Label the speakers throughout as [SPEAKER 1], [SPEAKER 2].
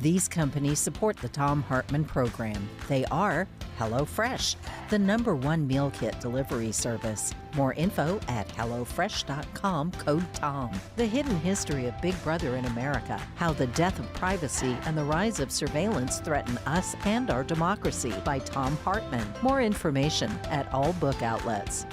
[SPEAKER 1] These companies support the Thom Hartmann Program. They are HelloFresh, the #1 meal kit delivery service. More info at HelloFresh.com, code TOM. The Hidden History of Big Brother in America, How the Death of Privacy and the Rise of Surveillance Threaten Us and Our Democracy by Thom Hartmann. More information at all book outlets.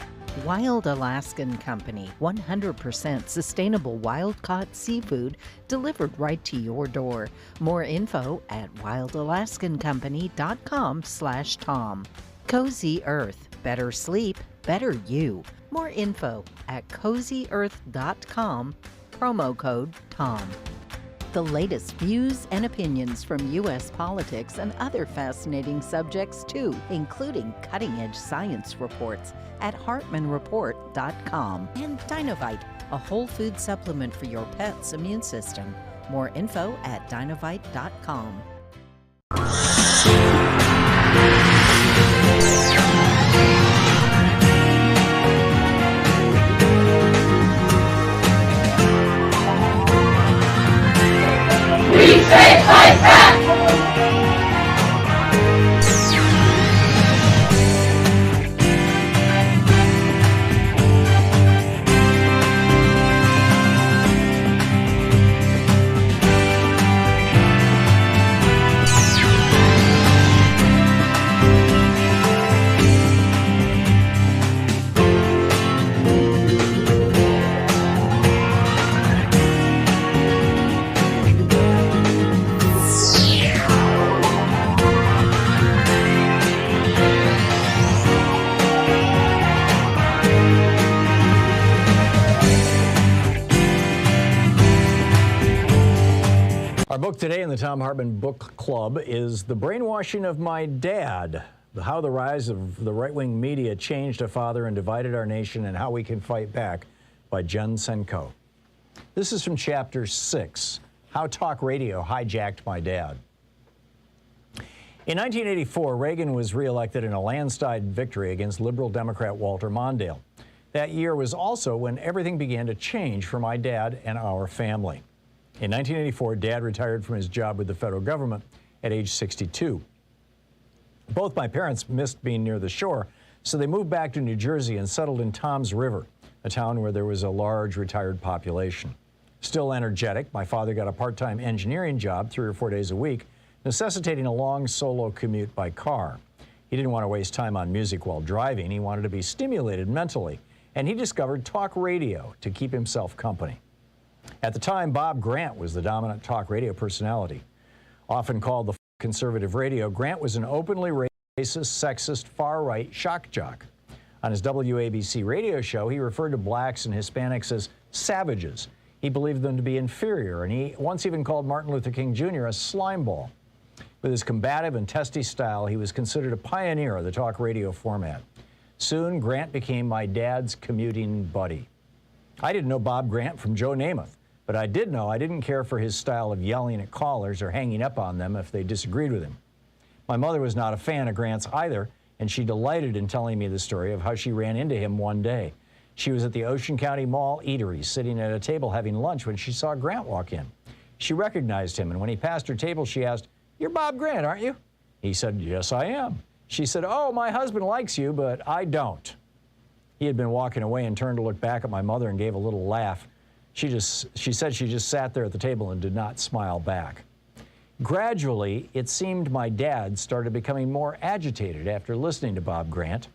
[SPEAKER 1] Wild Alaskan Company, 100% sustainable wild-caught seafood delivered right to your door. More info at wildalaskancompany.com/Tom. Cozy Earth, better sleep, better you. More info at cozyearth.com, promo code TOM. The latest views and opinions from U.S. politics and other fascinating subjects too, including cutting-edge science reports at hartmanreport.com. And Dinovite, a whole food supplement for your pet's immune system. More info at dinovite.com.
[SPEAKER 2] Our book today in the Thom Hartmann Book Club is The Brainwashing of My Dad, How the Rise of the Right-Wing Media Changed a Father and Divided Our Nation and How We Can Fight Back by Jen Senko. This is from Chapter 6, How Talk Radio Hijacked My Dad. In 1984, Reagan was reelected in a landslide victory against liberal Democrat Walter Mondale. That year was also when everything began to change for my dad and our family. In 1984, Dad retired from his job with the federal government at age 62. Both my parents missed being near the shore, so they moved back to New Jersey and settled in Toms River, a town where there was a large retired population. Still energetic, my father got a part-time engineering job 3 or 4 days a week, necessitating a long solo commute by car. He didn't want to waste time on music while driving. He wanted to be stimulated mentally, and he discovered talk radio to keep himself company. At the time, Bob Grant was the dominant talk radio personality. Often called the conservative radio, Grant was an openly racist, sexist, far-right shock jock. On his WABC radio show, he referred to blacks and Hispanics as savages. He believed them to be inferior, and he once even called Martin Luther King Jr. a slimeball. With his combative and testy style, he was considered a pioneer of the talk radio format. Soon, Grant became my dad's commuting buddy. I didn't know Bob Grant from Joe Namath, but I did know I didn't care for his style of yelling at callers or hanging up on them if they disagreed with him. My mother was not a fan of Grant's either, and she delighted in telling me the story of how she ran into him one day. She was at the Ocean County Mall eatery, sitting at a table having lunch when she saw Grant walk in. She recognized him, and when he passed her table, she asked, "You're Bob Grant, aren't you?" He said, "Yes, I am." She said, "Oh, my husband likes you, but I don't." He had been walking away and turned to look back at my mother and gave a little laugh. She said she just sat there at the table and did not smile back. Gradually, it seemed my dad started becoming more agitated after listening to Bob Grant.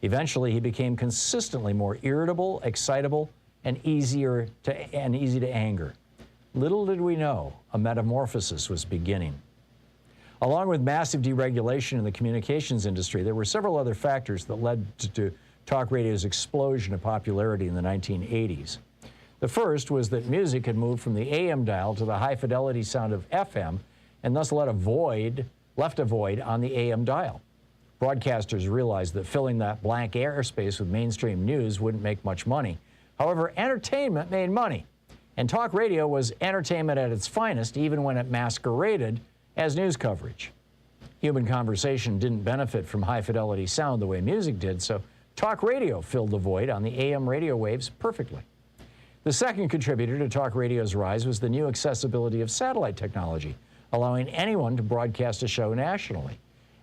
[SPEAKER 2] Eventually, he became consistently more irritable, excitable, and easy to anger. Little did we know, a metamorphosis was beginning. Along with massive deregulation in the communications industry, there were several other factors that led to talk radio's explosion of popularity in the 1980s. The first was that music had moved from the AM dial to the high-fidelity sound of FM, and thus left a void on the AM dial. Broadcasters realized that filling that blank airspace with mainstream news wouldn't make much money. However, entertainment made money, and talk radio was entertainment at its finest, even when it masqueraded as news coverage. Human conversation didn't benefit from high-fidelity sound the way music did, so talk radio filled the void on the AM radio waves perfectly. The second contributor to talk radio's rise was the new accessibility of satellite technology, allowing anyone to broadcast a show nationally.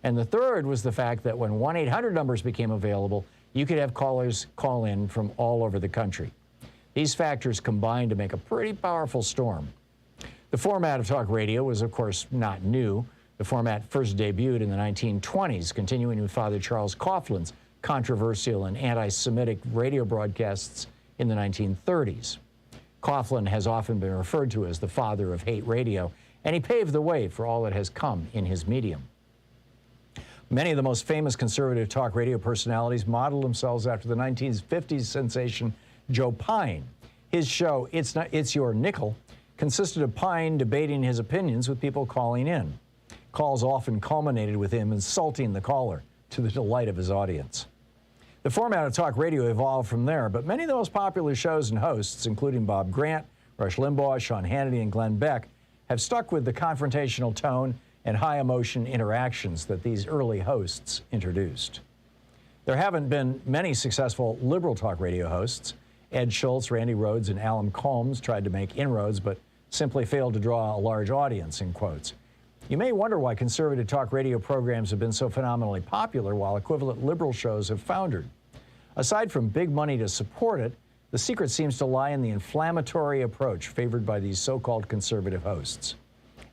[SPEAKER 2] And the third was the fact that when 1-800 numbers became available, you could have callers call in from all over the country. These factors combined to make a pretty powerful storm. The format of talk radio was, of course, not new. The format first debuted in the 1920s, continuing with Father Charles Coughlin's controversial and anti-Semitic radio broadcasts in the 1930s. Coughlin has often been referred to as the father of hate radio, and he paved the way for all that has come in his medium. Many of the most famous conservative talk radio personalities modeled themselves after the 1950s sensation Joe Pyne. His show, It's Your Nickel, consisted of Pyne debating his opinions with people calling in. Calls often culminated with him insulting the caller, to the delight of his audience. The format of talk radio evolved from there, but many of the most popular shows and hosts, including Bob Grant, Rush Limbaugh, Sean Hannity, and Glenn Beck, have stuck with the confrontational tone and high-emotion interactions that these early hosts introduced. There haven't been many successful liberal talk radio hosts. Ed Schultz, Randy Rhoads, and Alan Colmes tried to make inroads, but simply failed to draw a large audience, in quotes. You may wonder why conservative talk radio programs have been so phenomenally popular while equivalent liberal shows have foundered. Aside from big money to support it, the secret seems to lie in the inflammatory approach favored by these so-called conservative hosts.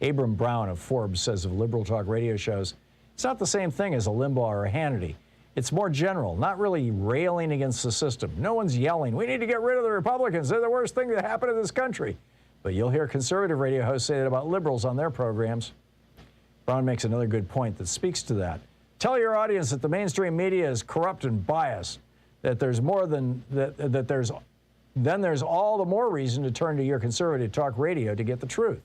[SPEAKER 2] Abram Brown of Forbes says of liberal talk radio shows, it's not the same thing as a Limbaugh or a Hannity. It's more general, not really railing against the system. No one's yelling, we need to get rid of the Republicans. They're the worst thing that happened in this country. But you'll hear conservative radio hosts say that about liberals on their programs. Brown makes another good point that speaks to that. Tell your audience that the mainstream media is corrupt and biased, that there's more than that there's all the more reason to turn to your conservative talk radio to get the truth.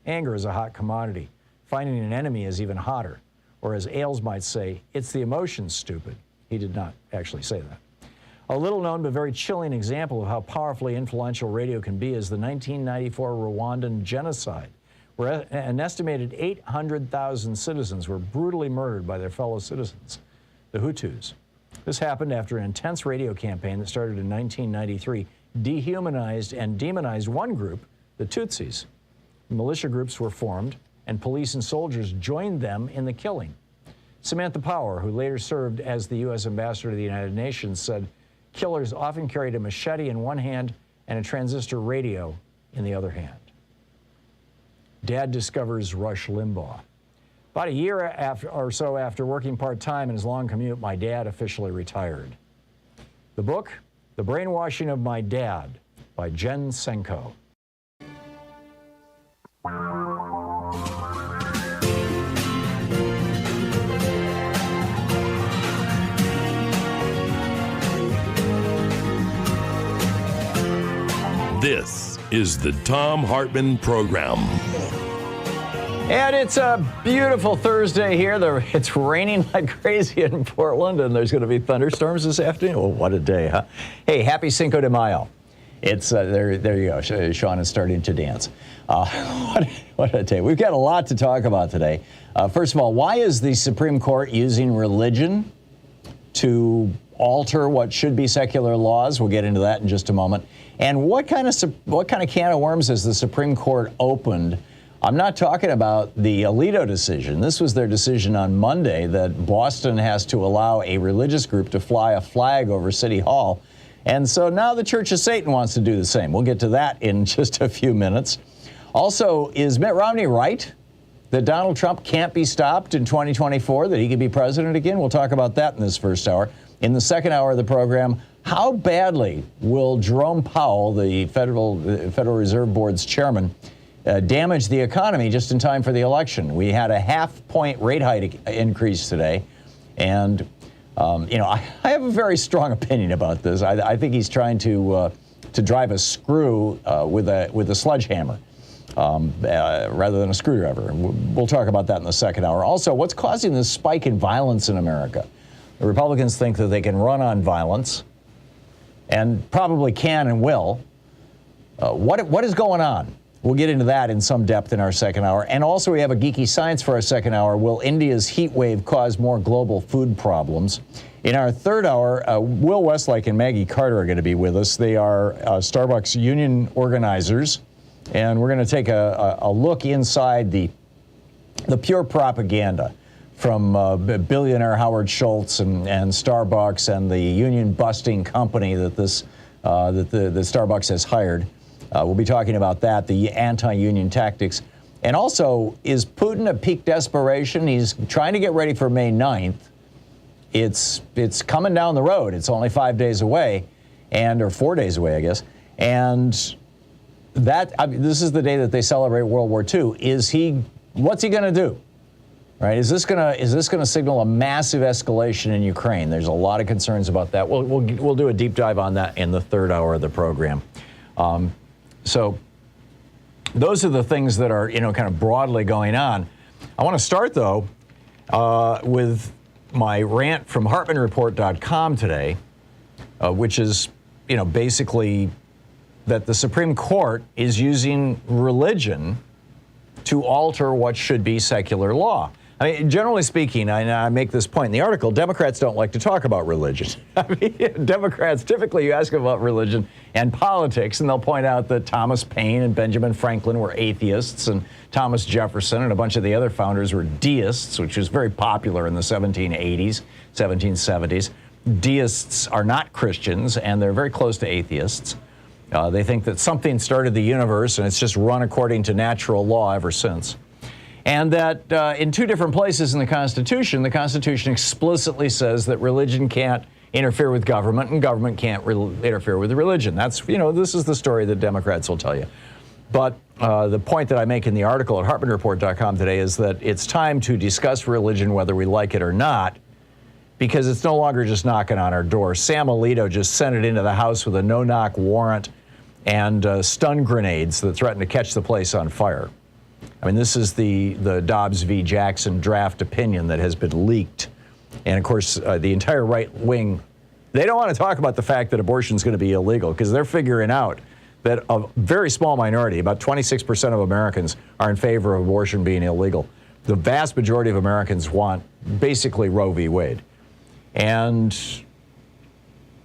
[SPEAKER 2] Anger is a hot commodity. Finding an enemy is even hotter. Or as Ailes might say, it's the emotions, stupid. He did not actually say that. A little-known but very chilling example of how powerfully influential radio can be is the 1994 Rwandan genocide, where an estimated 800,000 citizens were brutally murdered by their fellow citizens, the Hutus. This happened after an intense radio campaign that started in 1993 dehumanized and demonized one group, the Tutsis. Militia groups were formed, and police and soldiers joined them in the killing. Samantha Power, who later served as the U.S. ambassador to the United Nations, said killers often carried a machete in one hand and a transistor radio in the other hand. Dad discovers Rush Limbaugh. About a year or so after working part-time in his long commute, my dad officially retired. The book, The Brainwashing of My Dad, by Jen Senko.
[SPEAKER 3] This is the Thom Hartmann Program.
[SPEAKER 2] And it's a beautiful Thursday here. It's raining like crazy in Portland, and there's going to be thunderstorms this afternoon. Oh, what a day, huh? Hey, happy Cinco de Mayo. It's there you go. Sean is starting to dance. What a day. We've got a lot to talk about today. First of all, why is the Supreme Court using religion to alter what should be secular laws? We'll get into that in just a moment. And what kind of can of worms has the Supreme Court opened? I'm not talking about the Alito decision. This was their decision on Monday that Boston has to allow a religious group to fly a flag over City Hall. And so now the Church of Satan wants to do the same. We'll get to that in just a few minutes. Also, is Mitt Romney right that Donald Trump can't be stopped in 2024, that he can be president again? We'll talk about that in this first hour. In the second hour of the program, how badly will Jerome Powell, the Federal Reserve Board's chairman, damage the economy just in time for the election? We had a half-point rate hike increase today, and I have a very strong opinion about this. I think he's trying to drive a screw with a sledgehammer rather than a screwdriver. We'll talk about that in the second hour. Also, what's causing this spike in violence in America? The Republicans think that they can run on violence, and probably can and will. What is going on? We'll get into that in some depth in our second hour. And also we have a geeky science for our second hour. Will India's heat wave cause more global food problems? In our third hour, Will Westlake and Maggie Carter are going to be with us. They are Starbucks union organizers. And we're going to take a look inside the the pure propaganda from billionaire Howard Schultz and Starbucks and the union-busting company that the Starbucks has hired. We'll be talking about that, the anti-union tactics. And also, is Putin at peak desperation? He's trying to get ready for May 9th. It's coming down the road. It's only 5 days away, or 4 days away, I guess. And this is the day that they celebrate World War II. What's he going to do? Right? Is this gonna signal a massive escalation in Ukraine? There's a lot of concerns about that. We'll do a deep dive on that in the third hour of the program. So those are the things that are kind of broadly going on. I want to start though with my rant from HartmannReport.com today, which is basically that the Supreme Court is using religion to alter what should be secular law. I mean, generally speaking, I make this point in the article, Democrats don't like to talk about religion. I mean, Democrats, typically you ask them about religion and politics, and they'll point out that Thomas Paine and Benjamin Franklin were atheists, and Thomas Jefferson and a bunch of the other founders were deists, which was very popular in the 1780s, 1770s. Deists are not Christians, and they're very close to atheists. They think that something started the universe, and it's just run according to natural law ever since. And that in two different places in the Constitution explicitly says that religion can't interfere with government and government can't interfere with religion. That's, this is the story that Democrats will tell you. But the point that I make in the article at HartmannReport.com today is that it's time to discuss religion whether we like it or not, because it's no longer just knocking on our door. Sam Alito just sent it into the House with a no-knock warrant and stun grenades that threaten to catch the place on fire. I mean, this is the Dobbs v. Jackson draft opinion that has been leaked. And, of course, the entire right wing, they don't want to talk about the fact that abortion is going to be illegal because they're figuring out that a very small minority, about 26% of Americans, are in favor of abortion being illegal. The vast majority of Americans want basically Roe v. Wade. And,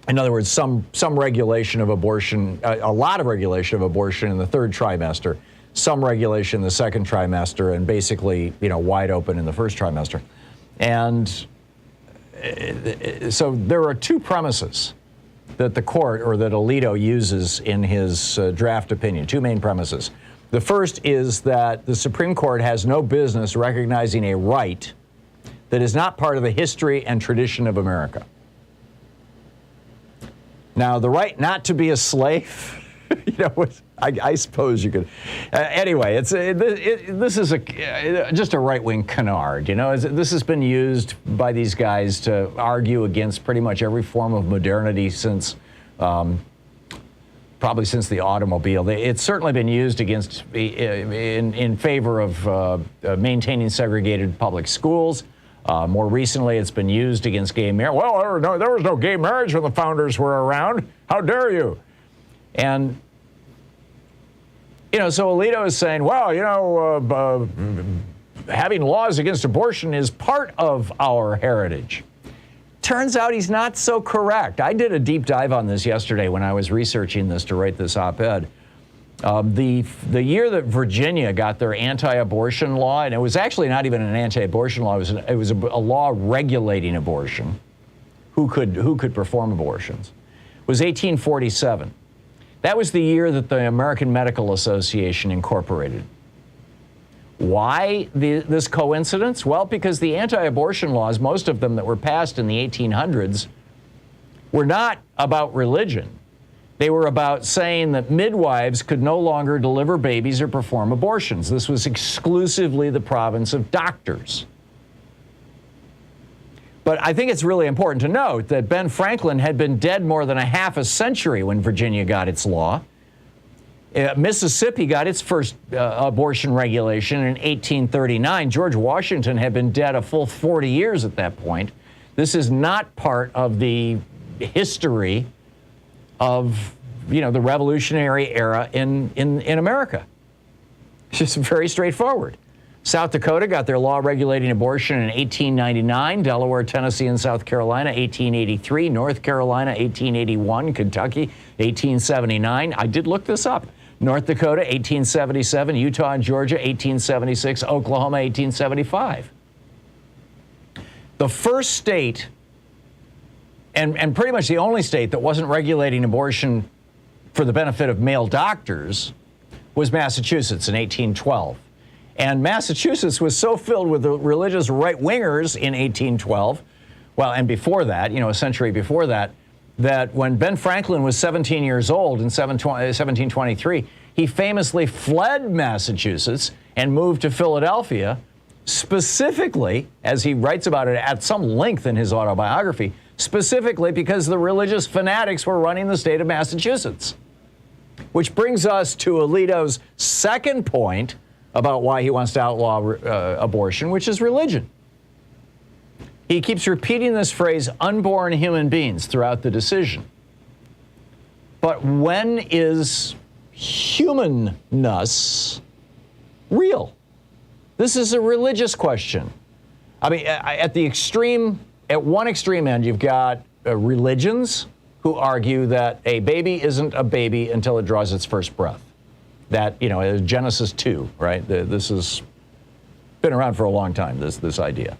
[SPEAKER 2] in other words, some regulation of abortion, a lot of regulation of abortion in the third trimester, some regulation in the second trimester, and basically, wide open in the first trimester. And so there are two premises that the court, or that Alito uses in his draft opinion, two main premises. The first is that the Supreme Court has no business recognizing a right that is not part of the history and tradition of America. Now, the right not to be a slave, I suppose you could. Anyway, this is just a right-wing canard. This has been used by these guys to argue against pretty much every form of modernity since, probably since the automobile. It's certainly been used against in favor of maintaining segregated public schools. More recently, it's been used against gay marriage. Well, there was no gay marriage when the founders were around. How dare you? And so Alito is saying, well, having laws against abortion is part of our heritage. Turns out he's not so correct. I did a deep dive on this yesterday when I was researching this to write this op-ed. The year that Virginia got their anti-abortion law, and it was actually not even an anti-abortion law, it was a law regulating abortion, who could perform abortions, was 1847. That was the year that the American Medical Association incorporated. Why this coincidence? Well, because the anti-abortion laws, most of them that were passed in the 1800s, were not about religion. They were about saying that midwives could no longer deliver babies or perform abortions. This was exclusively the province of doctors. But I think it's really important to note that Ben Franklin had been dead more than a half a century when Virginia got its law. Mississippi got its first abortion regulation in 1839. George Washington had been dead a full 40 years at that point. This is not part of the history of, the Revolutionary era in America. It's just very straightforward. South Dakota got their law regulating abortion in 1899, Delaware, Tennessee, and South Carolina, 1883, North Carolina, 1881, Kentucky, 1879. I did look this up. North Dakota, 1877. Utah and Georgia, 1876. Oklahoma, 1875. The first state, and pretty much the only state that wasn't regulating abortion for the benefit of male doctors, was Massachusetts in 1812. And Massachusetts was so filled with the religious right-wingers in 1812, well, and before that, a century before that, that when Ben Franklin was 17 years old in 1723, he famously fled Massachusetts and moved to Philadelphia, specifically, as he writes about it at some length in his autobiography, specifically because the religious fanatics were running the state of Massachusetts. Which brings us to Alito's second point about why he wants to outlaw abortion, which is religion. He keeps repeating this phrase, unborn human beings, throughout the decision. But when is humanness real? This is a religious question. I mean, at one extreme end, you've got religions who argue that a baby isn't a baby until it draws its first breath. That, Genesis 2, right? This has been around for a long time, this idea.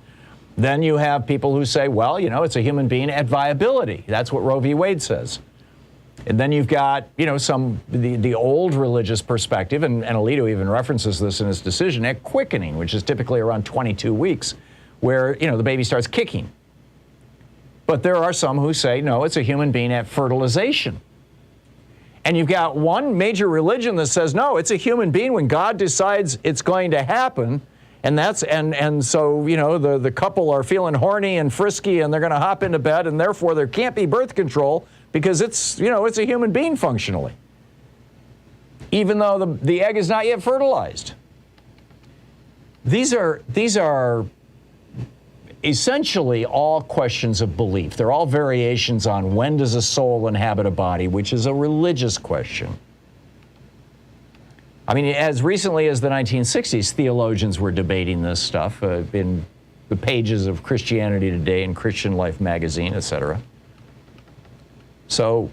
[SPEAKER 2] Then you have people who say, well, it's a human being at viability. That's what Roe v. Wade says. And then you've got, the old religious perspective, and Alito even references this in his decision, at quickening, which is typically around 22 weeks, where, the baby starts kicking. But there are some who say, no, it's a human being at fertilization. And you've got one major religion that says, no, it's a human being when God decides it's going to happen. And so, the couple are feeling horny and frisky and they're going to hop into bed, and therefore there can't be birth control because it's a human being functionally. Even though the egg is not yet fertilized. These are essentially all questions of belief. They're all variations on when does a soul inhabit a body, which is a religious question. I mean, as recently as the 1960s, theologians were debating this stuff in the pages of Christianity Today and Christian Life magazine, etc. So,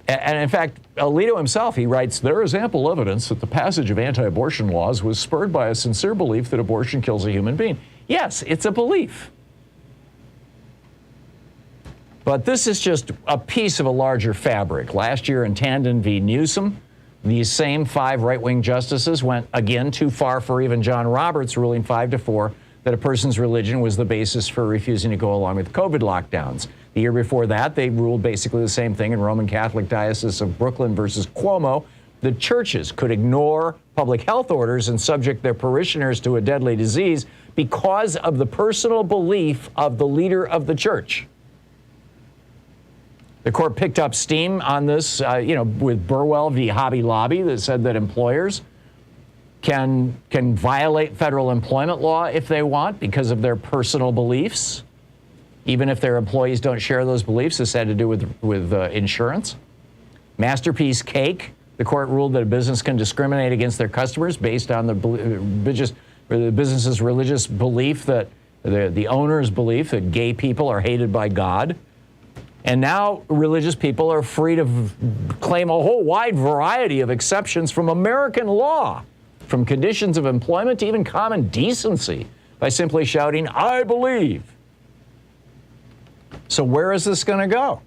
[SPEAKER 2] and in fact, Alito himself, he writes, there is ample evidence that the passage of anti-abortion laws was spurred by a sincere belief that abortion kills a human being. Yes, it's a belief. But this is just a piece of a larger fabric. Last year in Tandon v. Newsom, these same 5 right-wing justices went again too far for even John Roberts, ruling 5-4 that a person's religion was the basis for refusing to go along with COVID lockdowns. The year before that, they ruled basically the same thing in Roman Catholic Diocese of Brooklyn versus Cuomo. The churches could ignore public health orders and subject their parishioners to a deadly disease because of the personal belief of the leader of the church. The court picked up steam on this, with Burwell v. Hobby Lobby that said that employers can violate federal employment law if they want because of their personal beliefs, even if their employees don't share those beliefs. This had to do with insurance. Masterpiece Cake, the court ruled that a business can discriminate against their customers based on the business's religious belief, that the owner's belief that gay people are hated by God. And now religious people are free to claim a whole wide variety of exceptions from American law, from conditions of employment to even common decency, by simply shouting, I believe. So where is this going to go?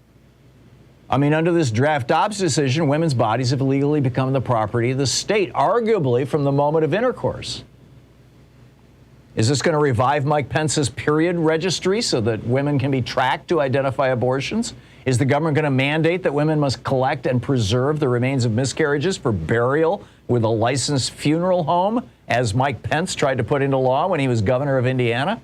[SPEAKER 2] I mean, under this draft Dobbs decision, women's bodies have legally become the property of the state, arguably from the moment of intercourse. Is this going to revive Mike Pence's period registry so that women can be tracked to identify abortions? Is the government going to mandate that women must collect and preserve the remains of miscarriages for burial with a licensed funeral home, as Mike Pence tried to put into law when he was governor of Indiana?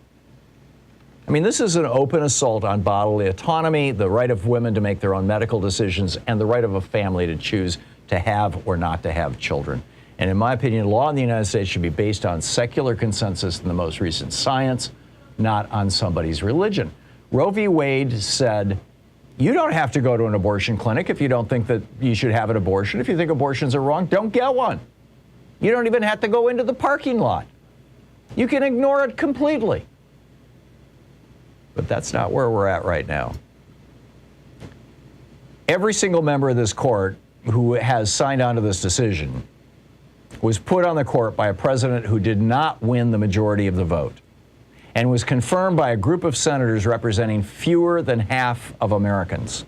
[SPEAKER 2] I mean, this is an open assault on bodily autonomy, the right of women to make their own medical decisions, and the right of a family to choose to have or not to have children. And in my opinion, law in the United States should be based on secular consensus and the most recent science, not on somebody's religion. Roe v. Wade said, you don't have to go to an abortion clinic if you don't think that you should have an abortion. If you think abortions are wrong, don't get one. You don't even have to go into the parking lot. You can ignore it completely. But that's not where we're at right now. Every single member of this court who has signed on to this decision was put on the court by a president who did not win the majority of the vote and was confirmed by a group of senators representing fewer than half of Americans.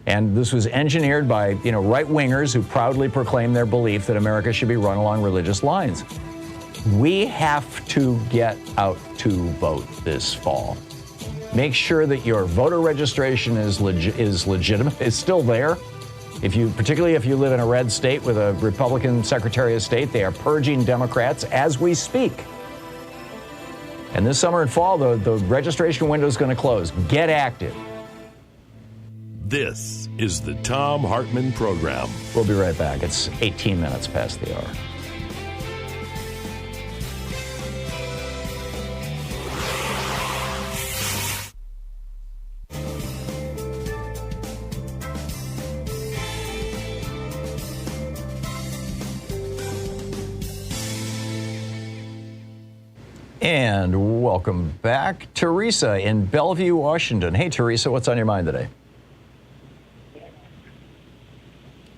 [SPEAKER 2] And this was engineered by, right-wingers who proudly proclaim their belief that America should be run along religious lines. We have to get out to vote this fall. Make sure that your voter registration is legitimate. It's still there. Particularly if you live in a red state with a Republican Secretary of State, they are purging Democrats as we speak. And this summer and fall, the registration window is going to close. Get active.
[SPEAKER 3] This is the Thom Hartmann Program.
[SPEAKER 2] We'll be right back. It's 18 minutes past the hour. And welcome back, Teresa in Bellevue, Washington. Hey, Teresa, what's on your mind today?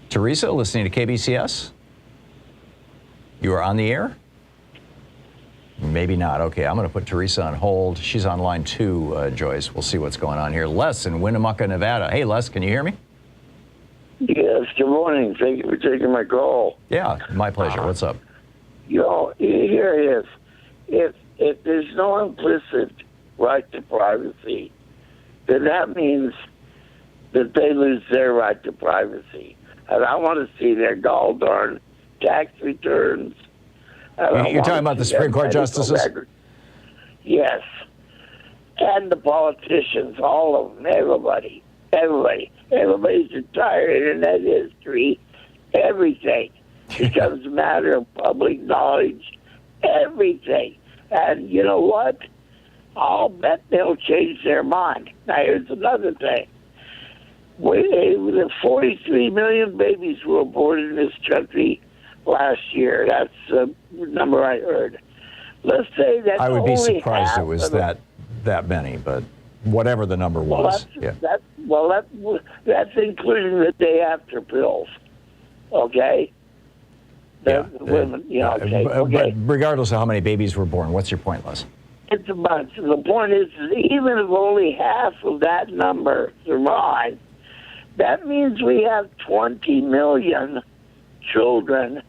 [SPEAKER 2] Teresa, listening to KBCS? You are on the air? Maybe not. Okay, I'm going to put Teresa on hold. She's on line 2, Joyce. We'll see what's going on here. Les in Winnemucca, Nevada. Hey, Les, can you hear me?
[SPEAKER 4] Yes, good morning. Thank you for taking my call.
[SPEAKER 2] Yeah, my pleasure. What's up?
[SPEAKER 4] Here it is. If there's no implicit right to privacy, then that means that they lose their right to privacy. And I want to see their gall darn tax returns.
[SPEAKER 2] You're talking about the Supreme Court justices?
[SPEAKER 4] Yes. And the politicians, all of them, everybody. Everybody's retired, internet history, everything becomes a matter of public knowledge, everything. And you know what? I'll bet they'll change their mind. Now, here's another thing. 43 million babies were born in this country last year. That's the number I heard. Let's say that
[SPEAKER 2] I would be surprised it was that many, but whatever the number was.
[SPEAKER 4] That's including the day after pills. Okay? Women, okay.
[SPEAKER 2] But regardless of how many babies were born, what's your point, Les?
[SPEAKER 4] It's a bunch. The point is, even if only half of that number survive, that means we have 20 million children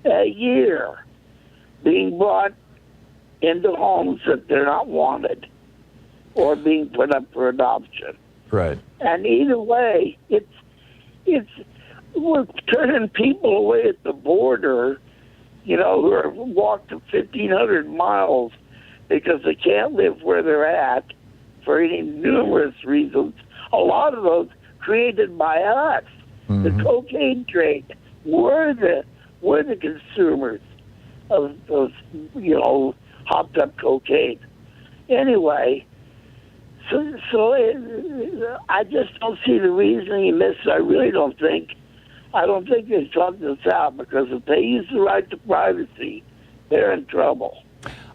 [SPEAKER 4] a year being brought into homes that they're not wanted or being put up for adoption.
[SPEAKER 2] Right.
[SPEAKER 4] And either way, we're turning people away at the border, who have walked 1,500 miles because they can't live where they're at for any numerous reasons. A lot of those created by us. Mm-hmm. The cocaine trade. We're the consumers of those, hopped up cocaine. Anyway, so I just don't see the reasoning in this. I really don't think. I don't think they talked this out, because if they use the right to privacy, they're in trouble.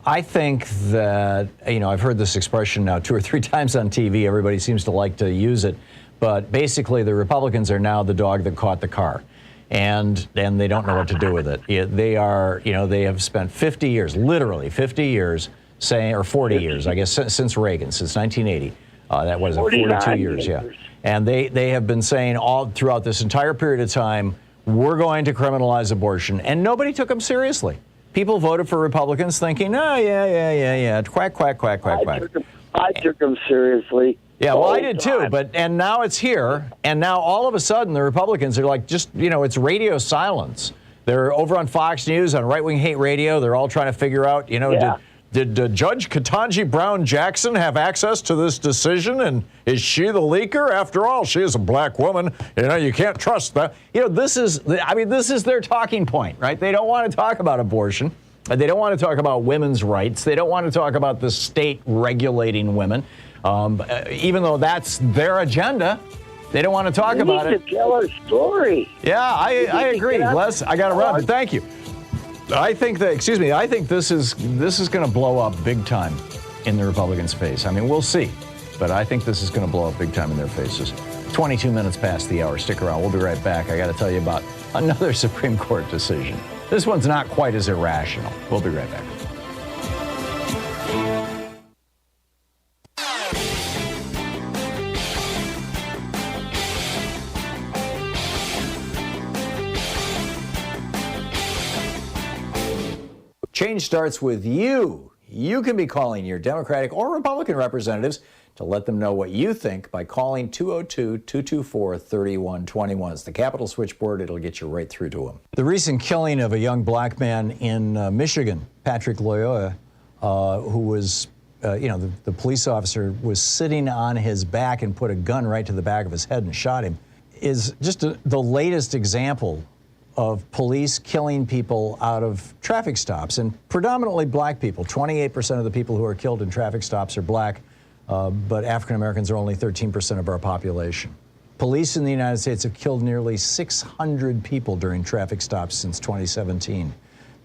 [SPEAKER 2] I think that, I've heard this expression now 2 or 3 times on TV. Everybody seems to like to use it. But basically, the Republicans are now the dog that caught the car. And they don't know what to do with it. They have spent 50 years, literally 50 years, saying, or 40 years, I guess, since Reagan, since 1980. That was 42 years, yeah. And they have been saying all throughout this entire period of time, we're going to criminalize abortion. And nobody took them seriously. People voted for Republicans thinking, oh, yeah, quack, quack, quack, quack, quack.
[SPEAKER 4] I took them seriously.
[SPEAKER 2] Yeah, well, I did too, and now it's here, and now all of a sudden the Republicans are like, it's radio silence. They're over on Fox News, on right-wing hate radio. They're all trying to figure out, did Judge Ketanji Brown Jackson have access to this decision, and is she the leaker? After all, she is a black woman. You can't trust that. This is their talking point, right? They don't want to talk about abortion. They don't want to talk about women's rights. They don't want to talk about the state regulating women. Even though that's their agenda, they don't want to talk about it.
[SPEAKER 4] They need to tell our story.
[SPEAKER 2] Yeah, I agree, Les. I got to run, but thank you. I think this is going to blow up big time in the Republicans' face. I mean, we'll see. but I think this is going to blow up big time in their faces. 22 minutes past the hour. Stick around. We'll be right back. I got to tell you about another Supreme Court decision. This one's not quite as irrational. We'll be right back. Change starts with you. You can be calling your Democratic or Republican representatives to let them know what you think by calling 202-224-3121. It's the Capitol switchboard. It'll get you right through to them. The recent killing of a young black man in Michigan, Patrick Loyola, who was, the police officer was sitting on his back and put a gun right to the back of his head and shot him, is just the latest example of police killing people out of traffic stops, and predominantly black people. 28% of the people who are killed in traffic stops are black, but African Americans are only 13% of our population. Police in the United States have killed nearly 600 people during traffic stops since 2017.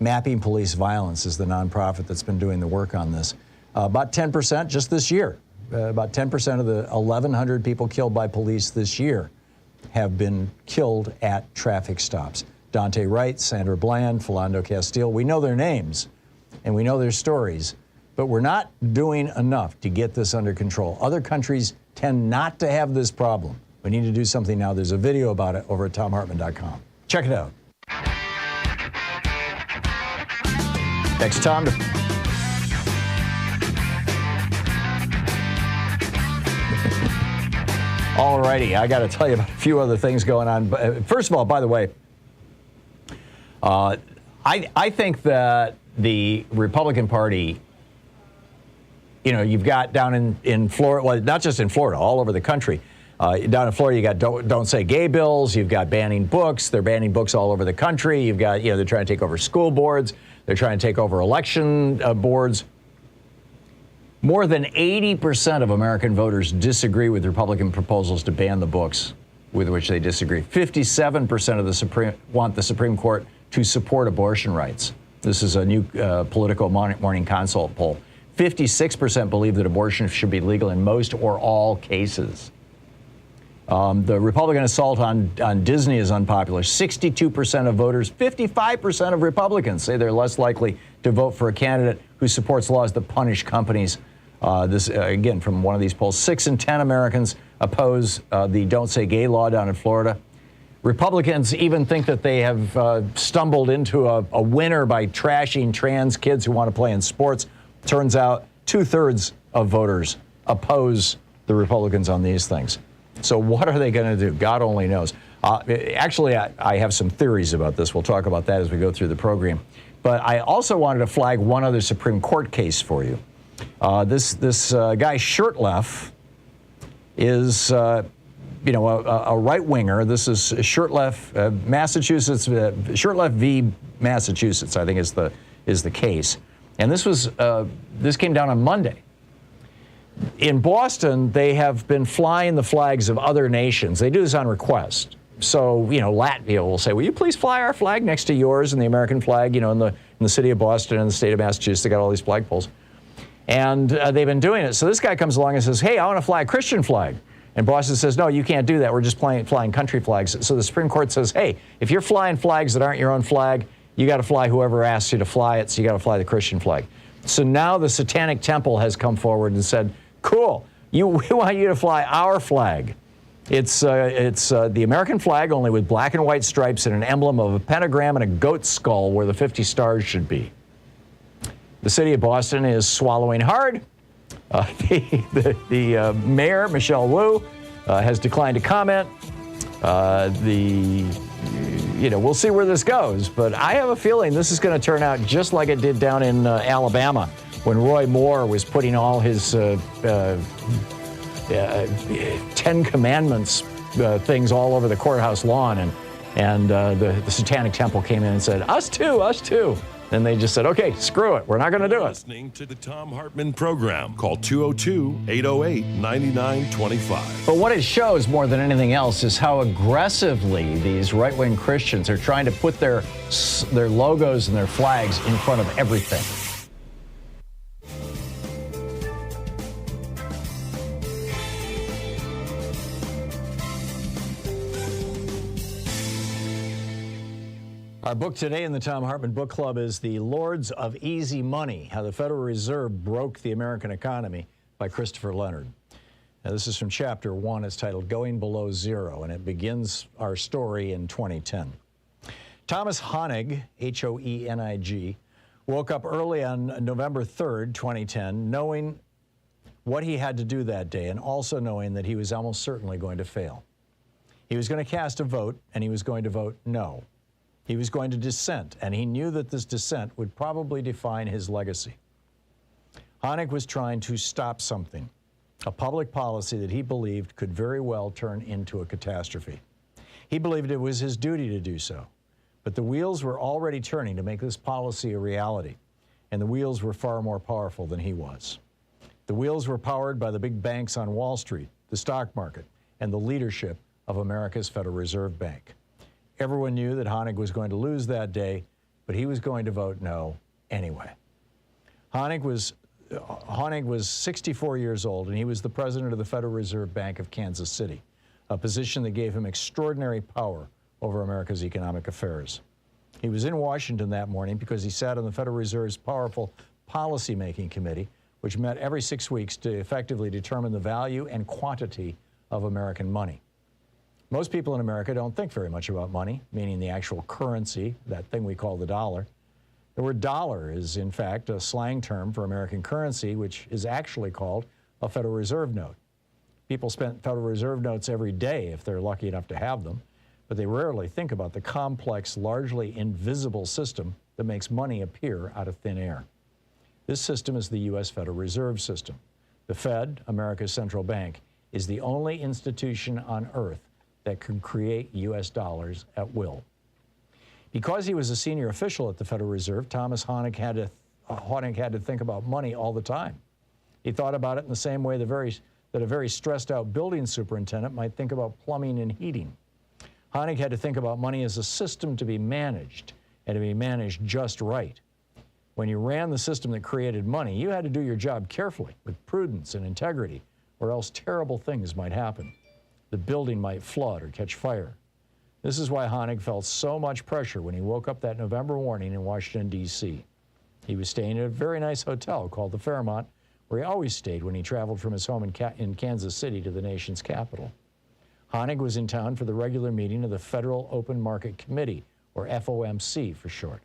[SPEAKER 2] Mapping Police Violence is the nonprofit that's been doing the work on this. About 10% just this year, about 10% of the 1,100 people killed by police this year have been killed at traffic stops. Dante Wright, Sandra Bland, Philando Castile, we know their names and we know their stories, but we're not doing enough to get this under control. Other countries tend not to have this problem. We need to do something now. There's a video about it over at thomhartmann.com. Check it out. Thanks, Tom. All righty, I got to tell you about a few other things going on. First of all, by the way, I think that the Republican Party, you've got down in Florida, well, not just in Florida, all over the country. Down in Florida, you got don't say gay bills. You've got banning books. They're banning books all over the country. You've got, they're trying to take over school boards. They're trying to take over election boards. More than 80% of American voters disagree with Republican proposals to ban the books with which they disagree. 57% of want the Supreme Court to support abortion rights. This is a new Politico Morning Consult poll. 56% believe that abortion should be legal in most or all cases. The Republican assault on Disney is unpopular. 62% of voters, 55% of Republicans say they're less likely to vote for a candidate who supports laws that punish companies. This, again, from one of these polls. 6 in 10 Americans oppose the Don't Say Gay law down in Florida. Republicans even think that they have stumbled into a winner by trashing trans kids who want to play in sports. Turns out 2/3 of voters oppose the Republicans on these things. So what are they going to do? God only knows. Actually, I have some theories about this. We'll talk about that as we go through the program. But I also wanted to flag one other Supreme Court case for you. This guy Shurtleff is, a right-winger. This is Shurtleff, Massachusetts. Shurtleff v. Massachusetts, I think, is the case. And this came down on Monday. In Boston, they have been flying the flags of other nations. They do this on request. So, Latvia will say, will you please fly our flag next to yours and the American flag, in the city of Boston and the state of Massachusetts. They got all these flagpoles. And they've been doing it. So this guy comes along and says, hey, I want to fly a Christian flag. And Boston says, no, you can't do that. We're just flying country flags. So the Supreme Court says, hey, if you're flying flags that aren't your own flag, you got to fly whoever asks you to fly it. So you got to fly the Christian flag. So now the Satanic Temple has come forward and said, cool, we want you to fly our flag. It's the American flag, only with black and white stripes and an emblem of a pentagram and a goat skull where the 50 stars should be. The city of Boston is swallowing hard. The mayor, Michelle Wu, has declined to comment. We'll see where this goes, but I have a feeling this is going to turn out just like it did down in Alabama when Roy Moore was putting all his 10 Commandments things all over the courthouse lawn, and the Satanic Temple came in and said, us too. And they just said, okay, screw it. We're not going to do it.
[SPEAKER 3] Listening to the Thom Hartmann Program. Call 202-808-9925.
[SPEAKER 2] But what it shows more than anything else is how aggressively these right-wing Christians are trying to put their logos and their flags in front of everything. Our book today in the Thom Hartmann Book Club is The Lords of Easy Money, How the Federal Reserve Broke the American Economy by Christopher Leonard. Now, this is from Chapter 1. It's titled Going Below Zero, and it begins our story in 2010. Thomas Hoenig, H-O-E-N-I-G, woke up early on November 3rd, 2010, knowing what he had to do that day and also knowing that he was almost certainly going to fail. He was going to cast a vote, and he was going to vote no. He was going to dissent, and he knew that this dissent would probably define his legacy. Hoenig was trying to stop something, a public policy that he believed could very well turn into a catastrophe. He believed it was his duty to do so, but the wheels were already turning to make this policy a reality, and the wheels were far more powerful than he was. The wheels were powered by the big banks on Wall Street, the stock market, and the leadership of America's Federal Reserve Bank. Everyone knew that Hoenig was going to lose that day, but he was going to vote no anyway. Hoenig was 64 years old, and he was the president of the Federal Reserve Bank of Kansas City, a position that gave him extraordinary power over America's economic affairs. He was in Washington that morning because he sat on the Federal Reserve's powerful policymaking committee, which met every 6 weeks to effectively determine the value and quantity of American money. Most people in America don't think very much about money, meaning the actual currency, that thing we call the dollar. The word dollar is, in fact, a slang term for American currency, which is actually called a Federal Reserve note. People spend Federal Reserve notes every day if they're lucky enough to have them, but they rarely think about the complex, largely invisible system that makes money appear out of thin air. This system is the U.S. Federal Reserve System. The Fed, America's central bank, is the only institution on earth that can create U.S. dollars at will. Because he was a senior official at the Federal Reserve, Thomas Hoenig had to think about money all the time. He thought about it in the same way that a very stressed-out building superintendent might think about plumbing and heating. Hoenig had to think about money as a system to be managed, and to be managed just right. When you ran the system that created money, you had to do your job carefully, with prudence and integrity, or else terrible things might happen. The building might flood or catch fire. This is why Hoenig felt so much pressure when he woke up that November morning in Washington, D.C. He was staying at a very nice hotel called the Fairmont, where he always stayed when he traveled from his home in Kansas City to the nation's capital. Hoenig was in town for the regular meeting of the Federal Open Market Committee, or FOMC for short.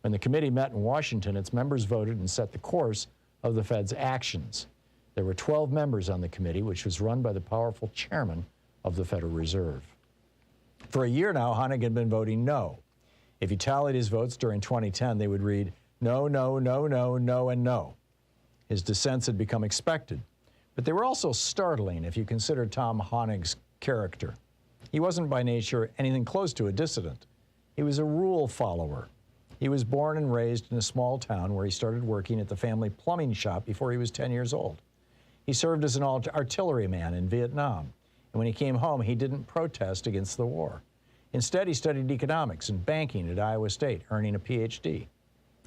[SPEAKER 2] When the committee met in Washington, its members voted and set the course of the Fed's actions. There were 12 members on the committee, which was run by the powerful chairman of the Federal Reserve. For a year now, Hoenig had been voting no. If you tallied his votes during 2010, they would read no, no, no, no, no, and no. His dissents had become expected, but they were also startling if you consider Thom Hoenig's character. He wasn't by nature anything close to a dissident. He was a rule follower. He was born and raised in a small town where he started working at the family plumbing shop before he was 10 years old. He served as an artilleryman in Vietnam, and when he came home, he didn't protest against the war. Instead, he studied economics and banking at Iowa State, earning a Ph.D.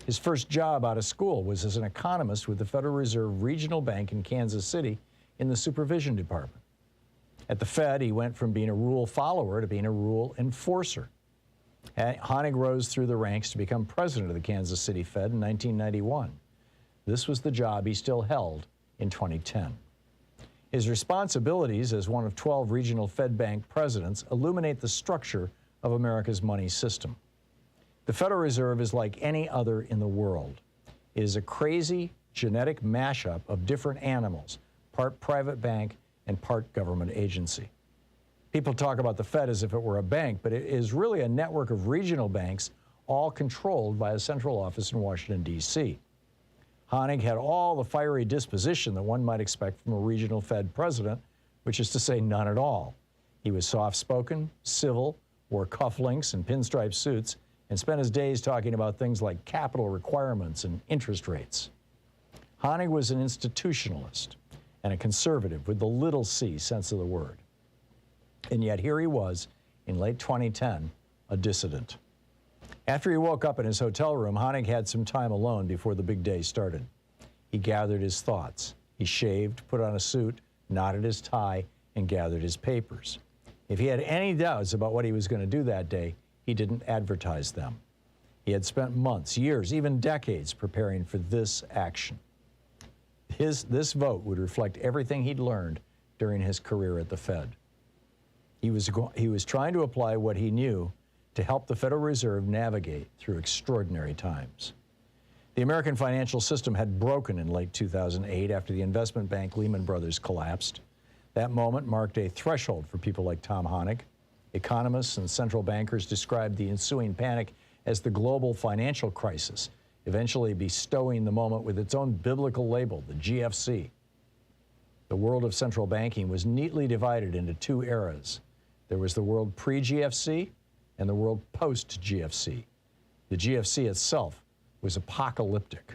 [SPEAKER 2] His first job out of school was as an economist with the Federal Reserve Regional Bank in Kansas City in the supervision department. At the Fed, he went from being a rule follower to being a rule enforcer. Hoenig rose through the ranks to become president of the Kansas City Fed in 1991. This was the job he still held in 2010. His responsibilities as one of 12 regional Fed Bank presidents illuminate the structure of America's money system. The Federal Reserve is like any other in the world. It is a crazy genetic mashup of different animals, part private bank and part government agency. People talk about the Fed as if it were a bank, but it is really a network of regional banks, all controlled by a central office in Washington, D.C. Hoenig had all the fiery disposition that one might expect from a regional Fed president, which is to say none at all. He was soft-spoken, civil, wore cufflinks and pinstripe suits, and spent his days talking about things like capital requirements and interest rates. Hoenig was an institutionalist and a conservative with the little c sense of the word. And yet here he was, in late 2010, a dissident. After he woke up in his hotel room, Hoenig had some time alone before the big day started. He gathered his thoughts. He shaved, put on a suit, knotted his tie, and gathered his papers. If he had any doubts about what he was going to do that day, he didn't advertise them. He had spent months, years, even decades preparing for this action. This vote would reflect everything he'd learned during his career at the Fed. He was trying to apply what he knew to help the Federal Reserve navigate through extraordinary times. The American financial system had broken in late 2008 after the investment bank Lehman Brothers collapsed. That moment marked a threshold for people like Thom Hartmann. Economists and central bankers described the ensuing panic as the global financial crisis, eventually bestowing the moment with its own biblical label, the GFC. The world of central banking was neatly divided into two eras. There was the world pre-GFC and the world post-GFC. The GFC itself was apocalyptic.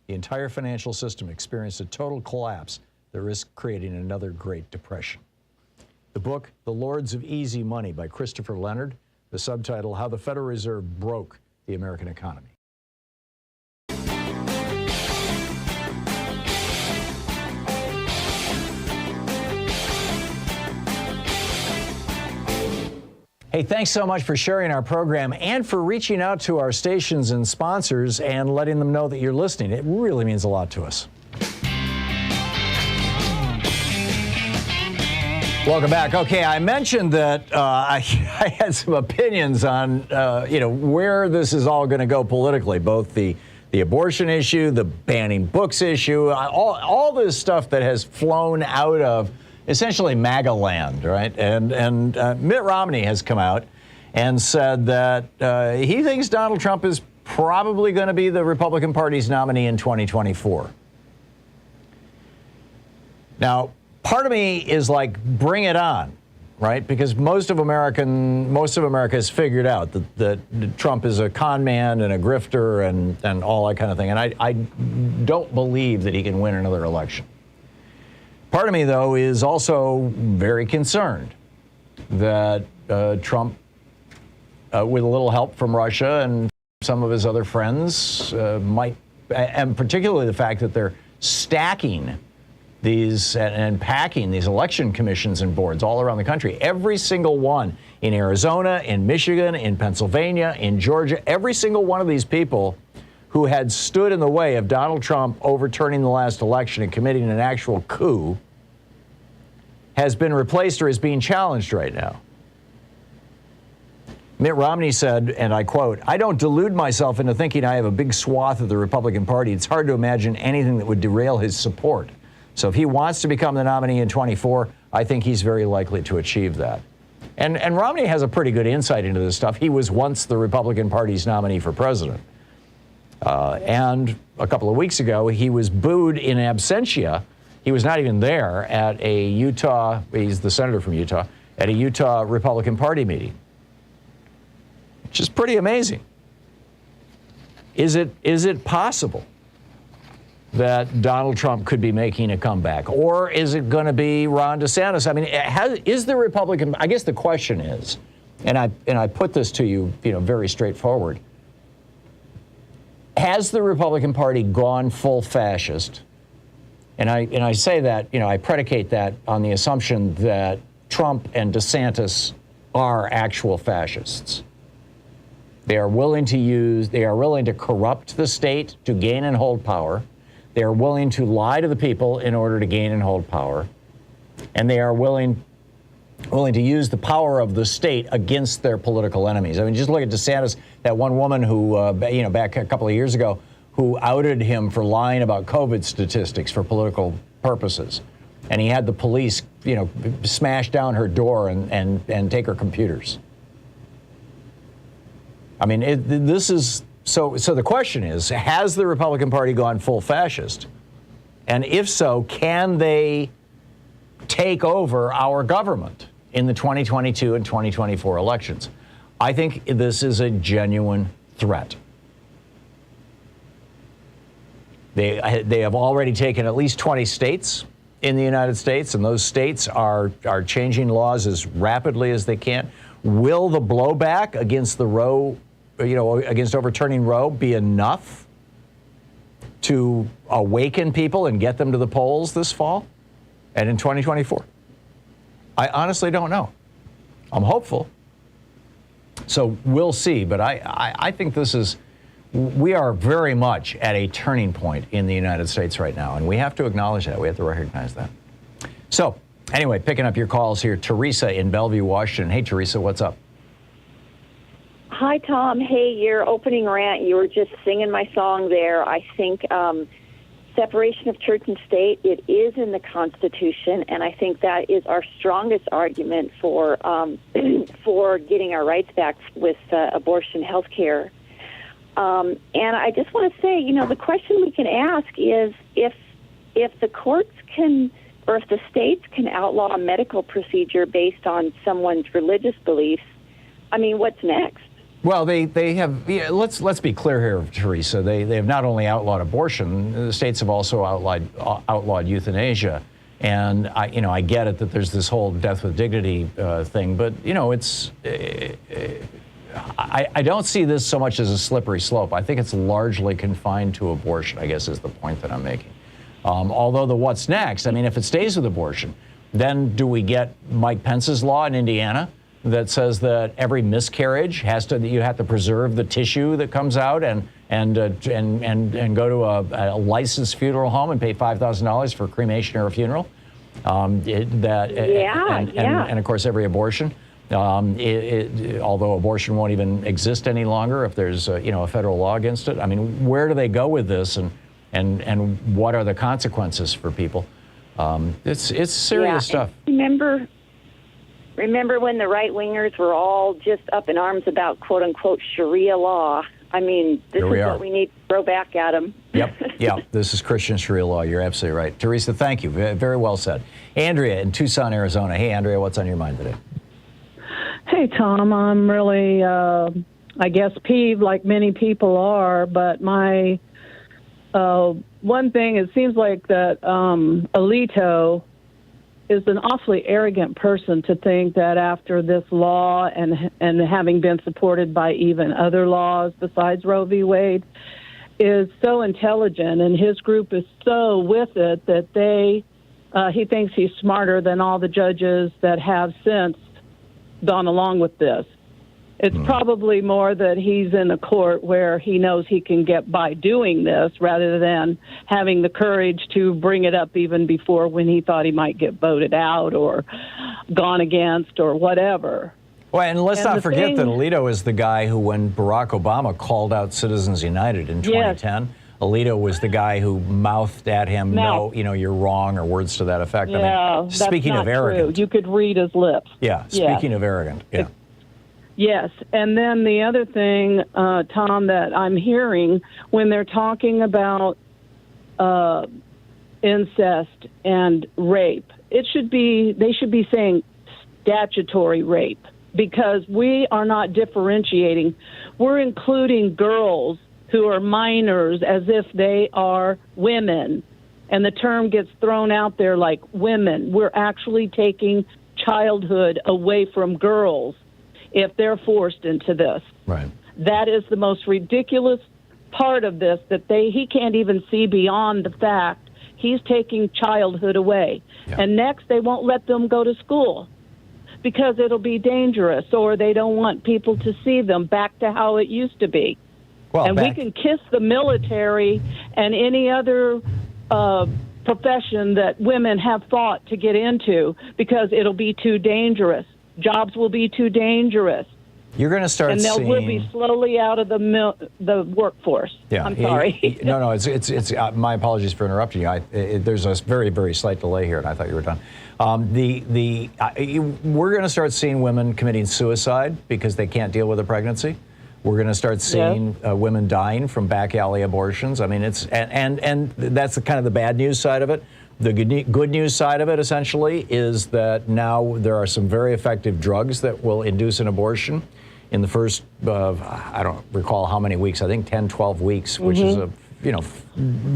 [SPEAKER 2] The entire financial system experienced a total collapse that risked creating another Great Depression. The book, The Lords of Easy Money by Christopher Leonard, the subtitle, How the Federal Reserve Broke the American Economy. Hey, thanks so much for sharing our program and for reaching out to our stations and sponsors and letting them know that you're listening. It really means a lot to us. Welcome back. Okay, I mentioned that I had some opinions on, where this is all going to go politically, both the abortion issue, the banning books issue, all this stuff that has flown out of essentially MAGA land, right? And Mitt Romney has come out and said that he thinks Donald Trump is probably going to be the Republican Party's nominee in 2024. Now, part of me is like, bring it on, right? Because most of America has figured out that Trump is a con man and a grifter and all that kind of thing. And I don't believe that he can win another election. Part of me, though, is also very concerned that Trump, with a little help from Russia and some of his other friends, might, and particularly the fact that they're stacking these and packing these election commissions and boards all around the country. Every single one in Arizona, in Michigan, in Pennsylvania, in Georgia, every single one of these people who had stood in the way of Donald Trump overturning the last election and committing an actual coup has been replaced or is being challenged right now. Mitt Romney said, and I quote, "I don't delude myself into thinking I have a big swath of the Republican Party. It's hard to imagine anything that would derail his support. So if he wants to become the nominee in 24, I think he's very likely to achieve that." And Romney has a pretty good insight into this stuff. He was once the Republican Party's nominee for president. And a couple of weeks ago, he was booed in absentia. He was not even there at a Utah, he's the senator from Utah, at a Utah Republican Party meeting, which is pretty amazing. Is it possible that Donald Trump could be making a comeback? Or is it going to be Ron DeSantis? I mean, is the Republican, I guess the question is, and I put this to you, very straightforward, has the Republican Party gone full fascist? And I say that, I predicate that on the assumption that Trump and DeSantis are actual fascists. They are willing to corrupt the state to gain and hold power. They are willing to lie to the people in order to gain and hold power. And they are willing to use the power of the state against their political enemies. I mean, just look at DeSantis, that one woman who, back a couple of years ago, who outed him for lying about COVID statistics for political purposes. And he had the police, smash down her door and take her computers. I mean, this is, so the question is, has the Republican Party gone full fascist? And if so, can they take over our government in the 2022 and 2024 elections? I think this is a genuine threat. They have already taken at least 20 states in the United States, and those states are changing laws as rapidly as they can. Will the blowback against the Roe, against overturning Roe, be enough to awaken people and get them to the polls this fall and in 2024? I honestly don't know. I'm hopeful. So we'll see. But I think we are very much at a turning point in the United States right now, and we have to acknowledge that. We have to recognize that. So anyway, picking up your calls here, Teresa in Bellevue, Washington. Hey, Teresa, what's up?
[SPEAKER 5] Hi, Tom. Hey, your opening rant, you were just singing my song there. I think separation of church and state, it is in the Constitution, and I think that is our strongest argument for for getting our rights back with abortion health care. And I just want to say, you know, the question we can ask is if the courts can, or if the states can outlaw a medical procedure based on someone's religious beliefs, I mean, what's next?
[SPEAKER 2] Well, they have. Yeah, let's be clear here, Teresa. They have not only outlawed abortion. The states have also outlawed euthanasia. And I get it that there's this whole death with dignity thing, but I don't see this so much as a slippery slope. I think it's largely confined to abortion, I guess, is the point that I'm making. Although the what's next, I mean, if it stays with abortion, then do we get Mike Pence's law in Indiana that says that every miscarriage you have to preserve the tissue that comes out and go to a licensed funeral home and pay $5,000 for cremation or a funeral? And of course every abortion. Although abortion won't even exist any longer if there's a federal law against it. I mean, where do they go with this, and what are the consequences for people? It's serious stuff.
[SPEAKER 5] Remember when the right-wingers were all just up in arms about quote-unquote Sharia law? I mean, this is what we need to throw back at them.
[SPEAKER 2] Yep, yeah, this is Christian Sharia law. You're absolutely right. Teresa, thank you. Very well said. Andrea in Tucson, Arizona. Hey, Andrea, what's on your mind today?
[SPEAKER 6] Hey, Tom, I'm really, I guess, peeved like many people are, but my one thing, it seems like that Alito is an awfully arrogant person to think that after this law and having been supported by even other laws besides Roe v. Wade, is so intelligent, and his group is so with it that he thinks he's smarter than all the judges that have since gone along with this. It's probably more that he's in a court where he knows he can get by doing this rather than having the courage to bring it up even before when he thought he might get voted out or gone against or whatever.
[SPEAKER 2] Well, and let's not forget that Alito is the guy who, when Barack Obama called out Citizens United in 2010, Alito was the guy who mouthed at him, no, you're wrong, or words to that effect.
[SPEAKER 6] Yeah,
[SPEAKER 2] I mean, speaking of arrogant.
[SPEAKER 6] True. You could read his lips.
[SPEAKER 2] Yeah, speaking of arrogant, yeah.
[SPEAKER 6] Yes, and then the other thing, Tom, that I'm hearing when they're talking about incest and rape, they should be saying statutory rape, because we are not differentiating. We're including girls who are minors as if they are women, and the term gets thrown out there like women. We're actually taking childhood away from girls if they're forced into this.
[SPEAKER 2] Right.
[SPEAKER 6] That is the most ridiculous part of this, that he can't even see beyond the fact he's taking childhood away. Yeah. And next, they won't let them go to school because it'll be dangerous, or they don't want people to see them back to how it used to be.
[SPEAKER 2] Well,
[SPEAKER 6] and we can kiss the military and any other profession that women have fought to get into because it'll be too dangerous. Jobs will be too dangerous.
[SPEAKER 2] You're going to start seeing...
[SPEAKER 6] And we'll be slowly out of the workforce.
[SPEAKER 2] Yeah.
[SPEAKER 6] I'm sorry.
[SPEAKER 2] No, it's my apologies for interrupting you. There's a very, very slight delay here, and I thought you were done. We're going to start seeing women committing suicide because they can't deal with a pregnancy. We're going to start seeing women dying from back alley abortions. I mean, and that's kind of the bad news side of it. The good news side of it, essentially, is that now there are some very effective drugs that will induce an abortion in the first, I don't recall how many weeks, I think 10, 12 weeks, which is,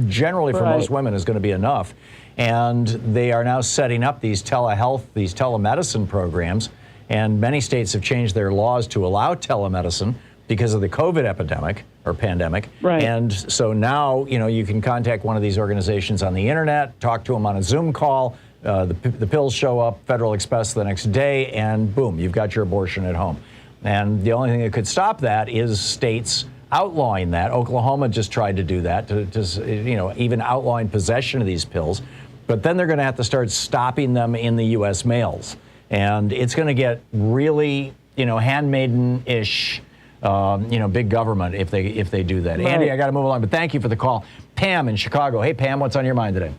[SPEAKER 2] generally for most women is going to be enough. And they are now setting up these telehealth, these telemedicine programs, and many states have changed their laws to allow telemedicine because of the COVID epidemic or pandemic.
[SPEAKER 6] Right.
[SPEAKER 2] And so now, you can contact one of these organizations on the internet, talk to them on a Zoom call, the pills show up, Federal Express the next day, and boom, you've got your abortion at home. And the only thing that could stop that is states outlawing that. Oklahoma just tried to do that, to even outlawing possession of these pills. But then they're going to have to start stopping them in the U.S. mails. And it's going to get really, handmaiden-ish, big government if they do that. Right. Andy, I got to move along, but thank you for the call. Pam in Chicago. Hey, Pam, what's on your mind today?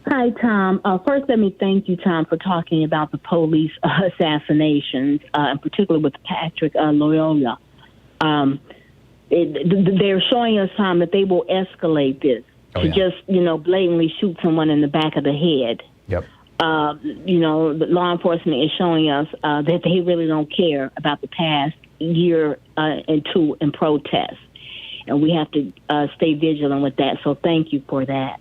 [SPEAKER 7] Hi, Tom. First, let me thank you, Tom, for talking about the police assassinations, in particular with Patrick Loyola. They're showing us, Tom, that they will escalate this just, blatantly shoot someone in the back of the head.
[SPEAKER 2] Yep.
[SPEAKER 7] The law enforcement is showing us that they really don't care about the past year and two in protests. And we have to stay vigilant with that. So thank you for that.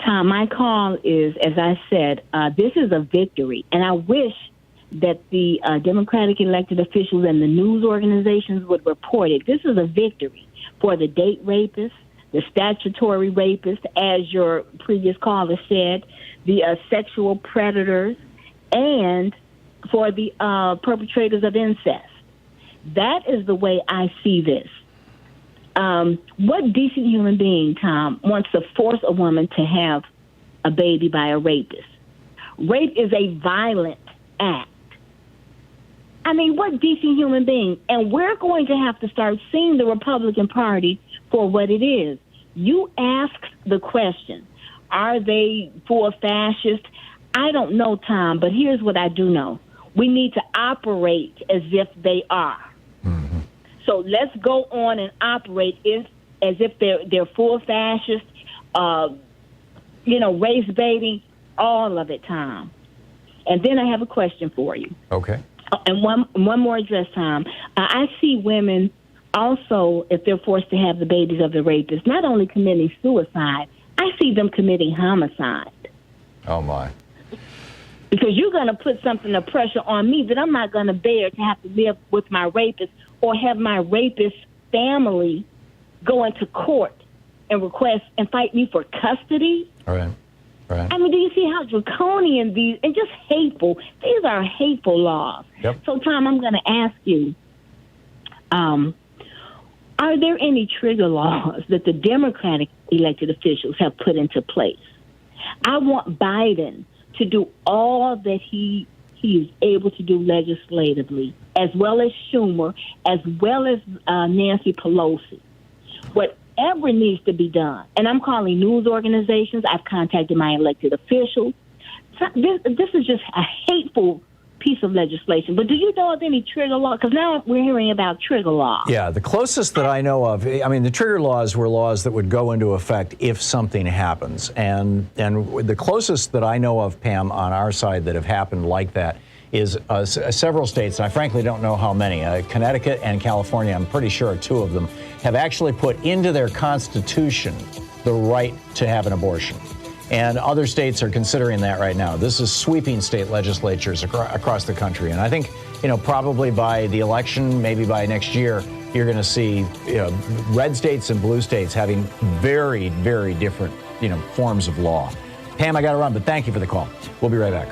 [SPEAKER 7] Tom, my call is, as I said, this is a victory. And I wish that the Democratic elected officials and the news organizations would report it. This is a victory for the date rapists, the statutory rapists, as your previous caller said, the sexual predators, and for the perpetrators of incest. That is the way I see this. What decent human being, Tom, wants to force a woman to have a baby by a rapist? Rape is a violent act. I mean, what decent human being? And we're going to have to start seeing the Republican Party for what it is. You asked the question, are they full fascist? I don't know, Tom, but here's what I do know. We need to operate as if they are. Mm-hmm. So let's go on and operate as if they're full fascist, race baiting, all of it, Tom. And then I have a question for you.
[SPEAKER 2] Okay.
[SPEAKER 7] And one more address, Tom. I see women also, if they're forced to have the babies of the rapists, not only committing suicide, I see them committing homicide.
[SPEAKER 2] Oh, my.
[SPEAKER 7] Because you're going to put something of pressure on me that I'm not going to bear to have to live with my rapist or have my rapist family go into court and request and fight me for custody.
[SPEAKER 2] All right. Right.
[SPEAKER 7] I mean, do you see how draconian these, and just hateful, these are hateful laws.
[SPEAKER 2] Yep.
[SPEAKER 7] So, Tom, I'm going to ask you, are there any trigger laws that the Democratic elected officials have put into place? I want Biden to do all that he is able to do legislatively, as well as Schumer, as well as Nancy Pelosi. Whatever needs to be done, and I'm calling news organizations, I've contacted my elected officials. This is just a hateful piece of legislation. But do you know of any trigger law? Because now we're hearing about trigger law.
[SPEAKER 2] Yeah, the closest that I know of, I mean, the trigger laws were laws that would go into effect if something happens. And the closest that I know of, Pam, on our side that have happened like that is several states, and I frankly don't know how many, Connecticut and California, I'm pretty sure two of them, have actually put into their constitution the right to have an abortion. And other states are considering that right now. This is sweeping state legislatures across the country. And I think, probably by the election, maybe by next year, you're going to see red states and blue states having very, very different, forms of law. Pam, I got to run, but thank you for the call. We'll be right back.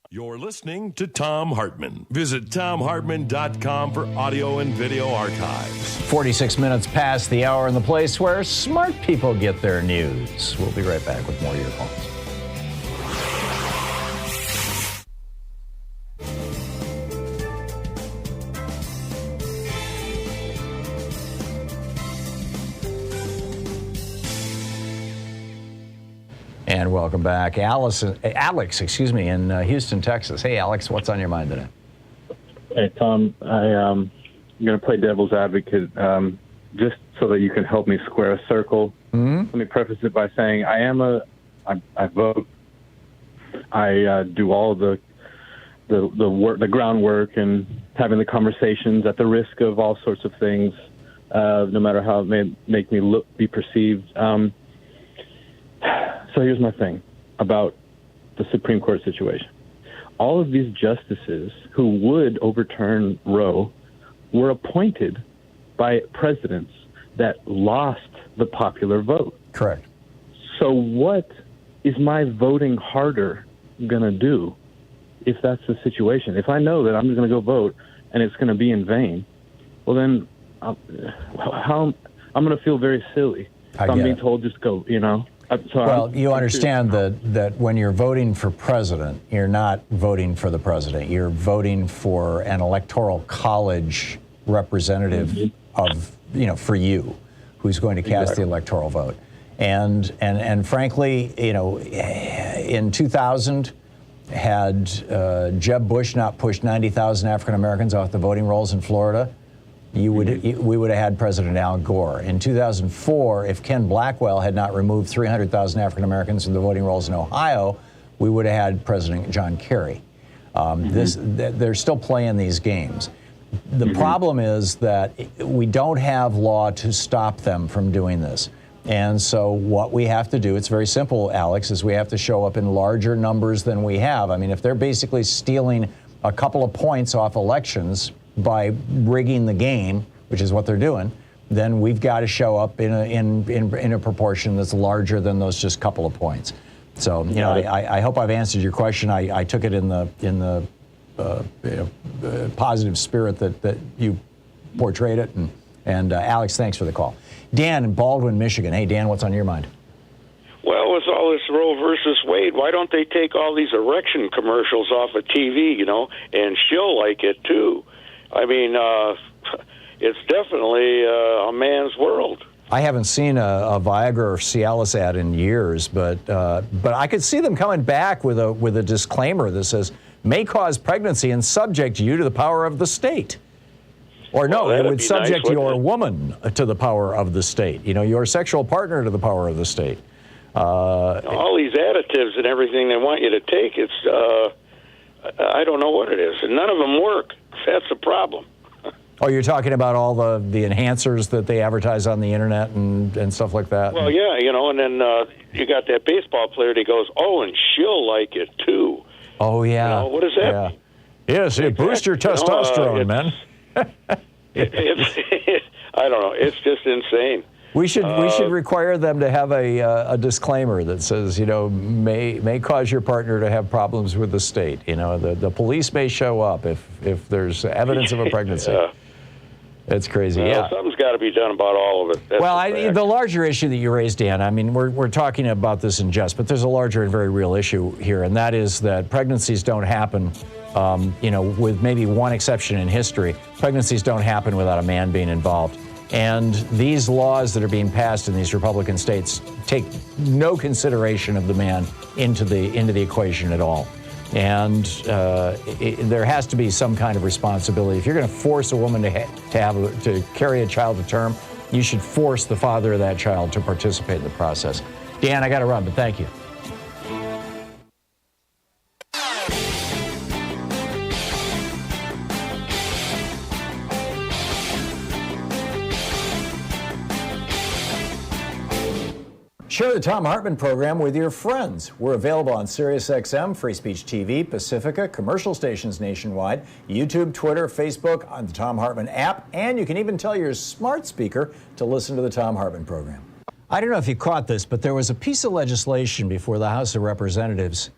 [SPEAKER 3] You're listening to Thom Hartmann. Visit thomhartmann.com for audio and video archives.
[SPEAKER 2] 46 minutes past the hour in the place where smart people get their news. We'll be right back with more of your calls. And welcome back. Alex, in Houston, Texas. Hey, Alex, what's on your mind today?
[SPEAKER 8] Hey, Tom, I'm going to play devil's advocate just so that you can help me square a circle. Mm-hmm. Let me preface it by saying I vote. I do all of the work, the groundwork, and having the conversations at the risk of all sorts of things, no matter how it may make me be perceived. So here's my thing about the Supreme Court situation. All of these justices who would overturn Roe were appointed by presidents that lost the popular vote.
[SPEAKER 2] Correct.
[SPEAKER 8] So what is my voting harder going to do if that's the situation. If I know that I'm going to go vote and it's going to be in vain, well, then I'm going to feel very silly. I'm being told just go,
[SPEAKER 2] Well, you understand that when you're voting for president, you're not voting for the president. You're voting for an electoral college representative of, for you, who's going to cast the electoral vote. And frankly, in 2000, had Jeb Bush not pushed 90,000 African Americans off the voting rolls in Florida, we would have had President Al Gore. In 2004, if Ken Blackwell had not removed 300,000 African Americans from the voting rolls in Ohio, we would have had President John Kerry. They're still playing these games. The problem is that we don't have law to stop them from doing this. And so what we have to do, it's very simple, Alex, is we have to show up in larger numbers than we have. I mean, if they're basically stealing a couple of points off elections by rigging the game, which is what they're doing, then we've got to show up in a proportion that's larger than those just couple of points. So, I hope I've answered your question. I took it in the positive spirit that you portrayed it. And Alex, thanks for the call. Dan in Baldwin, Michigan. Hey, Dan, what's on your mind?
[SPEAKER 9] Well, with all this Roe versus Wade, why don't they take all these erection commercials off of TV, and she'll like it, too. I mean, it's definitely a man's world.
[SPEAKER 2] I haven't seen a Viagra or Cialis ad in years, but I could see them coming back with a disclaimer that says, may cause pregnancy and subject you to the power of the state. Or no, it would subject your woman to the power of the state, your sexual partner to the power of the state.
[SPEAKER 9] All these additives and everything they want you to take, it's, I don't know what it is. And none of them work. That's the problem.
[SPEAKER 2] Oh, you're talking about all the enhancers that they advertise on the internet and stuff like that?
[SPEAKER 9] Well, yeah, and then you got that baseball player that goes, oh, and she'll like it, too.
[SPEAKER 2] Oh, yeah.
[SPEAKER 9] What does that mean?
[SPEAKER 2] Yes, it boosts your testosterone, man.
[SPEAKER 9] I don't know. It's just insane.
[SPEAKER 2] We should require them to have a disclaimer that says, may cause your partner to have problems with the state. The police may show up if there's evidence of a pregnancy. It's crazy.
[SPEAKER 9] Well, something's got to be done about all of it. That's
[SPEAKER 2] the larger issue that you raised, Dan, I mean, we're talking about this in jest, but there's a larger and very real issue here, and that is that pregnancies don't happen, with maybe one exception in history. Pregnancies don't happen without a man being involved. And these laws that are being passed in these Republican states take no consideration of the man into the equation at all. And there has to be some kind of responsibility. If you're going to force a woman to carry a child to term, you should force the father of that child to participate in the process. Dan, I got to run, but thank you. Share the Thom Hartmann Program with your friends. We're available on SiriusXM, Free Speech TV, Pacifica, commercial stations nationwide, YouTube, Twitter, Facebook, on the Thom Hartmann app, and you can even tell your smart speaker to listen to the Thom Hartmann Program. I don't know if you caught this, but there was a piece of legislation before the House of Representatives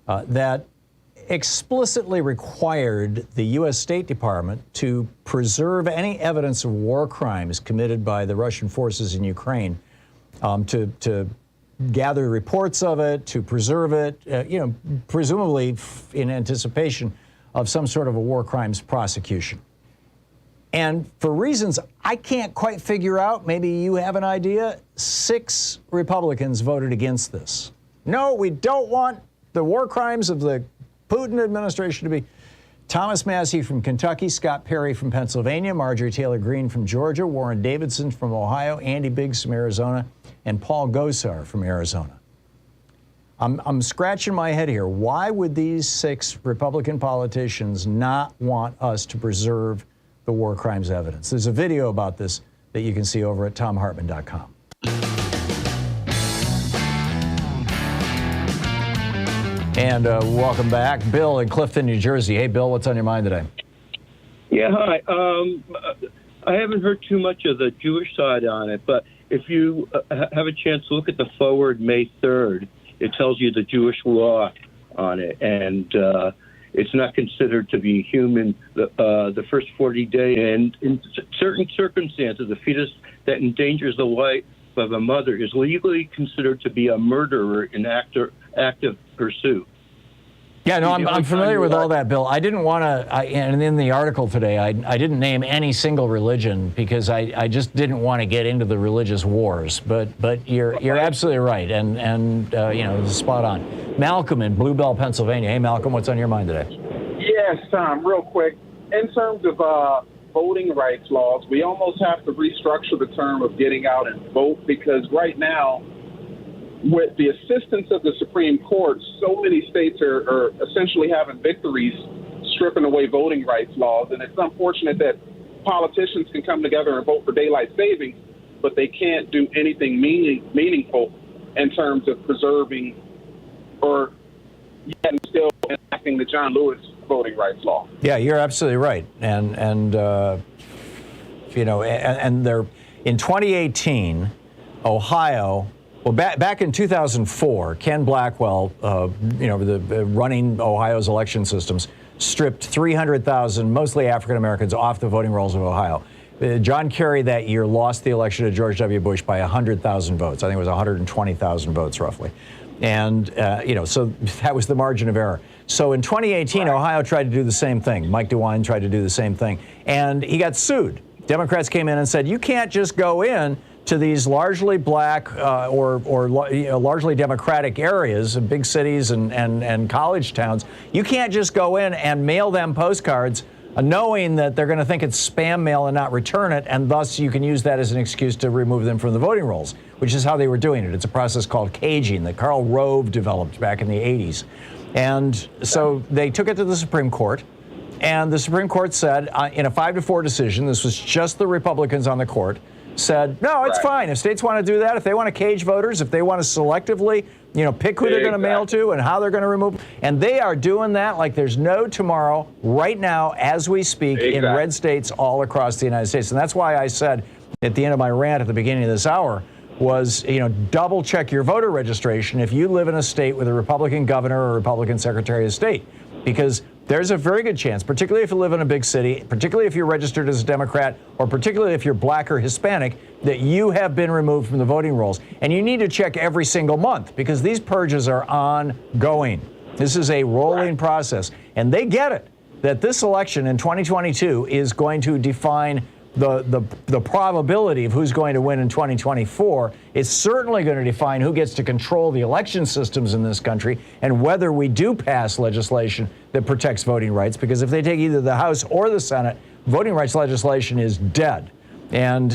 [SPEAKER 2] that explicitly required the U.S. State Department to preserve any evidence of war crimes committed by the Russian forces in Ukraine. To gather reports of it, to preserve it, presumably in anticipation of some sort of a war crimes prosecution. And for reasons I can't quite figure out, maybe you have an idea, 6 Republicans voted against this. No, we don't want the war crimes of the Putin administration to be. Thomas Massey from Kentucky, Scott Perry from Pennsylvania, Marjorie Taylor Greene from Georgia, Warren Davidson from Ohio, Andy Biggs from Arizona, and Paul Gosar from Arizona. I'm scratching my head here. Why would these 6 Republican politicians not want us to preserve the war crimes evidence? There's a video about this that you can see over at thomhartmann.com. And welcome back. Bill in Clifton, New Jersey. Hey, Bill, what's on your mind today?
[SPEAKER 10] Yeah, hi. I haven't heard too much of the Jewish side on it, but if you have a chance to look at the forward May 3rd, it tells you the Jewish law on it. And it's not considered to be human the first 40 days. And in certain circumstances, a fetus that endangers the life of a mother is legally considered to be a murderer in active pursuit.
[SPEAKER 2] Yeah, no, I'm familiar with all that, Bill. I didn't want to, and in the article today, I didn't name any single religion because I just didn't want to get into the religious wars. But you're absolutely right, and spot on. Malcolm in Bluebell, Pennsylvania. Hey, Malcolm, what's on your mind today?
[SPEAKER 11] Yes, Tom, real quick. In terms of voting rights laws, we almost have to restructure the term of getting out and vote, because right now, with the assistance of the Supreme Court, so many states are essentially having victories stripping away voting rights laws. And it's unfortunate that politicians can come together and vote for daylight savings, but they can't do anything meaningful in terms of preserving or yet still enacting the John Lewis voting rights law.
[SPEAKER 2] Yeah, you're absolutely right. And they're in 2018, Ohio. Well, back in 2004, Ken Blackwell, running Ohio's election systems, stripped 300,000, mostly African Americans, off the voting rolls of Ohio. John Kerry that year lost the election to George W. Bush by 100,000 votes. I think it was 120,000 votes, roughly. And, so that was the margin of error. So in 2018, Ohio tried to do the same thing. Mike DeWine tried to do the same thing. And he got sued. Democrats came in and said, you can't just go in to these largely black or largely Democratic areas of big cities and college towns. You can't just go in and mail them postcards knowing that they're going to think it's spam mail and not return it, and thus you can use that as an excuse to remove them from the voting rolls, which is how they were doing it. It's a process called caging that Karl Rove developed back in the 80s. And so they took it to the Supreme Court, and the Supreme Court said in a 5-4 decision, this was just the Republicans on the court, said, no, it's fine. If states want to do that, if they want to cage voters, if they want to selectively, pick who they're going to mail to and how they're going to remove. And they are doing that like there's no tomorrow right now as we speak in red states all across the United States. And that's why I said at the end of my rant at the beginning of this hour was, double check your voter registration if you live in a state with a Republican governor or a Republican secretary of state, because there's a very good chance, particularly if you live in a big city, particularly if you're registered as a Democrat, or particularly if you're black or Hispanic, that you have been removed from the voting rolls. And you need to check every single month because these purges are ongoing. This is a rolling process. And they get it, that this election in 2022 is going to define the probability of who's going to win in 2024. It's certainly going to define who gets to control the election systems in this country and whether we do pass legislation that protects voting rights, because if they take either the House or the Senate, voting rights legislation is dead. And,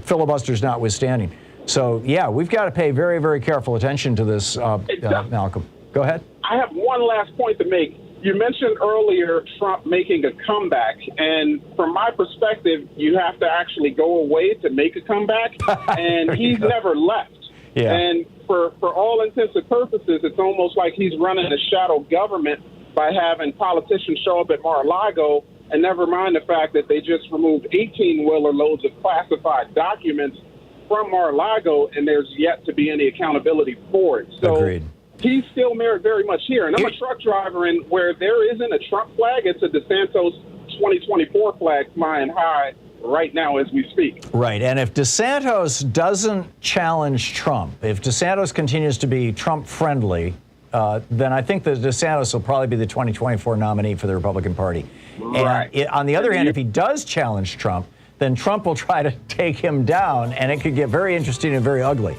[SPEAKER 2] filibusters notwithstanding. So, yeah, we've got to pay very, very careful attention to this, Malcolm. Go ahead.
[SPEAKER 11] I have one last point to make. You mentioned earlier Trump making a comeback, and from my perspective, you have to actually go away to make a comeback, and he's never left. Yeah. And for all intents and purposes, it's almost like he's running a shadow government by having politicians show up at Mar-a-Lago, and never mind the fact that they just removed 18-wheeler loads of classified documents from Mar-a-Lago, and there's yet to be any accountability for it. So
[SPEAKER 2] agreed.
[SPEAKER 11] He's still very much here. And I'm a truck driver, and where there isn't a Trump flag, it's a DeSantis 2024 flag flying high right now as we speak.
[SPEAKER 2] Right. And if DeSantis doesn't challenge Trump, if DeSantis continues to be Trump friendly, then I think that DeSantis will probably be the 2024 nominee for the Republican Party. Right. And on the other hand, if he does challenge Trump, then Trump will try to take him down, and it could get very interesting and very ugly.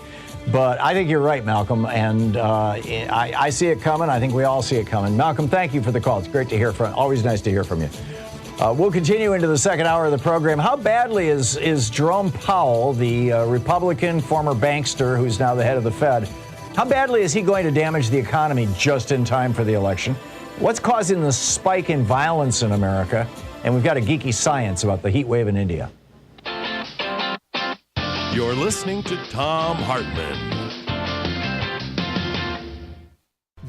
[SPEAKER 2] But I think you're right, Malcolm, and I see it coming. I think we all see it coming. Malcolm, thank you for the call. It's great to hear from. Always nice to hear from you. We'll continue into the second hour of the program. How badly is Jerome Powell, the Republican former bankster who's now the head of the Fed, how badly is he going to damage the economy just in time for the election? What's causing the spike in violence in America? And we've got a geeky science about the heat wave in India.
[SPEAKER 3] You're listening to Thom Hartmann.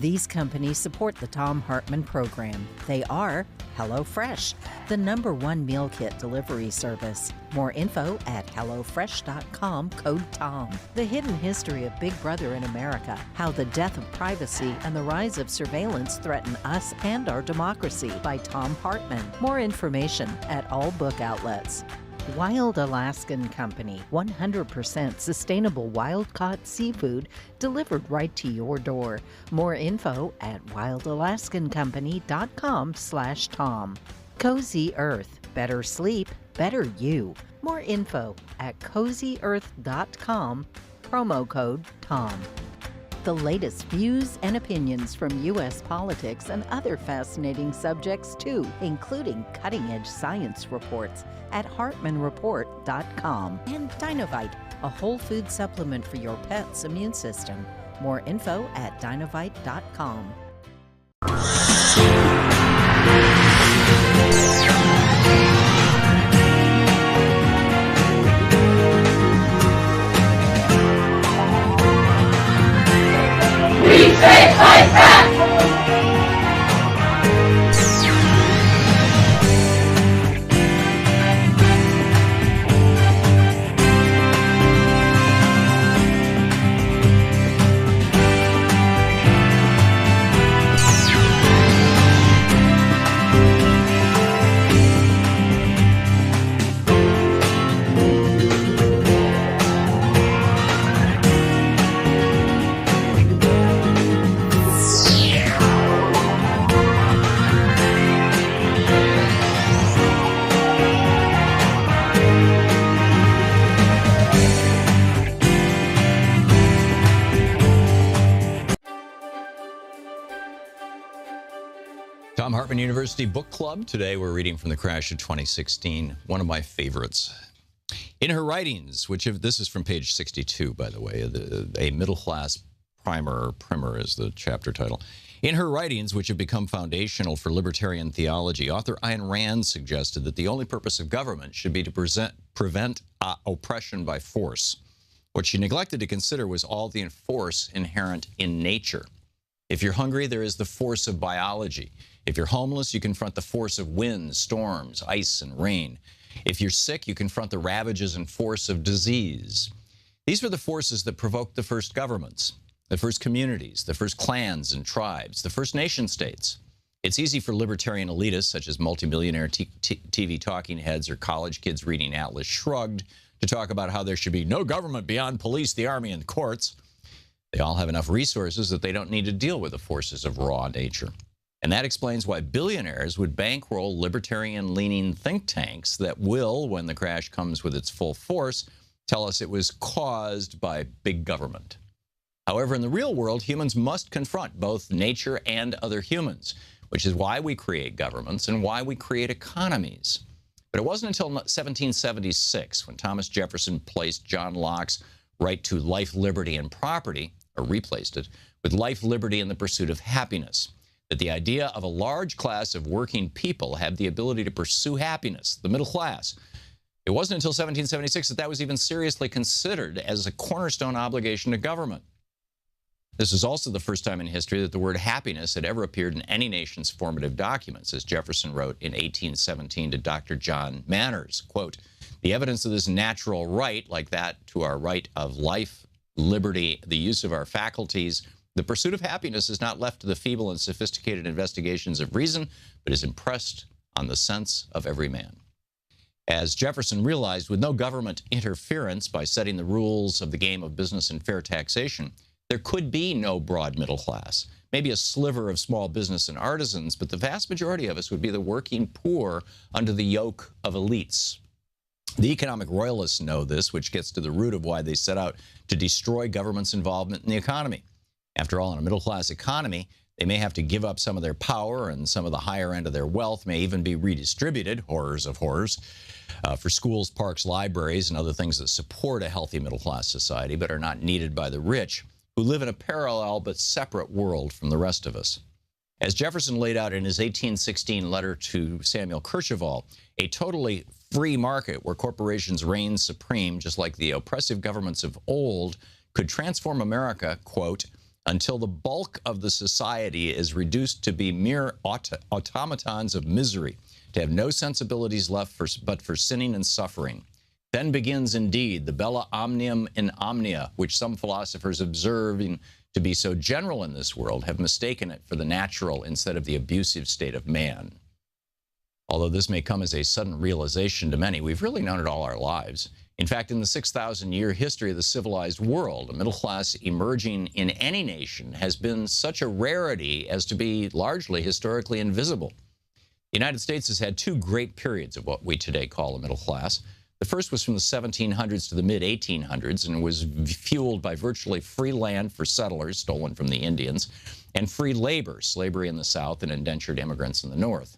[SPEAKER 1] These companies support the Thom Hartmann Program. They are HelloFresh, the #1 meal kit delivery service. More info at HelloFresh.com, code TOM. The Hidden History of Big Brother in America, How the Death of Privacy and the Rise of Surveillance Threaten Us and Our Democracy by Thom Hartmann. More information at all book outlets. Wild Alaskan Company, 100% sustainable wild-caught seafood delivered right to your door. More info at wildalaskancompany.com/Tom. Cozy Earth, better sleep, better you. More info at cozyearth.com, promo code TOM. The latest views and opinions from U.S. politics and other fascinating subjects too, including cutting-edge science reports at hartmanreport.com. And Dinovite, a whole food supplement for your pet's immune system. More info at dinovite.com.
[SPEAKER 12] Thom Hartmann University Book Club. Today we're reading from The Crash of 2016, one of my favorites. In her writings, this is from page 62, by the way, a middle-class primer is the chapter title. In her writings, which have become foundational for libertarian theology, author Ayn Rand suggested that the only purpose of government should be to prevent oppression by force. What she neglected to consider was all the force inherent in nature. If you're hungry, there is the force of biology. If you're homeless, you confront the force of winds, storms, ice, and rain. If you're sick, you confront the ravages and force of disease. These were the forces that provoked the first governments, the first communities, the first clans and tribes, the first nation states. It's easy for libertarian elitists, such as multimillionaire TV talking heads or college kids reading Atlas Shrugged, to talk about how there should be no government beyond police, the army, and the courts. They all have enough resources that they don't need to deal with the forces of raw nature. And that explains why billionaires would bankroll libertarian-leaning think tanks that will, when the crash comes with its full force, tell us it was caused by big government. However, in the real world, humans must confront both nature and other humans, which is why we create governments and why we create economies. But it wasn't until 1776, when Thomas Jefferson placed John Locke's right to life, liberty, and property, or replaced it, with life, liberty, and the pursuit of happiness, that the idea of a large class of working people had the ability to pursue happiness, the middle class. It wasn't until 1776 that was even seriously considered as a cornerstone obligation to government. This is also the first time in history that the word happiness had ever appeared in any nation's formative documents, as Jefferson wrote in 1817 to Dr. John Manners, quote, "The evidence of this natural right, like that to our right of life, liberty, the use of our faculties, the pursuit of happiness is not left to the feeble and sophisticated investigations of reason, but is impressed on the sense of every man." As Jefferson realized, with no government interference by setting the rules of the game of business and fair taxation, there could be no broad middle class, maybe a sliver of small business and artisans, but the vast majority of us would be the working poor under the yoke of elites. The economic royalists know this, which gets to the root of why they set out to destroy government's involvement in the economy. After all, in a middle-class economy, they may have to give up some of their power, and some of the higher end of their wealth may even be redistributed, horrors of horrors, for schools, parks, libraries, and other things that support a healthy middle-class society but are not needed by the rich, who live in a parallel but separate world from the rest of us. As Jefferson laid out in his 1816 letter to Samuel Kercheval, a totally free market where corporations reign supreme, just like the oppressive governments of old, could transform America, quote, until the bulk of the society is reduced to be mere automatons of misery, to have no sensibilities left but for sinning and suffering. Then begins indeed the bella omnium in omnia, which some philosophers observing to be so general in this world have mistaken it for the natural instead of the abusive state of man. Although this may come as a sudden realization to many, we've really known it all our lives. In fact, in the 6,000-year history of the civilized world, a middle class emerging in any nation has been such a rarity as to be largely historically invisible. The United States has had two great periods of what we today call a middle class. The first was from the 1700s to the mid-1800s and was fueled by virtually free land for settlers stolen from the Indians and free labor, slavery in the South and indentured immigrants in the North.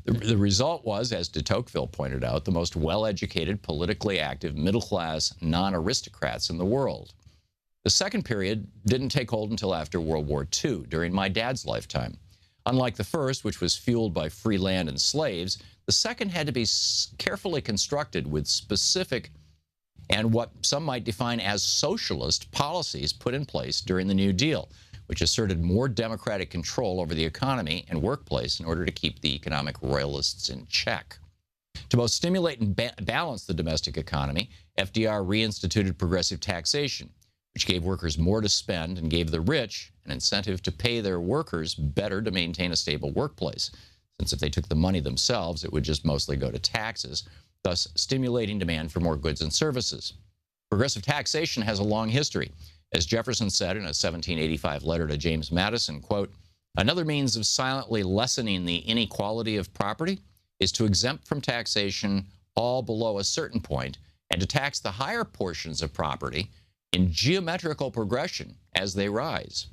[SPEAKER 12] The result was, as de Tocqueville pointed out, the most well-educated, politically active, middle-class, non-aristocrats in the world. The second period didn't take hold until after World War II, during my dad's lifetime. Unlike the first, which was fueled by free land and slaves, the second had to be carefully constructed with specific and what some might define as socialist policies put in place during the New Deal, which asserted more democratic control over the economy and workplace in order to keep the economic royalists in check. To both stimulate and balance the domestic economy, FDR reinstituted progressive taxation, which gave workers more to spend and gave the rich an incentive to pay their workers better to maintain a stable workplace, since if they took the money themselves, it would just mostly go to taxes, thus stimulating demand for more goods and services. Progressive taxation has a long history. As Jefferson said in a 1785 letter to James Madison, quote, "Another means of silently lessening the inequality of property is to exempt from taxation all below a certain point and to tax the higher portions of property in geometrical progression as they rise."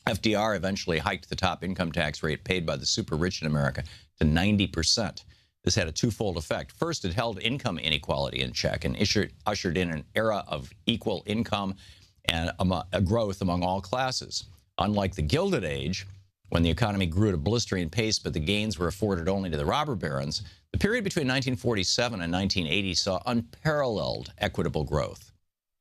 [SPEAKER 12] FDR eventually hiked the top income tax rate paid by the super rich in America to 90%. This had a twofold effect. First, it held income inequality in check and ushered in an era of equal income and a growth among all classes. Unlike the Gilded Age, when the economy grew at a blistering pace but the gains were afforded only to the robber barons, the period between 1947 and 1980 saw unparalleled equitable growth.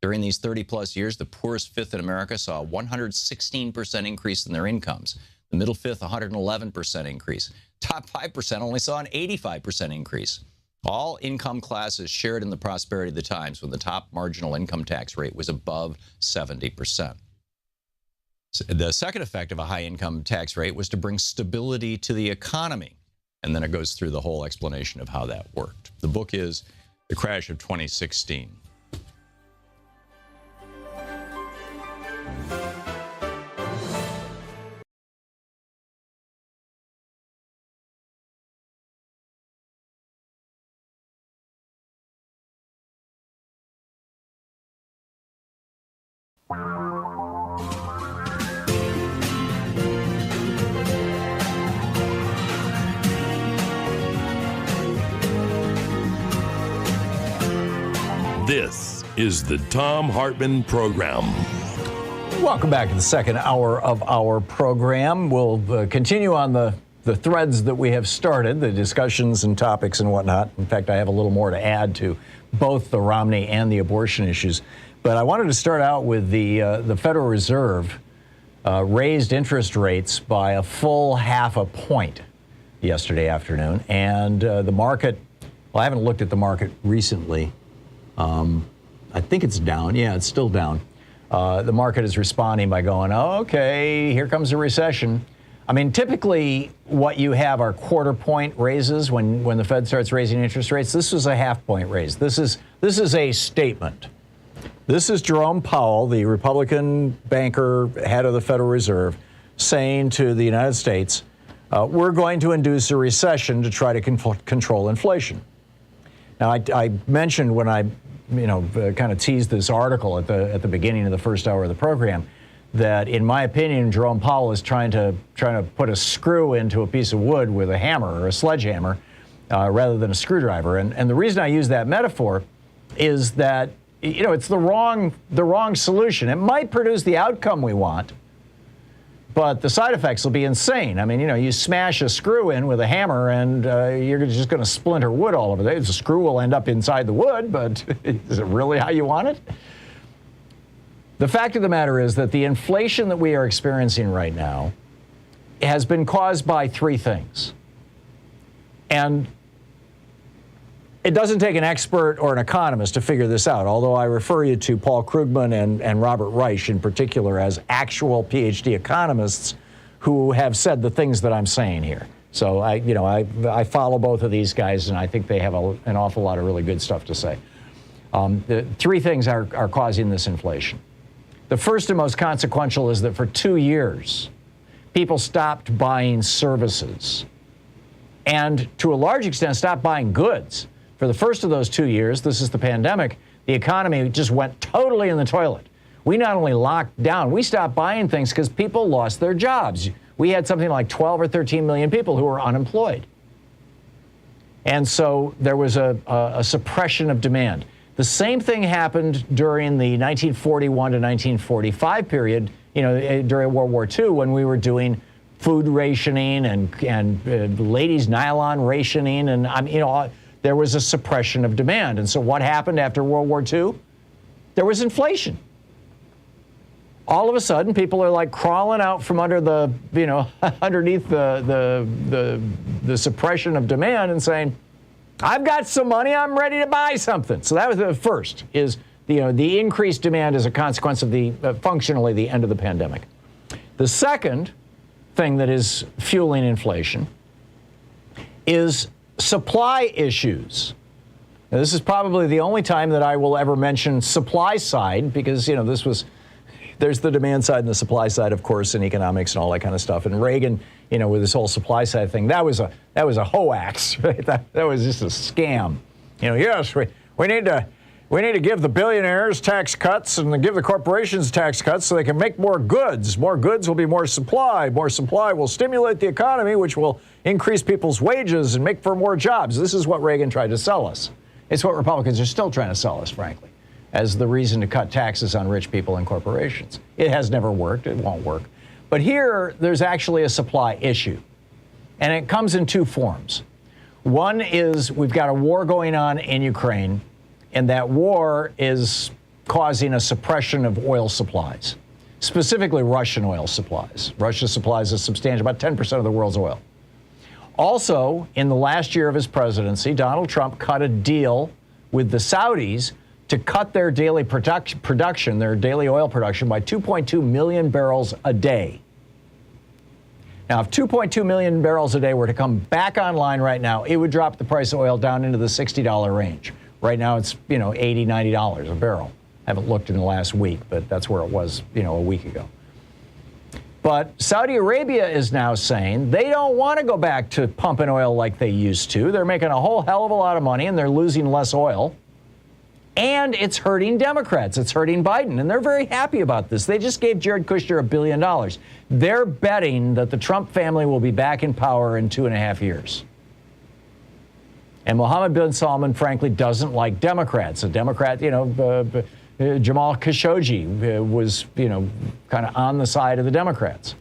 [SPEAKER 12] During these 30-plus years, the poorest fifth in America saw a 116% increase in their incomes. The middle fifth, 111% increase. Top 5% only saw an 85% increase. All income classes shared in the prosperity of the times when the top marginal income tax rate was above 70%. The second effect of a high income tax rate was to bring stability to the economy. And then it goes through the whole explanation of how that worked. The book is The Crash of 2016.
[SPEAKER 3] This is the Thom Hartmann Program.
[SPEAKER 2] Welcome back to the second hour of our program. We'll continue on the threads that we have started, the discussions and topics and whatnot. In fact, I have a little more to add to both the Romney and the abortion issues. But I wanted to start out with the Federal Reserve raised interest rates by a full half a point yesterday afternoon. And the market, well, I haven't looked at the market recently. I think it's down. Yeah, it's still down. The market is responding by going, oh, okay, here comes a recession. I mean, typically what you have are quarter point raises when the Fed starts raising interest rates. This was a half point raise. This is a statement. This is Jerome Powell, the Republican banker, head of the Federal Reserve, saying to the United States, we're going to induce a recession to try to control inflation. Now, I mentioned when I kind of teased this article at the beginning of the first hour of the program that, in my opinion, Jerome Powell is trying to put a screw into a piece of wood with a hammer or a sledgehammer rather than a screwdriver. And the reason I use that metaphor is that it's the wrong solution. It might produce the outcome we want, but the side effects will be insane. I mean, you smash a screw in with a hammer and you're just going to splinter wood all over there. The screw will end up inside the wood, but is it really how you want it? The fact of the matter is that the inflation that we are experiencing right now has been caused by three things. And it doesn't take an expert or an economist to figure this out, although I refer you to Paul Krugman and Robert Reich in particular as actual PhD economists who have said the things that I'm saying here. So I follow both of these guys, and I think they have an awful lot of really good stuff to say. The three things are causing this inflation. The first and most consequential is that for 2 years, people stopped buying services and to a large extent stopped buying goods. For the first of those 2 years, this is the pandemic, the economy just went totally in the toilet. We not only locked down, we stopped buying things because people lost their jobs. We had something like 12 or 13 million people who were unemployed. And so there was a suppression of demand. The same thing happened during the 1941 to 1945 period, during World War II, when we were doing food rationing and ladies' nylon rationing, and there was a suppression of demand. And so what happened after World War II? There was inflation. All of a sudden, people are like crawling out from under the, underneath the suppression of demand and saying, I've got some money, I'm ready to buy something. So that was the first, is the increased demand as a consequence of functionally the end of the pandemic. The second thing that is fueling inflation is supply issues. Now, this is probably the only time that I will ever mention supply side, because there's the demand side and the supply side, of course, in economics and all that kind of stuff. And Reagan, with this whole supply side thing, that was a hoax, right? That was just a scam. Yes, we need to give the billionaires tax cuts and give the corporations tax cuts so they can make more goods. More goods will be more supply. More supply will stimulate the economy, which will increase people's wages and make for more jobs. This is what Reagan tried to sell us. It's what Republicans are still trying to sell us, frankly, as the reason to cut taxes on rich people and corporations. It has never worked. It won't work. But here, there's actually a supply issue, and it comes in two forms. One is we've got a war going on in Ukraine, and that war is causing a suppression of oil supplies, specifically Russian oil supplies. Russia supplies a substantial, about 10% of the world's oil. Also, in the last year of his presidency, Donald Trump cut a deal with the Saudis to cut their daily production, their daily oil production, by 2.2 million barrels a day. Now, if 2.2 million barrels a day were to come back online right now, it would drop the price of oil down into the $60 range. Right now, it's, $80, $90 a barrel. I haven't looked in the last week, but that's where it was, a week ago. But Saudi Arabia is now saying they don't want to go back to pumping oil like they used to. They're making a whole hell of a lot of money, and they're losing less oil. And it's hurting Democrats. It's hurting Biden. And they're very happy about this. They just gave Jared Kushner $1 billion. They're betting that the Trump family will be back in power in 2.5 years. And Mohammed bin Salman, frankly, doesn't like Democrats. A Democrat, Jamal Khashoggi was, kind of on the side of the Democrats.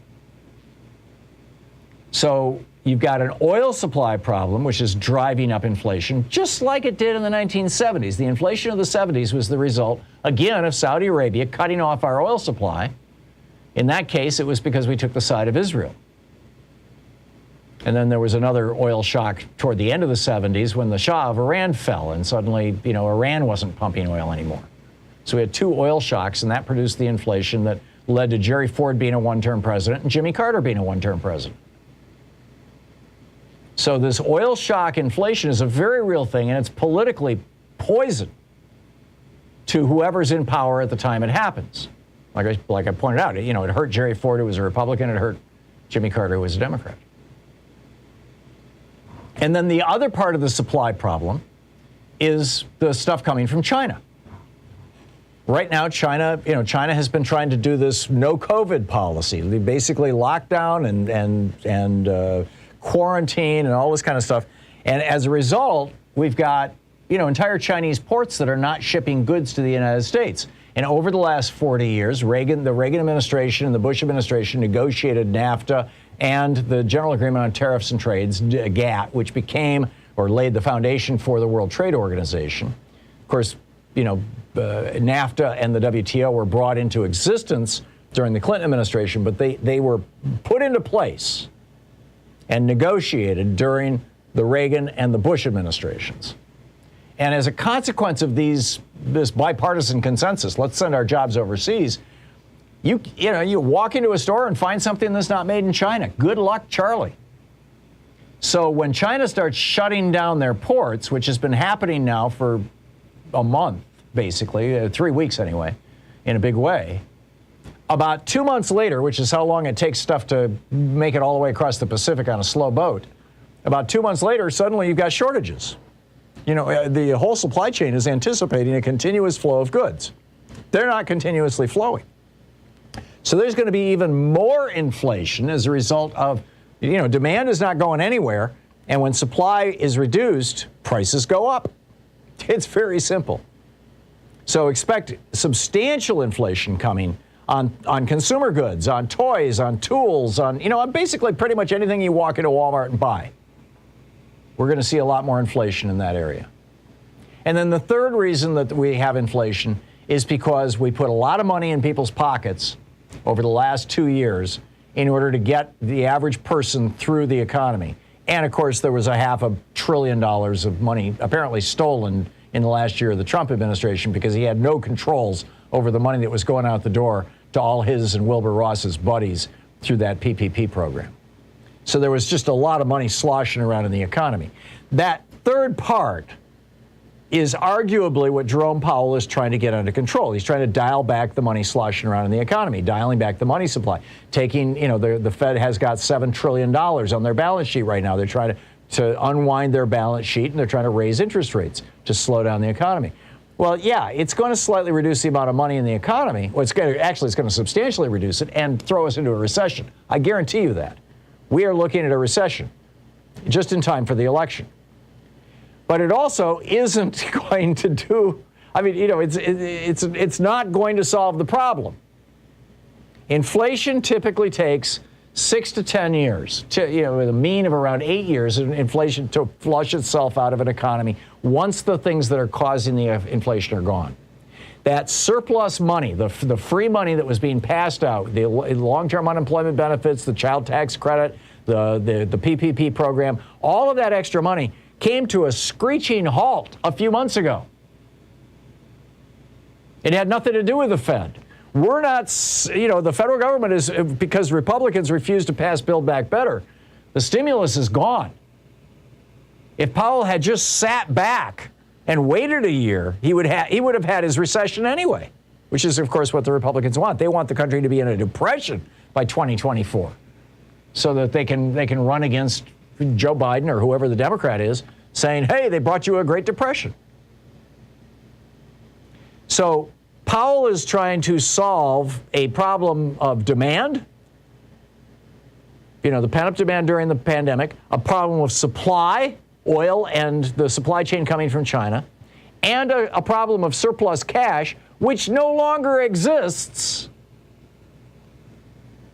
[SPEAKER 2] So you've got an oil supply problem, which is driving up inflation, just like it did in the 1970s. The inflation of the 70s was the result, again, of Saudi Arabia cutting off our oil supply. In that case, it was because we took the side of Israel. And then there was another oil shock toward the end of the 70s when the Shah of Iran fell, and suddenly, Iran wasn't pumping oil anymore. So we had two oil shocks, and that produced the inflation that led to Jerry Ford being a one-term president and Jimmy Carter being a one-term president. So this oil shock inflation is a very real thing, and it's politically poison to whoever's in power at the time it happens. Like I pointed out, it hurt Jerry Ford, who was a Republican. It hurt Jimmy Carter, who was a Democrat. And then the other part of the supply problem is the stuff coming from China. Right now, China has been trying to do this no COVID policy. They basically lock down and quarantine and all this kind of stuff. And as a result, we've got, entire Chinese ports that are not shipping goods to the United States. And over the last 40 years, the Reagan administration and the Bush administration negotiated NAFTA and the General Agreement on Tariffs and Trades, GATT, which became or laid the foundation for the World Trade Organization. Of course, NAFTA and the WTO were brought into existence during the Clinton administration, but they were put into place and negotiated during the Reagan and the Bush administrations. And as a consequence of this bipartisan consensus, let's send our jobs overseas, you walk into a store and find something that's not made in China. Good luck, Charlie. So when China starts shutting down their ports, which has been happening now for a month, basically, 3 weeks anyway, in a big way, about 2 months later, which is how long it takes stuff to make it all the way across the Pacific on a slow boat, about 2 months later, suddenly you've got shortages. The whole supply chain is anticipating a continuous flow of goods. They're not continuously flowing. So there's going to be even more inflation as a result of, demand is not going anywhere. And when supply is reduced, prices go up. It's very simple. So expect substantial inflation coming on consumer goods, on toys, on tools, on basically pretty much anything you walk into Walmart and buy. We're going to see a lot more inflation in that area. And then the third reason that we have inflation is because we put a lot of money in people's pockets over the last 2 years in order to get the average person through the economy. And of course, there was $500 billion of money apparently stolen in the last year of the Trump administration because he had no controls over the money that was going out the door to all his and Wilbur Ross's buddies through that PPP program. So there was just a lot of money sloshing around in the economy. That third part is arguably what Jerome Powell is trying to get under control. He's trying to dial back the money sloshing around in the economy, dialing back the money supply. The Fed has got $7 trillion on their balance sheet right now. They're trying to unwind their balance sheet, and they're trying to raise interest rates to slow down the economy. Well, yeah, it's going to slightly reduce the amount of money in the economy. Well, it's going to substantially reduce it and throw us into a recession. I guarantee you that. We are looking at a recession just in time for the election. But it also isn't going to do, it's not going to solve the problem. Inflation typically takes 6 to 10 years, with a mean of around 8 years of inflation to flush itself out of an economy once the things that are causing the inflation are gone. That surplus money, the free money that was being passed out, the long-term unemployment benefits, the child tax credit, the PPP program, all of that extra money came to a screeching halt a few months ago. It had nothing to do with the Fed. We're not, the federal government is, because Republicans refused to pass Build Back Better, the stimulus is gone. If Powell had just sat back and waited a year, he would have had his recession anyway, which is, of course, what the Republicans want. They want the country to be in a depression by 2024 so that they can run against Joe Biden or whoever the Democrat is saying, hey, they brought you a Great Depression. So Powell is trying to solve a problem of demand, the pent-up demand during the pandemic, a problem of supply, oil and the supply chain coming from China, and a problem of surplus cash, which no longer exists,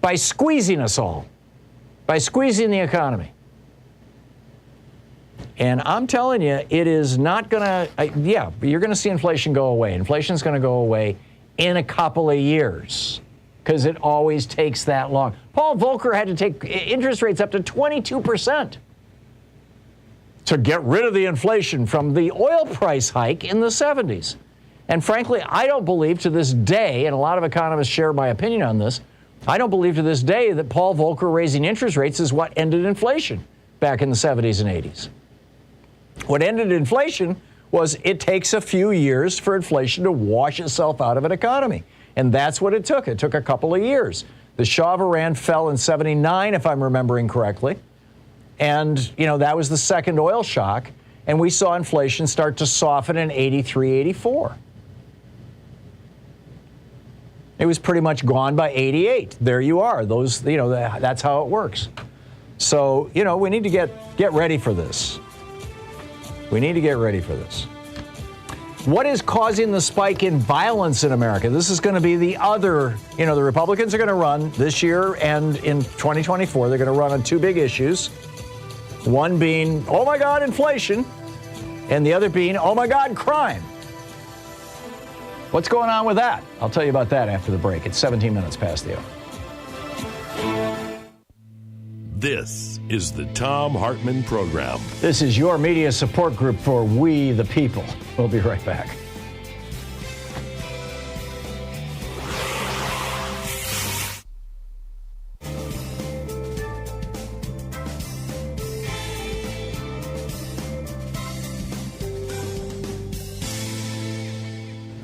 [SPEAKER 2] by squeezing us all, by squeezing the economy. And I'm telling you, it is not going to, you're going to see inflation go away. Inflation's going to go away in a couple of years because it always takes that long. Paul Volcker had to take interest rates up to 22% to get rid of the inflation from the oil price hike in the 70s. And frankly, I don't believe to this day, and a lot of economists share my opinion on this, I don't believe to this day that Paul Volcker raising interest rates is what ended inflation back in the 70s and 80s. What ended inflation was it takes a few years for inflation to wash itself out of an economy. And that's what it took. It took a couple of years. The Shah of Iran fell in 79, if I'm remembering correctly. And, that was the second oil shock. And we saw inflation start to soften in 83, 84. It was pretty much gone by 88. There you are. Those, that's how it works. So, we need to get ready for this. We need to get ready for this. What is causing the spike in violence in America? This is going to be the other, the Republicans are going to run this year and in 2024. They're going to run on two big issues. One being, oh my God, inflation. And the other being, oh my God, crime. What's going on with that? I'll tell you about that after the break. It's 17 minutes past the hour.
[SPEAKER 3] This is the Thom Hartmann Program.
[SPEAKER 2] This is your media support group for We the People. We'll be right back.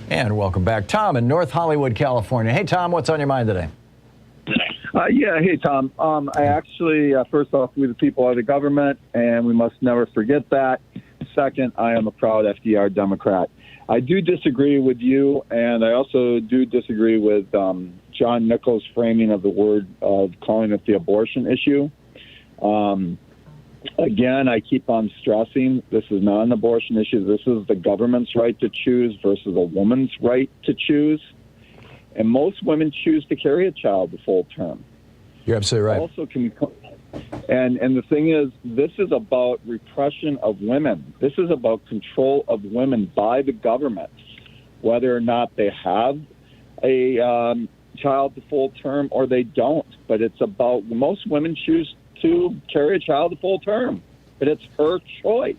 [SPEAKER 2] And welcome back. Tom in North Hollywood, California. Hey, Tom, what's on your mind today?
[SPEAKER 13] Hey, Tom. I actually, first off, we the people are the government, and we must never forget that. Second, I am a proud FDR Democrat. I do disagree with you, and I also do disagree with John Nichols' framing of the word of calling it the abortion issue. Again, I keep on stressing this is not an abortion issue. This is the government's right to choose versus a woman's right to choose. And most women choose to carry a child the full term.
[SPEAKER 2] You're absolutely right.
[SPEAKER 13] Also, and the thing is, this is about repression of women. This is about control of women by the government, whether or not they have a child the full term or they don't. But it's about most women choose to carry a child the full term, but it's her choice.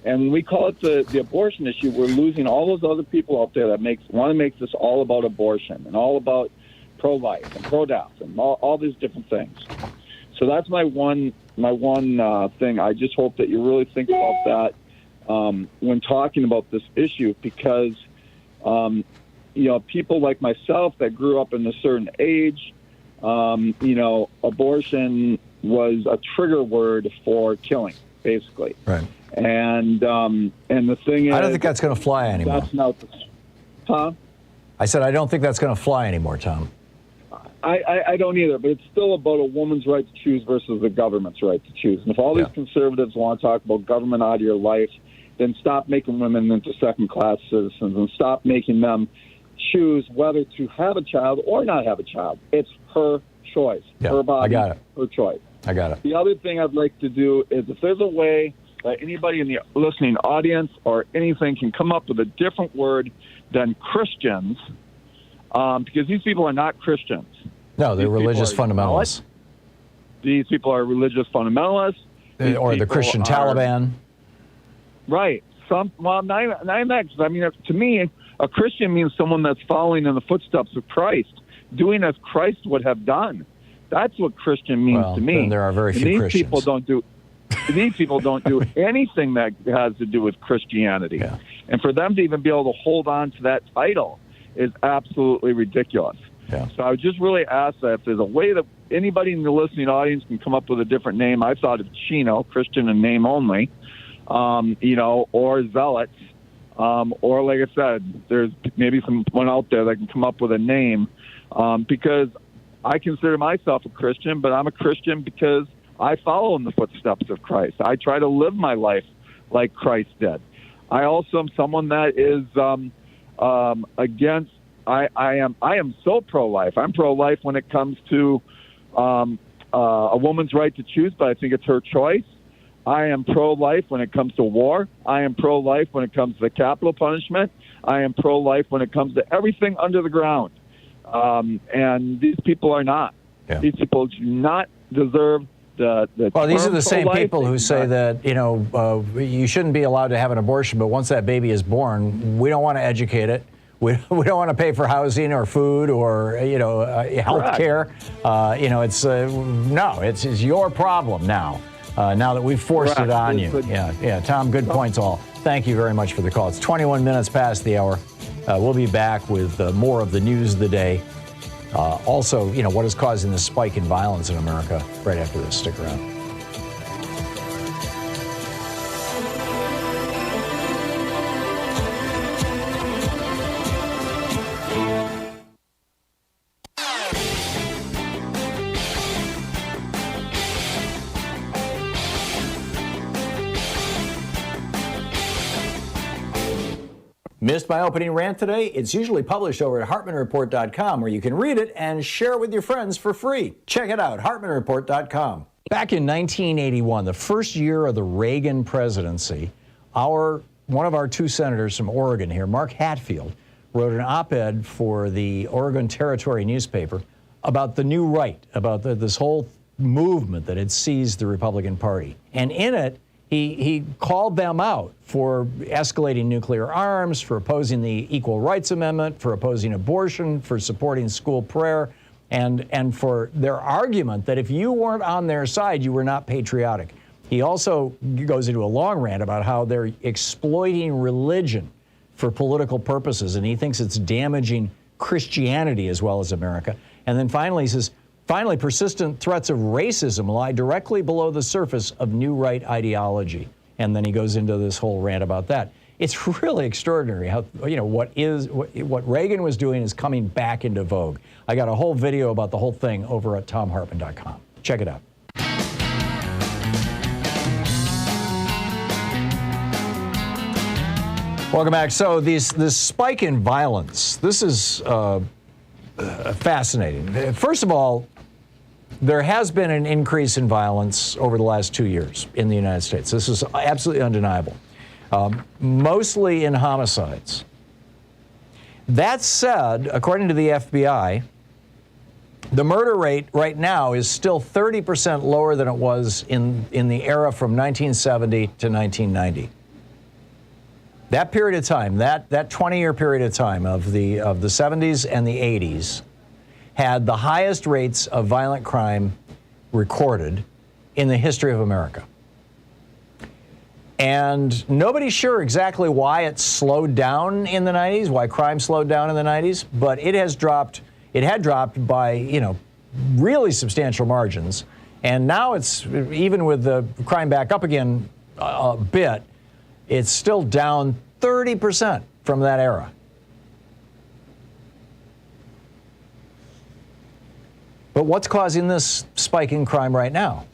[SPEAKER 13] And when we call it the abortion issue, we're losing all those other people out there that want to make this all about abortion and all about pro-life and pro-death and all these different things. So that's my one thing. I just hope that you really think about that when talking about this issue, because people like myself that grew up in a certain age, abortion was a trigger word for killing, basically.
[SPEAKER 2] Right.
[SPEAKER 13] And the thing is,
[SPEAKER 2] I don't think that's going to fly anymore.
[SPEAKER 13] That's not,
[SPEAKER 2] I said I don't think that's going to fly anymore, Tom.
[SPEAKER 13] I don't either, but it's still about a woman's right to choose versus the government's right to choose. And if all these conservatives want to talk about government out of your life, then stop making women into second-class citizens and stop making them choose whether to have a child or not have a child. It's her choice, her body,
[SPEAKER 2] I got it.
[SPEAKER 13] Her choice.
[SPEAKER 2] I got it.
[SPEAKER 13] The other thing I'd like to do is if there's a way that anybody in the listening audience or anything can come up with a different word than Christians, because these people are not Christians.
[SPEAKER 2] No, they're religious fundamentalists.
[SPEAKER 13] These people are religious fundamentalists.
[SPEAKER 2] Or the Christian Taliban.
[SPEAKER 13] Right. Not even that. I mean, to me, a Christian means someone that's following in the footsteps of Christ, doing as Christ would have done. That's what Christian means to me.
[SPEAKER 2] And there are very few Christians.
[SPEAKER 13] These people don't do anything that has to do with Christianity.
[SPEAKER 2] Yeah.
[SPEAKER 13] And for them to even be able to hold on to that title is absolutely ridiculous.
[SPEAKER 2] Yeah.
[SPEAKER 13] So I would just really ask that if there's a way that anybody in the listening audience can come up with a different name. I thought of Chino, Christian in name only, or Zealots, or like I said, there's maybe someone out there that can come up with a name, because I consider myself a Christian, but I'm a Christian because I follow in the footsteps of Christ. I try to live my life like Christ did. I also am someone that is against. I am so pro-life. I'm pro-life when it comes to a woman's right to choose, but I think it's her choice. I am pro-life when it comes to war. I am pro-life when it comes to capital punishment. I am pro-life when it comes to everything under the ground. And these people are not.
[SPEAKER 2] Yeah.
[SPEAKER 13] These people do not deserve the
[SPEAKER 2] well, these are the same
[SPEAKER 13] pro-life.
[SPEAKER 2] people who say that, you shouldn't be allowed to have an abortion, but once that baby is born, we don't want to educate it. We don't want to pay for housing or food or, health care. It's your problem now. Now that we've forced it on you. Yeah, Tom, good points all. Thank you very much for the call. It's 21 minutes past the hour. We'll be back with more of the news of the day. Also, what is causing the spike in violence in America right after this. Stick around. Missed my opening rant today? It's usually published over at HartmannReport.com, where you can read it and share it with your friends for free. Check it out, HartmannReport.com. Back in 1981, the first year of the Reagan presidency, one of our two senators from Oregon here, Mark Hatfield, wrote an op-ed for the Oregon Territory newspaper about the new right, about this whole movement that had seized the Republican Party. And in it, he called them out for escalating nuclear arms, for opposing the Equal Rights Amendment, for opposing abortion, for supporting school prayer, and for their argument that if you weren't on their side, you were not patriotic. He also goes into a long rant about how they're exploiting religion for political purposes, and he thinks it's damaging Christianity as well as America. And then finally, he says, finally, persistent threats of racism lie directly below the surface of new right ideology. And then he goes into this whole rant about that. It's really extraordinary how, what Reagan was doing is coming back into vogue. I got a whole video about the whole thing over at thomhartmann.com. Check it out. Welcome back. So this spike in violence, this is fascinating. First of all, there has been an increase in violence over the last 2 years in the United States. This is absolutely undeniable, mostly in homicides. That said, according to the FBI, the murder rate right now is still 30% lower than it was in the era from 1970 to 1990. That period of time, that 20-year period of time of the 70s and the 80s, had the highest rates of violent crime recorded in the history of America. And nobody's sure exactly why it slowed down in the 90s, why crime slowed down in the 90s, but it has dropped. It had dropped by, really substantial margins. And now it's, even with the crime back up again a bit, it's still down 30% from that era. But what's causing this spike in crime right now?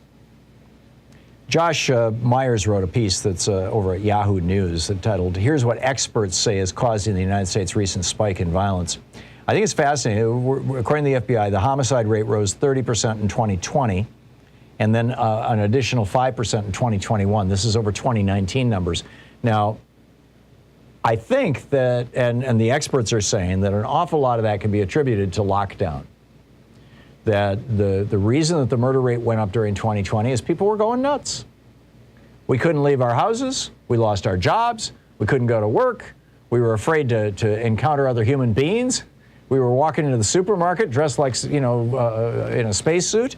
[SPEAKER 2] Josh Myers wrote a piece that's over at Yahoo News entitled, "Here's What Experts Say is Causing the United States' Recent Spike in Violence." I think it's fascinating. According to the FBI, the homicide rate rose 30% in 2020, and then an additional 5% in 2021. This is over 2019 numbers. Now, I think that, and the experts are saying that an awful lot of that can be attributed to lockdown. That the reason that the murder rate went up during 2020 is people were going nuts. We couldn't leave our houses. We lost our jobs. We couldn't go to work. We were afraid to encounter other human beings. We were walking into the supermarket dressed like, in a spacesuit,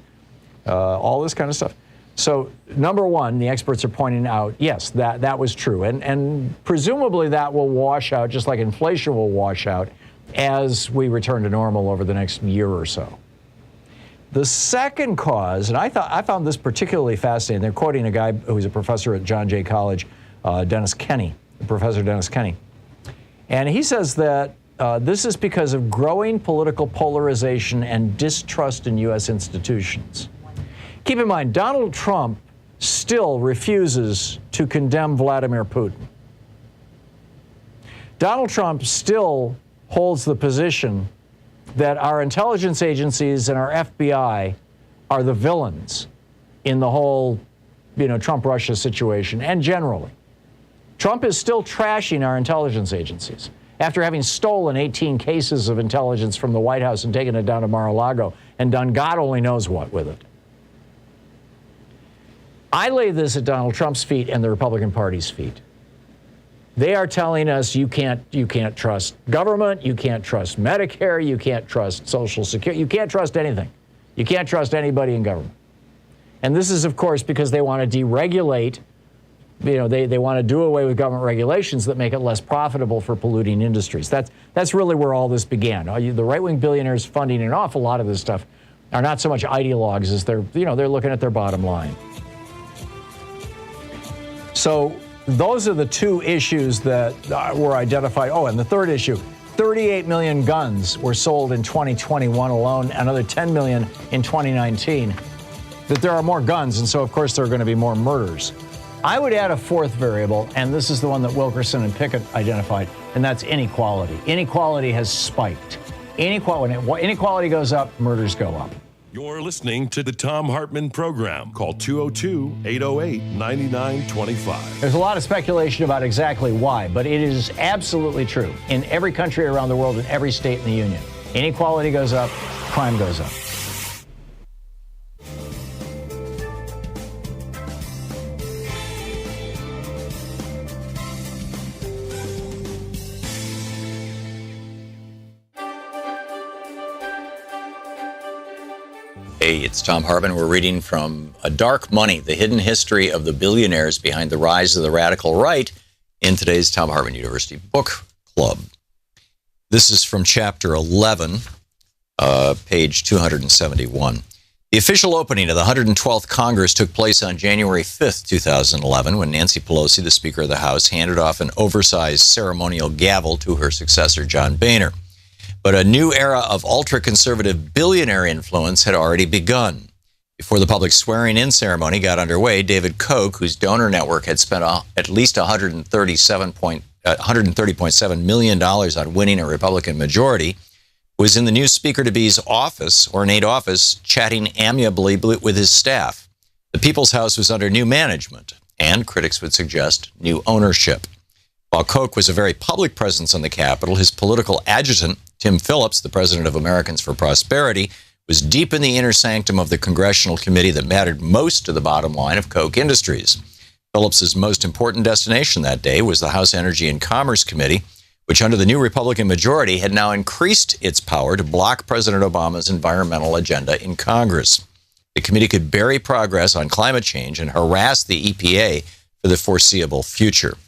[SPEAKER 2] all this kind of stuff. So, number one, the experts are pointing out, yes, that was true. And presumably that will wash out, just like inflation will wash out, as we return to normal over the next year or so. The second cause, and I found this particularly fascinating. They're quoting a guy who's a professor at John Jay College, Dennis Kenny, Professor Dennis Kenny. And he says that this is because of growing political polarization and distrust in U.S. institutions. Keep in mind, Donald Trump still refuses to condemn Vladimir Putin. Donald Trump still holds the position that our intelligence agencies and our FBI are the villains in the whole, Trump-Russia situation, and generally. Trump is still trashing our intelligence agencies after having stolen 18 cases of intelligence from the White House and taken it down to Mar-a-Lago and done God only knows what with it. I lay this at Donald Trump's feet and the Republican Party's feet. They are telling us you can't trust government, you can't trust Medicare, you can't trust Social Security, you can't trust anything. You can't trust anybody in government. And this is, of course, because they want to deregulate, they want to do away with government regulations that make it less profitable for polluting industries. That's really where all this began. The right-wing billionaires funding an awful lot of this stuff are not so much ideologues as they're looking at their bottom line. So those are the two issues that were identified. Oh, and the third issue, 38 million guns were sold in 2021 alone, another 10 million in 2019. That there are more guns, and so, of course, there are going to be more murders. I would add a fourth variable, and this is the one that Wilkerson and Pickett identified, and that's inequality. Inequality has spiked. When inequality goes up, murders go up.
[SPEAKER 3] You're listening to the Thom Hartmann Program. Call 202-808-9925.
[SPEAKER 2] There's a lot of speculation about exactly why, but it is absolutely true. In every country around the world, in every state in the union, inequality goes up, crime goes up.
[SPEAKER 12] Hey, it's Thom Hartmann. We're reading from A Dark Money, the hidden history of the billionaires behind the rise of the radical right in today's Thom Hartmann University Book Club. This is from chapter 11, page 271. The official opening of the 112th Congress took place on January 5th, 2011, when Nancy Pelosi, the Speaker of the House, handed off an oversized ceremonial gavel to her successor, John Boehner. But a new era of ultra-conservative billionaire influence had already begun. Before the public swearing-in ceremony got underway, David Koch, whose donor network had spent at least $130.7 million on winning a Republican majority, was in the new Speaker-to-be's office, ornate office, chatting amiably with his staff. The People's House was under new management, and critics would suggest new ownership. While Koch was a very public presence on the Capitol, his political adjutant, Tim Phillips, the president of Americans for Prosperity, was deep in the inner sanctum of the congressional committee that mattered most to the bottom line of Koch Industries. Phillips's most important destination that day was the House Energy and Commerce Committee, which under the new Republican majority had now increased its power to block President Obama's environmental agenda in Congress. The committee could bury progress on climate change and harass the EPA for the foreseeable future.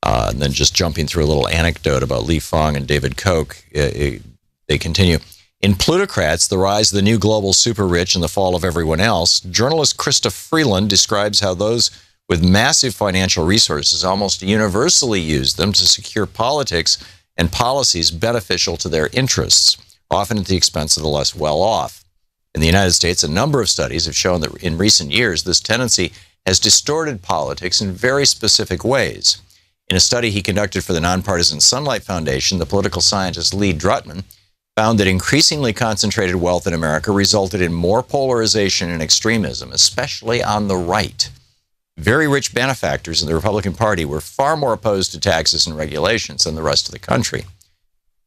[SPEAKER 12] And then just jumping through a little anecdote about Lee Fong and David Koch, they continue. In Plutocrats, the rise of the new global super rich and the fall of everyone else, journalist Krista Freeland describes how those with massive financial resources almost universally use them to secure politics and policies beneficial to their interests, often at the expense of the less well-off. In the United States, a number of studies have shown that in recent years, this tendency has distorted politics in very specific ways. In a study he conducted for the nonpartisan Sunlight Foundation, the political scientist Lee Drutman found that increasingly concentrated wealth in America resulted in more polarization and extremism, especially on the right. Very rich benefactors in the Republican Party were far more opposed to taxes and regulations than the rest of the country.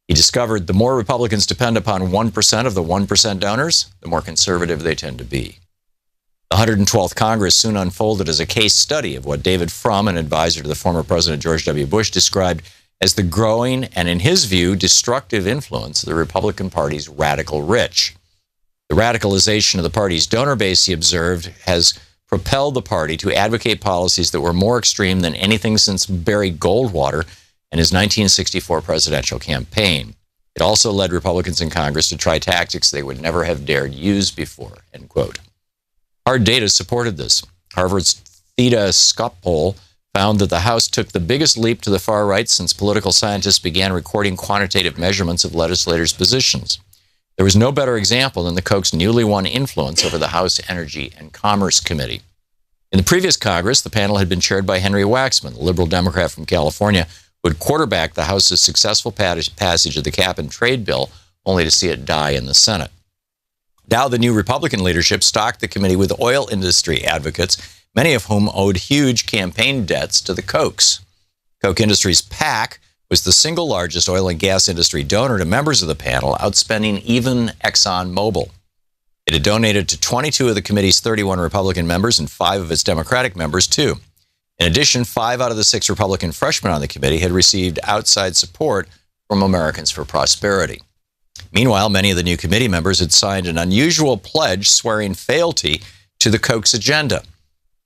[SPEAKER 12] He discovered the more Republicans depend upon 1% of the 1% donors, the more conservative they tend to be. The 112th Congress soon unfolded as a case study of what David Frum, an advisor to the former President George W. Bush, described as the growing and, in his view, destructive influence of the Republican Party's radical rich. The radicalization of the party's donor base, he observed, has propelled the party to advocate policies that were more extreme than anything since Barry Goldwater and his 1964 presidential campaign. It also led Republicans in Congress to try tactics they would never have dared use before, end quote. Hard data supported this. Harvard's Theta Scott poll found that the House took the biggest leap to the far right since political scientists began recording quantitative measurements of legislators' positions. There was no better example than the Koch's newly won influence over the House Energy and Commerce Committee. In the previous Congress, the panel had been chaired by Henry Waxman, the liberal Democrat from California, who had quarterbacked the House's successful passage of the cap and trade bill, only to see it die in the Senate. Now the new Republican leadership stocked the committee with oil industry advocates, many of whom owed huge campaign debts to the Kochs. Koch Industries PAC was the single largest oil and gas industry donor to members of the panel, outspending even ExxonMobil. It had donated to 22 of the committee's 31 Republican members and 5 of its Democratic members, too. In addition, 5 out of the 6 Republican freshmen on the committee had received outside support from Americans for Prosperity. Meanwhile, many of the new committee members had signed an unusual pledge swearing fealty to the Koch's agenda.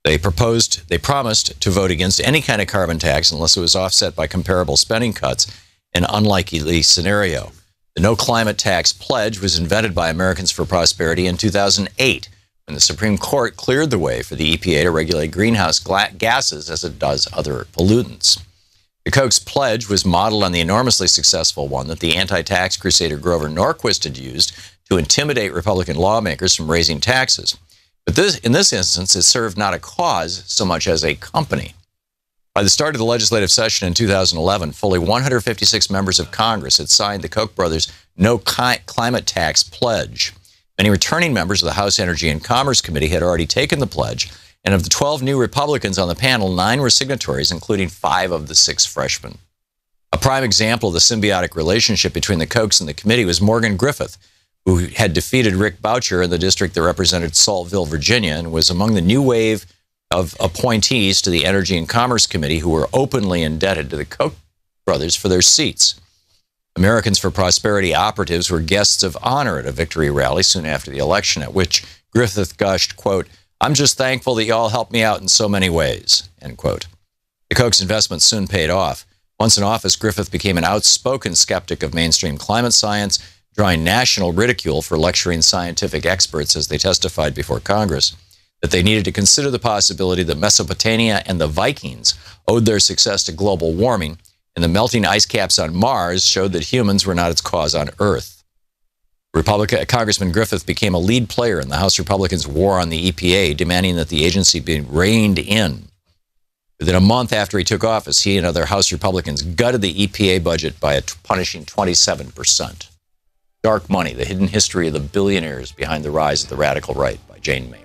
[SPEAKER 12] They promised to vote against any kind of carbon tax unless it was offset by comparable spending cuts, an unlikely scenario. The no climate tax pledge was invented by Americans for Prosperity in 2008, when the Supreme Court cleared the way for the EPA to regulate greenhouse gases as it does other pollutants. The Koch's pledge was modeled on the enormously successful one that the anti-tax crusader Grover Norquist had used to intimidate Republican lawmakers from raising taxes. But in this instance, it served not a cause so much as a company. By the start of the legislative session in 2011, fully 156 members of Congress had signed the Koch brothers' no climate tax pledge. Many returning members of the House Energy and Commerce Committee had already taken the pledge, and of the 12 new Republicans on the panel, 9 were signatories, including 5 of the 6 freshmen. A prime example of the symbiotic relationship between the Kochs and the committee was Morgan Griffith, who had defeated Rick Boucher in the district that represented Saltville, Virginia, and was among the new wave of appointees to the Energy and Commerce Committee who were openly indebted to the Koch brothers for their seats. Americans for Prosperity operatives were guests of honor at a victory rally soon after the election, at which Griffith gushed, quote, "I'm just thankful that y'all helped me out in so many ways," end quote. The Koch's investment soon paid off. Once in office, Griffith became an outspoken skeptic of mainstream climate science, drawing national ridicule for lecturing scientific experts as they testified before Congress that they needed to consider the possibility that Mesopotamia and the Vikings owed their success to global warming, and the melting ice caps on Mars showed that humans were not its cause on Earth. Congressman Griffith became a lead player in the House Republicans' war on the EPA, demanding that the agency be reined in. Within a month after he took office, he and other House Republicans gutted the EPA budget by a punishing 27%. Dark Money, The Hidden History of the Billionaires Behind the Rise of the Radical Right by Jane Mayer.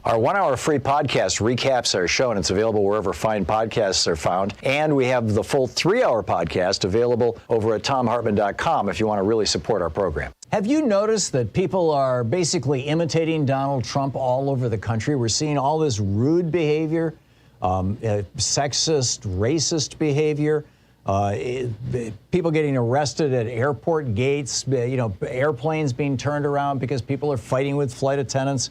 [SPEAKER 2] Our 1-hour free podcast recaps our show, and it's available wherever fine podcasts are found. And we have the full 3-hour podcast available over at thomhartmann.com if you want to really support our program. Have you noticed that people are basically imitating Donald Trump all over the country? We're seeing all this rude behavior, sexist, racist behavior. People getting arrested at airport gates, airplanes being turned around because people are fighting with flight attendants,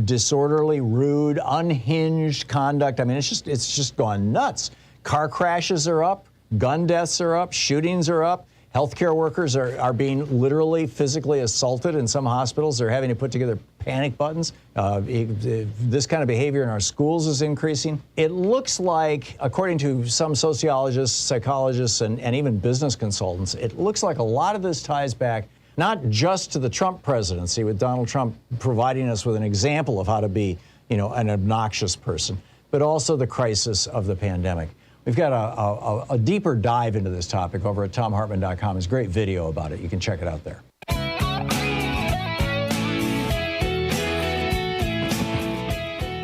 [SPEAKER 2] disorderly, rude, unhinged conduct. I mean, it's just gone nuts. Car crashes are up, gun deaths are up, shootings are up. Healthcare workers are being literally physically assaulted in some hospitals. They're having to put together panic buttons. This kind of behavior in our schools is increasing. It looks like, according to some sociologists, psychologists, and even business consultants, it looks like a lot of this ties back not just to the Trump presidency, with Donald Trump providing us with an example of how to be, an obnoxious person, but also the crisis of the pandemic. We've got a deeper dive into this topic over at thomhartmann.com. There's a great video about it. You can check it out there.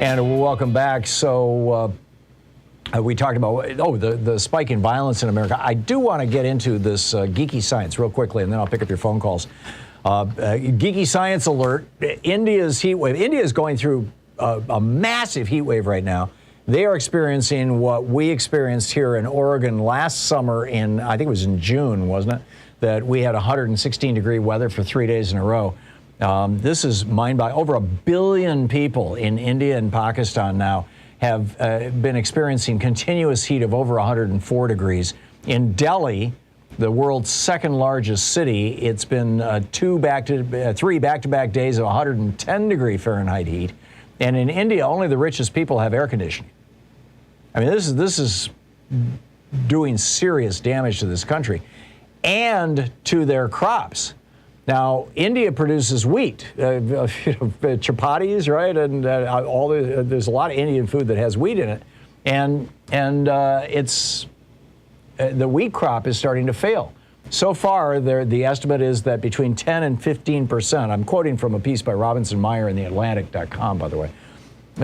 [SPEAKER 2] And welcome back. So we talked about, the spike in violence in America. I do want to get into this geeky science real quickly, and then I'll pick up your phone calls. Geeky science alert. India's heat wave. India is going through a massive heat wave right now. They are experiencing what we experienced here in Oregon last summer in, I think it was in June, wasn't it? That we had 116-degree weather for 3 days in a row. This is mind-boggling. Over 1 billion people in India and Pakistan now have been experiencing continuous heat of over 104 degrees. In Delhi, the world's second largest city, it's been 3 back-to-back days of 110-degree Fahrenheit heat. And in India, only the richest people have air conditioning. I mean, this is doing serious damage to this country and to their crops. Now, India produces wheat, chapatis, right? And there's a lot of Indian food that has wheat in it. And the wheat crop is starting to fail. So far, the estimate is that between 10 and 15%, I'm quoting from a piece by Robinson Meyer in theatlantic.com, by the way,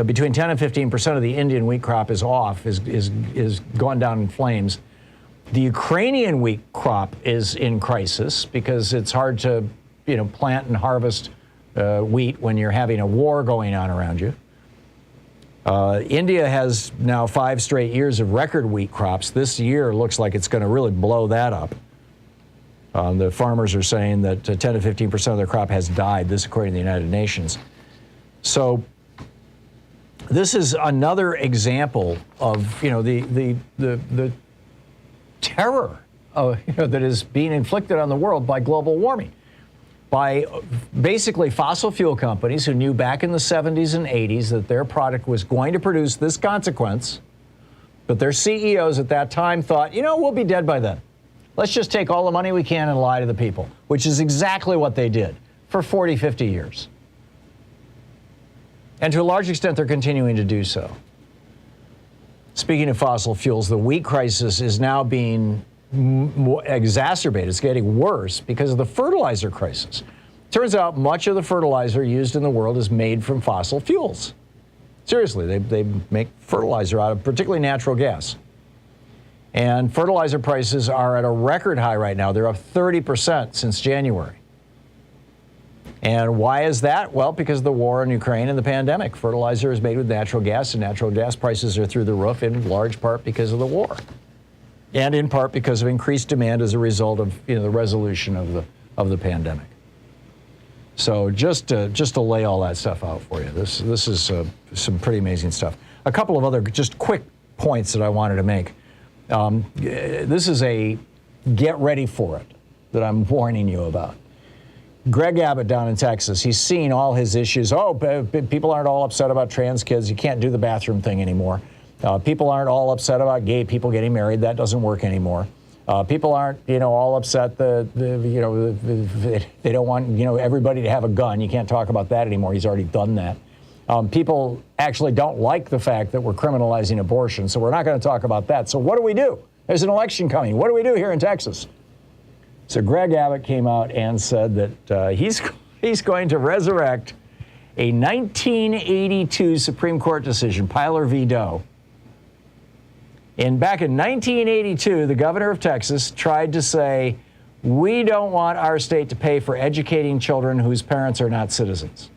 [SPEAKER 2] between 10 and 15% of the Indian wheat crop is gone down in flames. The Ukrainian wheat crop is in crisis because it's hard to, plant and harvest wheat when you're having a war going on around you. India has now 5 straight years of record wheat crops. This year looks like it's going to really blow that up. The farmers are saying that 10 to 15% of their crop has died, this according to the United Nations. So this is another example of, the terror that is being inflicted on the world by global warming, by basically fossil fuel companies who knew back in the 70s and 80s that their product was going to produce this consequence, But their CEOs at that time thought, we'll be dead by then. Let's just take all the money we can and lie to the people, which is exactly what they did for 40, 50 years. And to a large extent, they're continuing to do so. Speaking of fossil fuels, the wheat crisis is now being exacerbated. It's getting worse because of the fertilizer crisis. Turns out much of the fertilizer used in the world is made from fossil fuels. Seriously, they make fertilizer out of particularly natural gas. And fertilizer prices are at a record high right now. They're up 30% since January. And why is that? Well, because of the war in Ukraine and the pandemic. Fertilizer is made with natural gas, and natural gas prices are through the roof in large part because of the war. And in part because of increased demand as a result of the resolution of the pandemic. So just to lay all that stuff out for you, this is some pretty amazing stuff. A couple of other just quick points that I wanted to make. This is a get ready for it that I'm warning you about. Greg Abbott down in Texas, he's seen all his issues. People aren't all upset about trans kids. You can't do the bathroom thing anymore. People aren't all upset about gay people getting married. That doesn't work anymore. People aren't, all upset they don't want, everybody to have a gun. You can't talk about that anymore. He's already done that. People actually don't like the fact that we're criminalizing abortion, so we're not going to talk about that. So what do? There's an election coming. What do we do here in Texas? So Greg Abbott came out and said that he's going to resurrect a 1982 Supreme Court decision, Pilar v. Doe. And back in 1982, the governor of Texas tried to say, we don't want our state to pay for educating children whose parents are not citizens.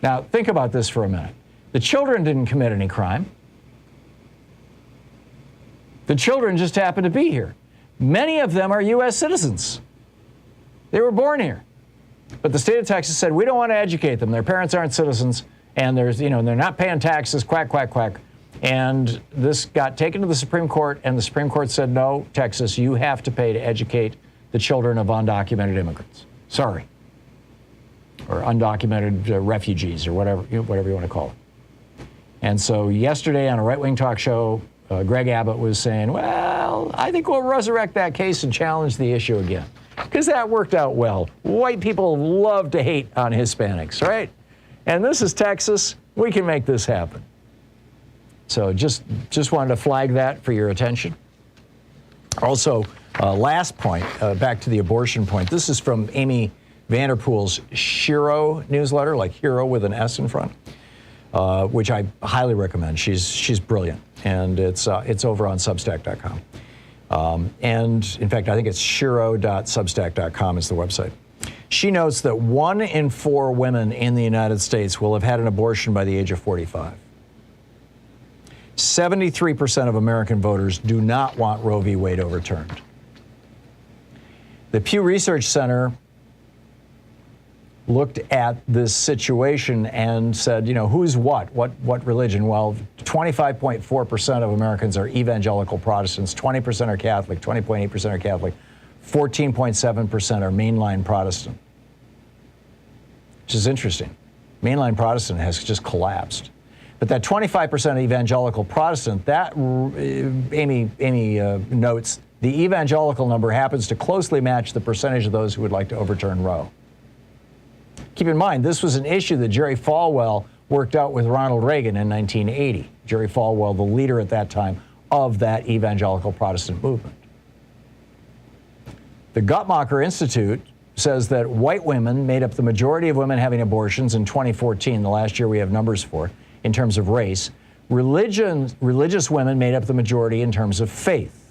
[SPEAKER 2] Now, think about this for a minute. The children didn't commit any crime. The children just happened to be here. Many of them are U.S. citizens. They were born here. But the state of Texas said, we don't want to educate them. Their parents aren't citizens, and they're not paying taxes, quack, quack, quack. And this got taken to the Supreme Court, and the Supreme Court said, no, Texas, you have to pay to educate the children of undocumented immigrants. Sorry. Or undocumented refugees, or whatever you want to call it. And so yesterday on a right-wing talk show, Greg Abbott was saying, well, I think we'll resurrect that case and challenge the issue again. Because that worked out well. White people love to hate on Hispanics, right? And this is Texas. We can make this happen. So just wanted to flag that for your attention. Also, last point, back to the abortion point. This is from Amy Vanderpool's Shiro newsletter, like hero with an S in front, which I highly recommend. She's brilliant, and it's over on Substack.com. And in fact, I think it's shiro.substack.com is the website. She notes that 1 in 4 women in the United States will have had an abortion by the age of 45. 73% of American voters do not want Roe v. Wade overturned. The Pew Research Center looked at this situation and said, who's what religion? Well, 25.4% of Americans are evangelical Protestants, 20% are Catholic, 20.8% are Catholic, 14.7% are mainline Protestant, which is interesting. Mainline Protestant has just collapsed. But that 25% evangelical Protestant, that, Amy notes, the evangelical number happens to closely match the percentage of those who would like to overturn Roe. Keep in mind, this was an issue that Jerry Falwell worked out with Ronald Reagan in 1980. Jerry Falwell, the leader at that time of that evangelical Protestant movement. The Guttmacher Institute says that white women made up the majority of women having abortions in 2014, the last year we have numbers for, in terms of race. Religious women made up the majority in terms of faith.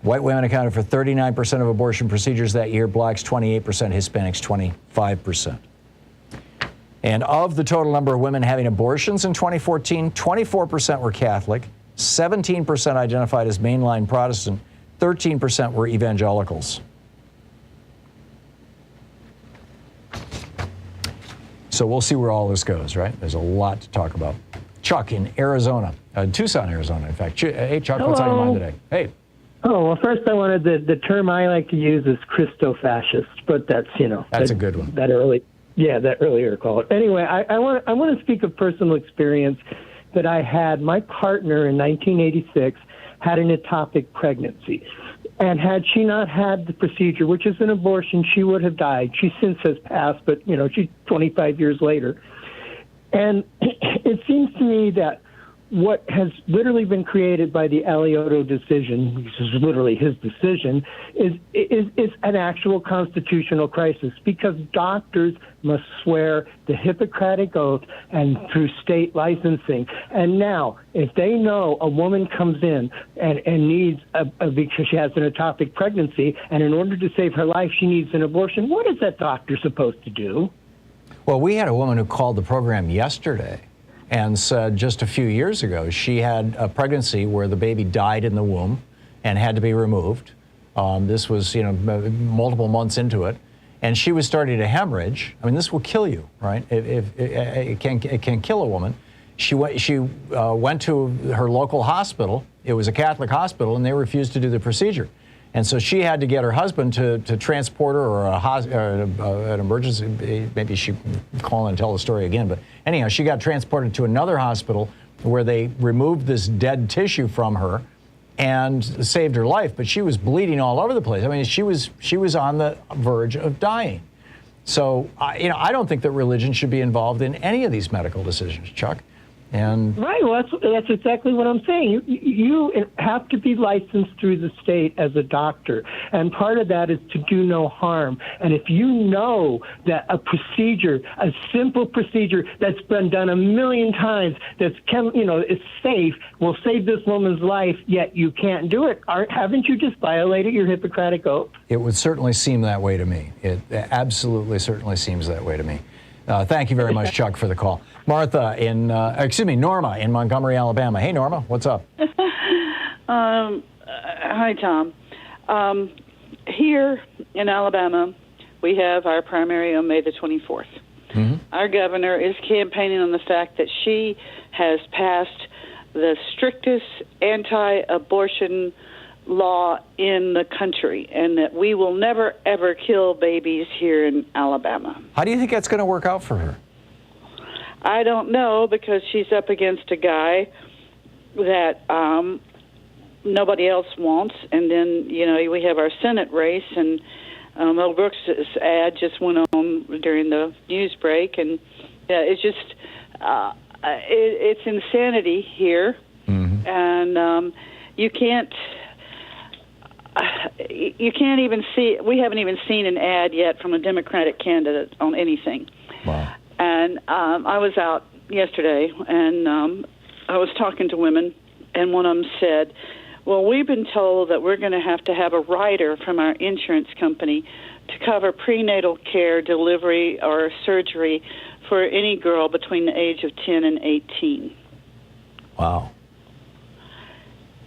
[SPEAKER 2] White women accounted for 39% of abortion procedures that year, blacks 28%, Hispanics 25%. And of the total number of women having abortions in 2014, 24% were Catholic, 17% identified as mainline Protestant, 13% were evangelicals. So we'll see where all this goes, right? There's a lot to talk about. Chuck in Arizona, Tucson, Arizona, in fact. Hey, Chuck, what's on your mind today? Hey.
[SPEAKER 14] Oh, well, first I wanted the term I like to use is Christo-fascist, but that's,
[SPEAKER 2] That's a good one.
[SPEAKER 14] That earlier call. Anyway, I want to speak of personal experience that I had, my partner in 1986 had an ectopic pregnancy. And had she not had the procedure, which is an abortion, she would have died. She since has passed, but, she's 25 years later. And it seems to me that what has literally been created by the Alioto decision, which is literally his decision, is an actual constitutional crisis, because doctors must swear the Hippocratic Oath and through state licensing. And now, if they know a woman comes in and needs because she has an ectopic pregnancy, and in order to save her life, she needs an abortion, what is that doctor supposed to do?
[SPEAKER 2] Well, we had a woman who called the program yesterday and said just a few years ago she had a pregnancy where the baby died in the womb and had to be removed. This was, multiple months into it, and she was starting to hemorrhage. I mean, this will kill you, right? It can kill a woman. She went to her local hospital. It was a Catholic hospital, and they refused to do the procedure. And so she had to get her husband to transport her, or an emergency. Maybe she can call and tell the story again. But anyhow, she got transported to another hospital where they removed this dead tissue from her and saved her life. But she was bleeding all over the place. I mean, she was on the verge of dying. So I don't think that religion should be involved in any of these medical decisions, Chuck. And
[SPEAKER 14] right, well, that's exactly what I'm saying. You have to be licensed through the state as a doctor, and part of that is to do no harm. And if you know that a procedure, a simple procedure that's been done a million times, is safe, will save this woman's life, yet you can't do it, haven't you just violated your Hippocratic Oath?
[SPEAKER 2] It would certainly seem that way to me. It absolutely certainly seems that way to me. Thank you very much, Chuck, for the call. Norma in Montgomery, Alabama. Hey, Norma, what's up?
[SPEAKER 15] Hi, Tom. Here in Alabama, we have our primary on May the 24th. Mm-hmm. Our governor is campaigning on the fact that she has passed the strictest anti-abortion law in the country, and that we will never, ever kill babies here in Alabama.
[SPEAKER 2] How do you think that's going to work out for her?
[SPEAKER 15] I don't know, because she's up against a guy that nobody else wants. And then, we have our Senate race, and Mel Brooks' ad just went on during the news break. And it's just, it's insanity here. Mm-hmm. And you can't even see, we haven't even seen an ad yet from a Democratic candidate on anything. Wow. And I was out yesterday, and I was talking to women, and one of them said, well, we've been told that we're going to have a rider from our insurance company to cover prenatal care, delivery, or surgery for any girl between the age of 10 and 18.
[SPEAKER 2] Wow.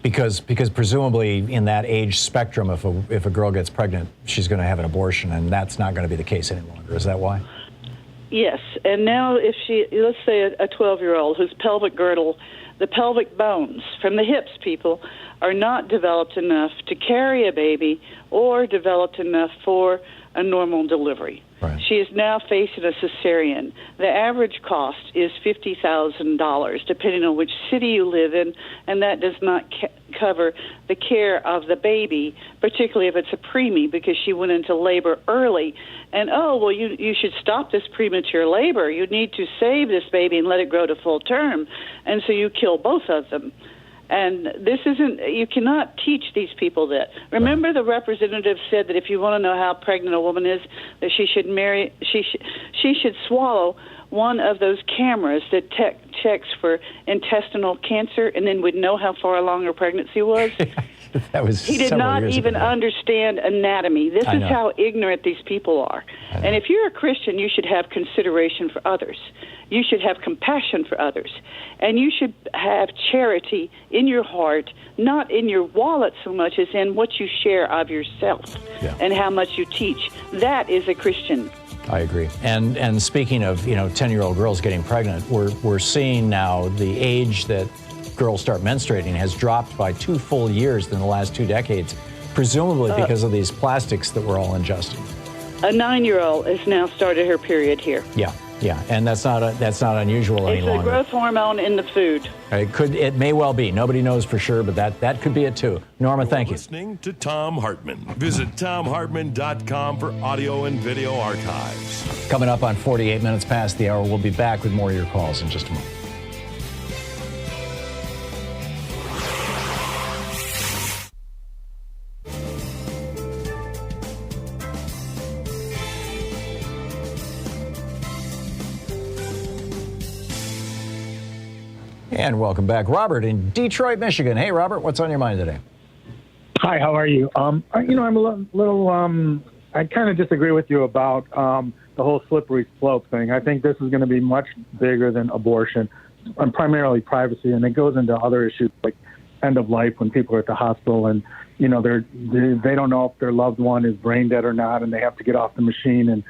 [SPEAKER 2] Because presumably in that age spectrum, if a girl gets pregnant, she's going to have an abortion, and that's not going to be the case any longer. Is that why?
[SPEAKER 15] Yes, and now if let's say a 12-year-old whose pelvic girdle, the pelvic bones from the hips, people, are not developed enough to carry a baby or developed enough for a normal delivery. Right. She is now facing a cesarean. The average cost is $50,000, depending on which city you live in, and that does not cover the care of the baby, particularly if it's a preemie, because she went into labor early. And, you should stop this premature labor. You need to save this baby and let it grow to full term. And so you kill both of them. And this isn't, you cannot teach these people that. Remember, the representative said that if you want to know how pregnant a woman is, that she should swallow one of those cameras that checks for intestinal cancer, and then would know how far along her pregnancy was. He did not even understand anatomy. This is how ignorant these people are. And if you're a Christian, you should have consideration for others. You should have compassion for others. And you should have charity in your heart, not in your wallet so much as in what you share of yourself and how much you teach. That is a Christian.
[SPEAKER 2] I agree. And speaking of, 10-year-old girls getting pregnant, we're seeing now the age that girls start menstruating has dropped by 2 full years in the last 2 decades, presumably because of these plastics that we're all ingesting.
[SPEAKER 15] A 9-year-old has now started her period here.
[SPEAKER 2] Yeah. Yeah, and that's not unusual any longer.
[SPEAKER 15] It's a growth hormone in the food.
[SPEAKER 2] It may well be. Nobody knows for sure, but that could be it too. Norma, thank you.
[SPEAKER 3] Listening to Thom Hartmann. Visit thomhartmann.com for audio and video archives.
[SPEAKER 2] Coming up on 48 minutes past the hour, we'll be back with more of your calls in just a moment. And welcome back. Robert in Detroit, Michigan. Hey, Robert, what's on your mind today?
[SPEAKER 16] Hi, how are you? I'm a little, I kind of disagree with you about the whole slippery slope thing. I think this is going to be much bigger than abortion, and primarily privacy, and it goes into other issues like end of life when people are at the hospital and, they don't know if their loved one is brain dead or not, and they have to get off the machine, and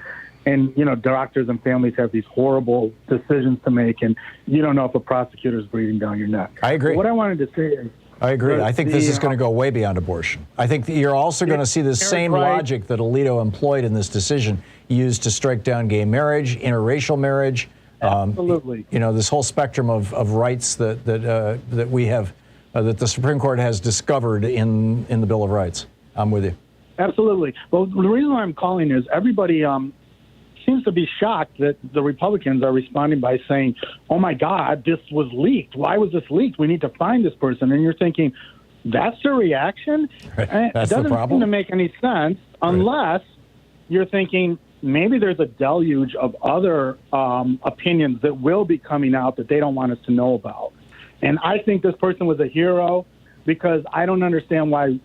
[SPEAKER 16] doctors and families have these horrible decisions to make, and you don't know if a prosecutor is breathing down your neck.
[SPEAKER 2] I agree.
[SPEAKER 16] But what I wanted to say is,
[SPEAKER 2] I agree. I think this is going to go way beyond abortion. I think that you're also going to see the same logic that Alito employed in this decision used to strike down gay marriage, interracial marriage.
[SPEAKER 16] Absolutely.
[SPEAKER 2] This whole spectrum of rights that we have, that the Supreme Court has discovered in the Bill of Rights. I'm with you.
[SPEAKER 16] Absolutely. Well, the reason why I'm calling is everybody seems to be shocked that the Republicans are responding by saying, oh, my God, this was leaked. Why was this leaked? We need to find this person. And you're thinking, that's their reaction?
[SPEAKER 2] Right. That's
[SPEAKER 16] it doesn't seem to make any sense unless you're thinking maybe there's a deluge of other opinions that will be coming out that they don't want us to know about. And I think this person was a hero because I don't understand why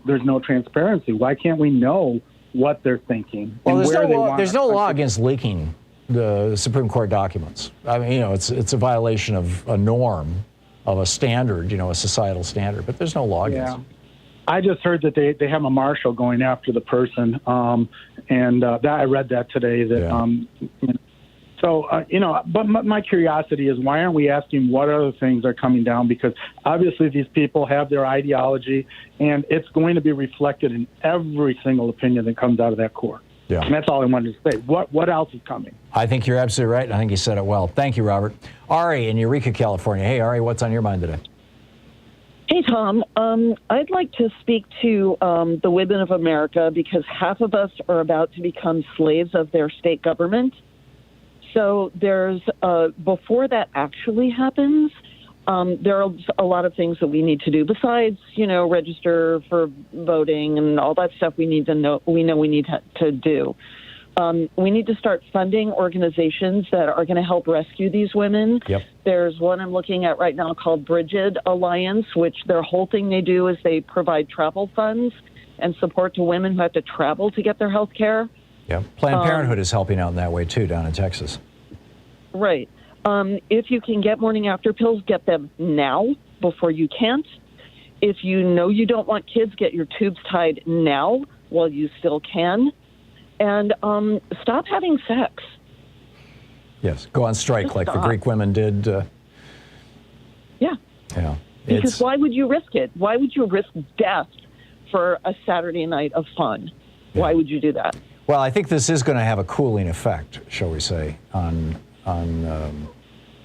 [SPEAKER 16] there's no transparency. Why can't we know what they're thinking?
[SPEAKER 2] Well, there's no law against leaking the Supreme Court documents. I mean, it's a violation of a norm, of a standard, a societal standard, but there's no law against it.
[SPEAKER 16] I just heard that they have a marshal going after the person, and that I read that today. But my curiosity is, why aren't we asking what other things are coming down? Because obviously these people have their ideology, and it's going to be reflected in every single opinion that comes out of that court.
[SPEAKER 2] Yeah.
[SPEAKER 16] And that's all I wanted to say. What else is coming?
[SPEAKER 2] I think you're absolutely right. I think you said it well. Thank you, Robert. Ari in Eureka, California. Hey, Ari, what's on your mind today?
[SPEAKER 17] Hey, Tom. I'd like to speak to the women of America, because half of us are about to become slaves of their state government. So there's before that actually happens, there are a lot of things that we need to do besides, register for voting and all that stuff. We need to do. We need to start funding organizations that are going to help rescue these women.
[SPEAKER 2] Yep.
[SPEAKER 17] There's one I'm looking at right now called Bridget Alliance, which their whole thing they do is they provide travel funds and support to women who have to travel to get their health care.
[SPEAKER 2] Yeah, Planned Parenthood is helping out in that way, too, down in Texas.
[SPEAKER 17] Right. If you can get morning after pills, get them now before you can't. If you know you don't want kids, get your tubes tied now while you still can. And stop having sex.
[SPEAKER 2] Yes, go on strike
[SPEAKER 17] Just
[SPEAKER 2] like
[SPEAKER 17] stop.
[SPEAKER 2] the Greek women did.
[SPEAKER 17] Yeah.
[SPEAKER 2] Yeah.
[SPEAKER 17] Because why would you risk it? Why would you risk death for a Saturday night of fun? Yeah. Why would you do that?
[SPEAKER 2] Well, I think this is going to have a cooling effect, shall we say, on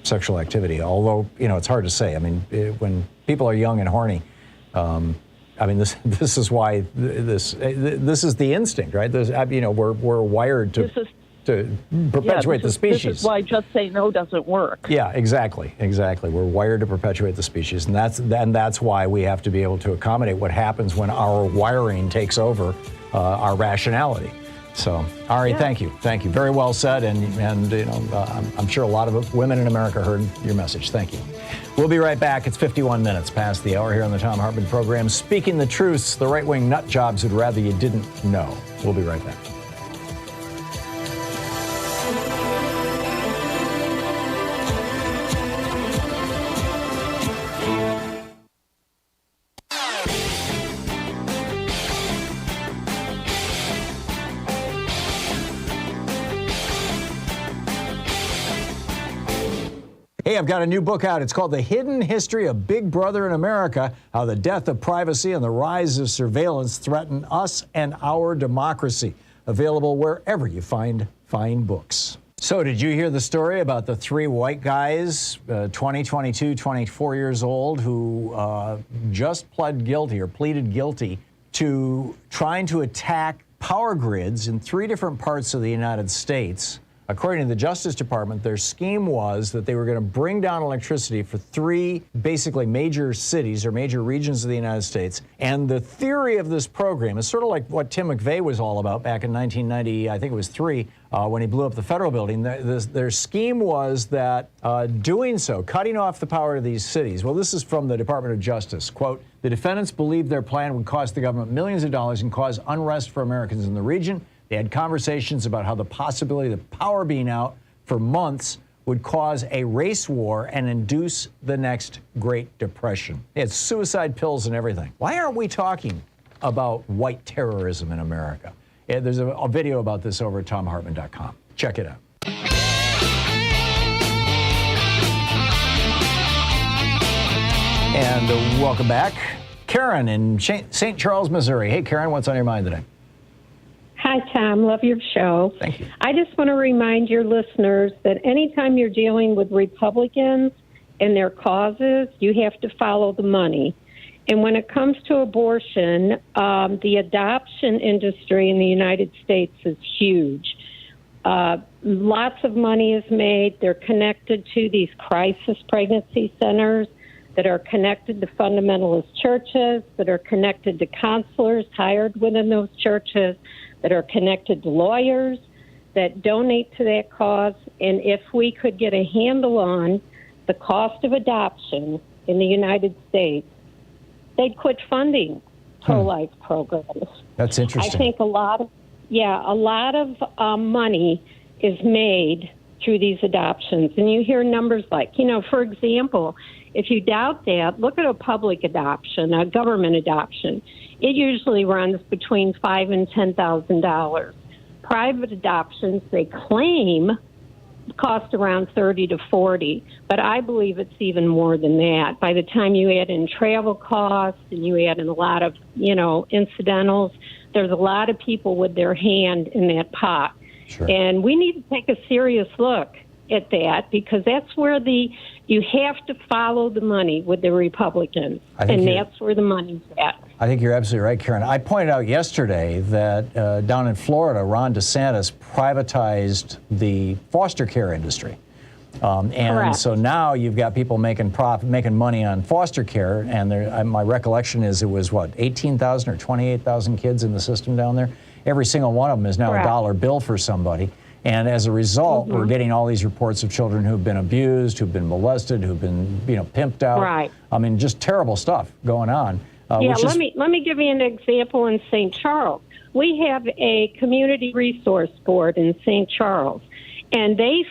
[SPEAKER 2] sexual activity. Although, it's hard to say. I mean, when people are young and horny, this is why this is the instinct, right? We're wired to perpetuate the species.
[SPEAKER 17] This is why just say no doesn't work.
[SPEAKER 2] Yeah, exactly. We're wired to perpetuate the species, and that's why we have to be able to accommodate what happens when our wiring takes over our rationality. So, Ari, thank you. Very well said, and I'm sure a lot of women in America heard your message. Thank you. We'll be right back. It's 51 minutes past the hour here on the Thom Hartmann Program. Speaking the truths, the right-wing nut jobs who'd rather you didn't know. We'll be right back. Hey, I've got a new book out. It's called The Hidden History of Big Brother in America, How the Death of Privacy and the Rise of Surveillance Threaten Us and Our Democracy. Available wherever you find fine books. So did you hear the story about the 3 white guys, 20, 22, 24 years old, who just pleaded guilty to trying to attack power grids in 3 different parts of the United States? According to the Justice Department, their scheme was that they were going to bring down electricity for 3 basically major cities or major regions of the United States. And the theory of this program is sort of like what Tim McVeigh was all about back in 1990, I think it was 3, when he blew up the federal building. Their scheme was that doing so, cutting off the power to these cities. Well, this is from the Department of Justice. Quote, the defendants believed their plan would cost the government millions of dollars and cause unrest for Americans in the region. They had conversations about how the possibility of the power being out for months would cause a race war and induce the next Great Depression. They had suicide pills and everything. Why aren't we talking about white terrorism in America? There's a video about this over at ThomHartmann.com. Check it out. And welcome back. Karen in St. Charles, Missouri. Hey, Karen, what's on your mind today?
[SPEAKER 18] Hi, Tom. Love your show.
[SPEAKER 2] Thank you.
[SPEAKER 18] I just want to remind your listeners that anytime you're dealing with Republicans and their causes, you have to follow the money. And when it comes to abortion, the adoption industry in the United States is huge. Lots of money is made. They're connected to these crisis pregnancy centers that are connected to fundamentalist churches, that are connected to counselors hired within those churches, that are connected to lawyers that donate to that cause. And if we could get a handle on the cost of adoption in the United States, they'd quit funding pro-life programs.
[SPEAKER 2] That's interesting.
[SPEAKER 18] I think a lot of money is made through these adoptions. And you hear numbers like, for example, if you doubt that, look at a public adoption, a government adoption. It usually runs between $5,000 and $10,000. Private adoptions, they claim, cost around $30 to $40, but I believe it's even more than that. By the time you add in travel costs and you add in a lot of, incidentals, there's a lot of people with their hand in that pot.
[SPEAKER 2] Sure.
[SPEAKER 18] And we need to take a serious look at that, because that's where you have to follow the money with the Republicans, and that's where the money's at.
[SPEAKER 2] I think you're absolutely right, Karen. I pointed out yesterday that down in Florida, Ron DeSantis privatized the foster care industry. And so now you've got people making money on foster care, and my recollection is it was, 18,000 or 28,000 kids in the system down there? Every single one of them is now a dollar bill for somebody. And as a result, we're getting all these reports of children who've been abused, who've been molested, who've been, pimped out.
[SPEAKER 18] Right.
[SPEAKER 2] I mean, just terrible stuff going on.
[SPEAKER 18] Let me give you an example in St. Charles. We have a community resource board in St. Charles, and they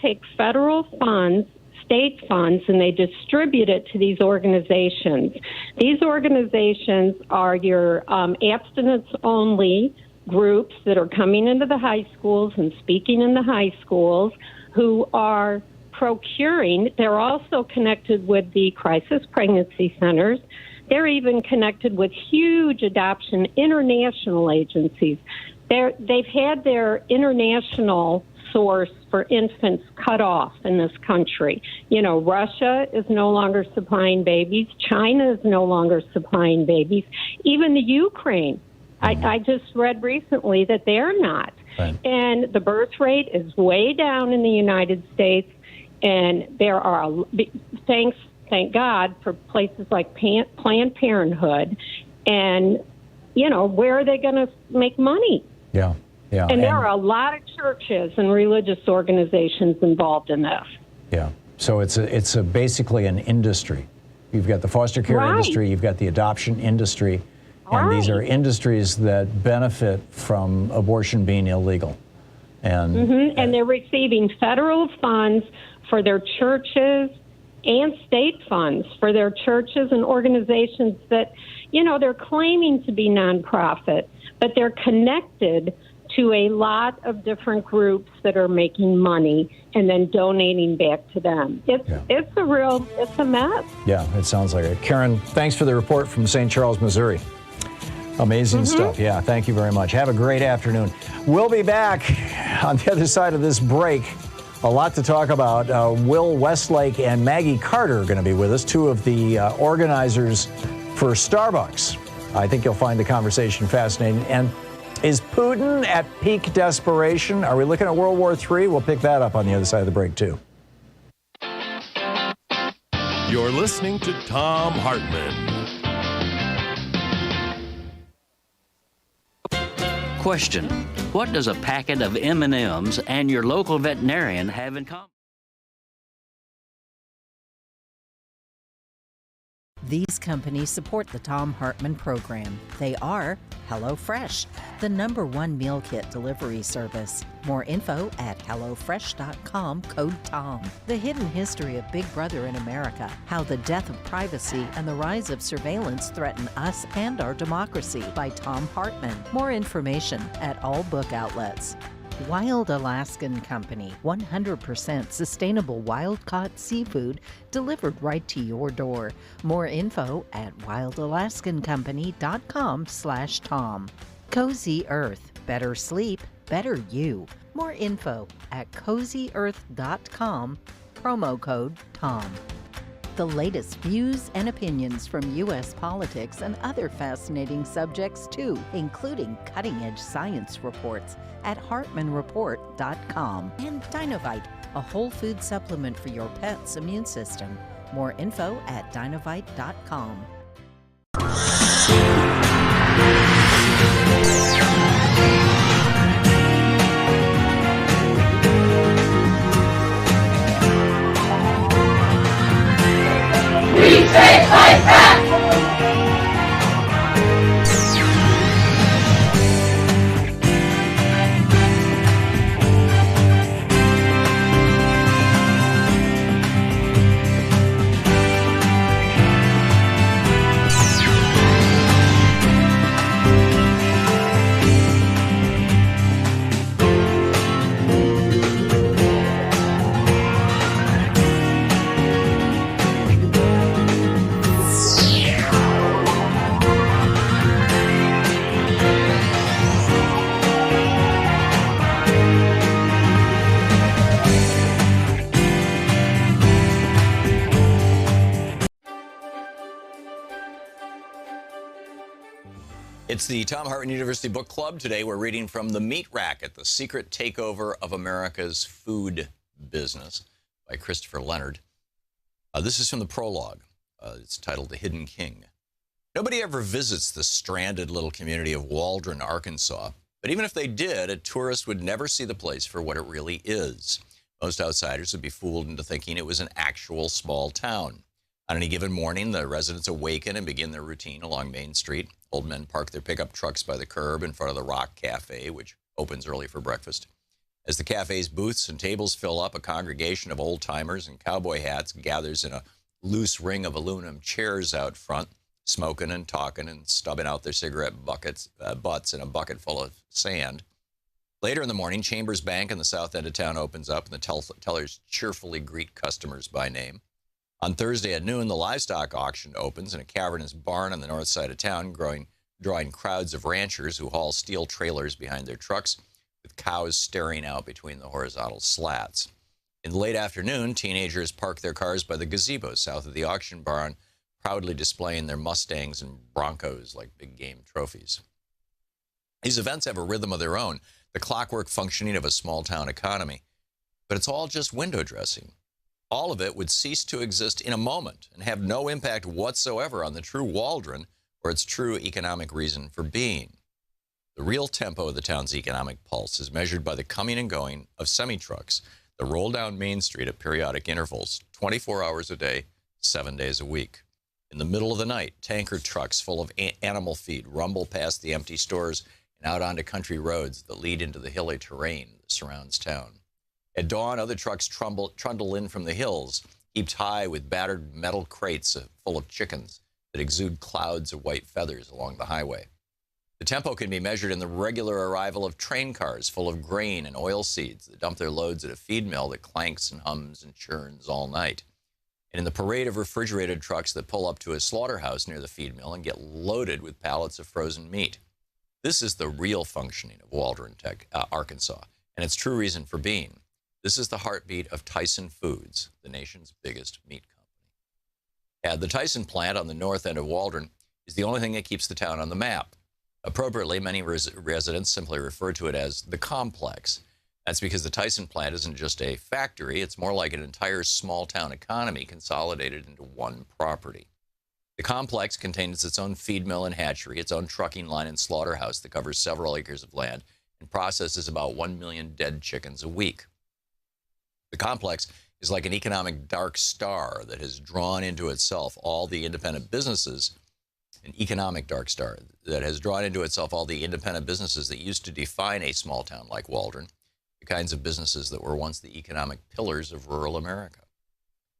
[SPEAKER 18] take federal funds, state funds, and they distribute it to these organizations. These organizations are your abstinence-only groups that are coming into the high schools and speaking in the high schools, who are procuring. They're also connected with the crisis pregnancy centers. They're even connected with huge adoption international agencies. They've had their international source for infants cut off in this country. Russia is no longer supplying babies. China is no longer supplying babies. Even the Ukraine. I just read recently that they're not. Right. And the birth rate is way down in the United States, and there are, thank God, for places like Planned Parenthood. And, where are they going to make money?
[SPEAKER 2] Yeah.
[SPEAKER 18] And there are a lot of churches and religious organizations involved in this.
[SPEAKER 2] Yeah. So it's basically an industry. You've got the foster care industry, you've got the adoption industry, and these are industries that benefit from abortion being illegal. And
[SPEAKER 18] and they're receiving federal funds for their churches and state funds for their churches and organizations that, they're claiming to be nonprofit, but they're connected to a lot of different groups that are making money and then donating back to them. It's a mess.
[SPEAKER 2] Yeah, it sounds like it. Karen, thanks for the report from St. Charles, Missouri. Amazing stuff. Yeah, thank you very much. Have a great afternoon. We'll be back On the other side of this break, a lot to talk about. Will Westlake and Maggie Carter are going to be with us, two of the organizers for Starbucks. I think you'll find the conversation fascinating. And is Putin at peak desperation? Are we looking at World War III? We'll pick that up on the other side of the break, too.
[SPEAKER 3] You're listening to Thom Hartmann.
[SPEAKER 19] Question: what does a packet of M&Ms and your local veterinarian have in common?
[SPEAKER 1] These companies support the Thom Hartmann Program. They are HelloFresh, the #1 meal kit delivery service. More info at HelloFresh.com, code TOM. The hidden history of Big Brother in America, how the death of privacy and the rise of surveillance threaten us and our democracy, by Thom Hartmann. More information at all book outlets. Wild Alaskan Company, 100% sustainable wild-caught seafood delivered right to your door. More info at wildalaskancompany.com/Tom. Cozy Earth, better sleep, better you. More info at cozyearth.com, promo code TOM. The latest views and opinions from U.S. politics and other fascinating subjects too, including cutting-edge science reports at hartmanreport.com. And Dinovite, a whole food supplement for your pet's immune system. More info at dinovite.com.
[SPEAKER 12] It's the Thom Hartmann University Book Club. Today we're reading from The Meat Racket, The Secret Takeover of America's Food Business by Christopher Leonard. This is from the prologue. It's titled The Hidden King. Nobody ever visits the stranded little community of Waldron, Arkansas. But even if they did, a tourist would never see the place for what it really is. Most outsiders would be fooled into thinking it was an actual small town. On any given morning, the residents awaken and begin their routine along Main Street. Old men park their pickup trucks by the curb in front of the Rock Cafe, which opens early for breakfast. As the cafe's booths and tables fill up, a congregation of old-timers in cowboy hats gathers in a loose ring of aluminum chairs out front, smoking and talking and stubbing out their cigarette butts in a bucket full of sand. Later in the morning, Chambers Bank in the south end of town opens up, and the tellers cheerfully greet customers by name. On Thursday at noon, the livestock auction opens in a cavernous barn on the north side of town, drawing crowds of ranchers who haul steel trailers behind their trucks, with cows staring out between the horizontal slats. In the late afternoon, teenagers park their cars by the gazebo south of the auction barn, proudly displaying their Mustangs and Broncos like big game trophies. These events have a rhythm of their own, the clockwork functioning of a small-town economy. But it's all just window dressing. All of it would cease to exist in a moment and have no impact whatsoever on the true Waldron or its true economic reason for being. The real tempo of the town's economic pulse is measured by the coming and going of semi-trucks that roll down Main Street at periodic intervals, 24 hours a day, 7 days a week. In the middle of the night, tanker trucks full of animal feed rumble past the empty stores and out onto country roads that lead into the hilly terrain that surrounds town. At dawn, other trucks trundle in from the hills, heaped high with battered metal crates full of chickens that exude clouds of white feathers along the highway. The tempo can be measured in the regular arrival of train cars full of grain and oil seeds that dump their loads at a feed mill that clanks and hums and churns all night. And in the parade of refrigerated trucks that pull up to a slaughterhouse near the feed mill and get loaded with pallets of frozen meat. This is the real functioning of Waldron, Arkansas. and its true reason for being. This is the heartbeat of Tyson Foods, the nation's biggest meat company. The Tyson plant on the north end of Waldron is the only thing that keeps the town on the map. Appropriately, many residents simply refer to it as the complex. That's because the Tyson plant isn't just a factory, it's more like an entire small town economy consolidated into one property. The complex contains its own feed mill and hatchery, its own trucking line and slaughterhouse that covers several acres of land and processes about 1 million dead chickens a week. The complex is like an economic dark star that has drawn into itself all the independent businesses, an economic dark star that has drawn into itself all the independent businesses that used to define a small town like Waldron, the kinds of businesses that were once the economic pillars of rural America.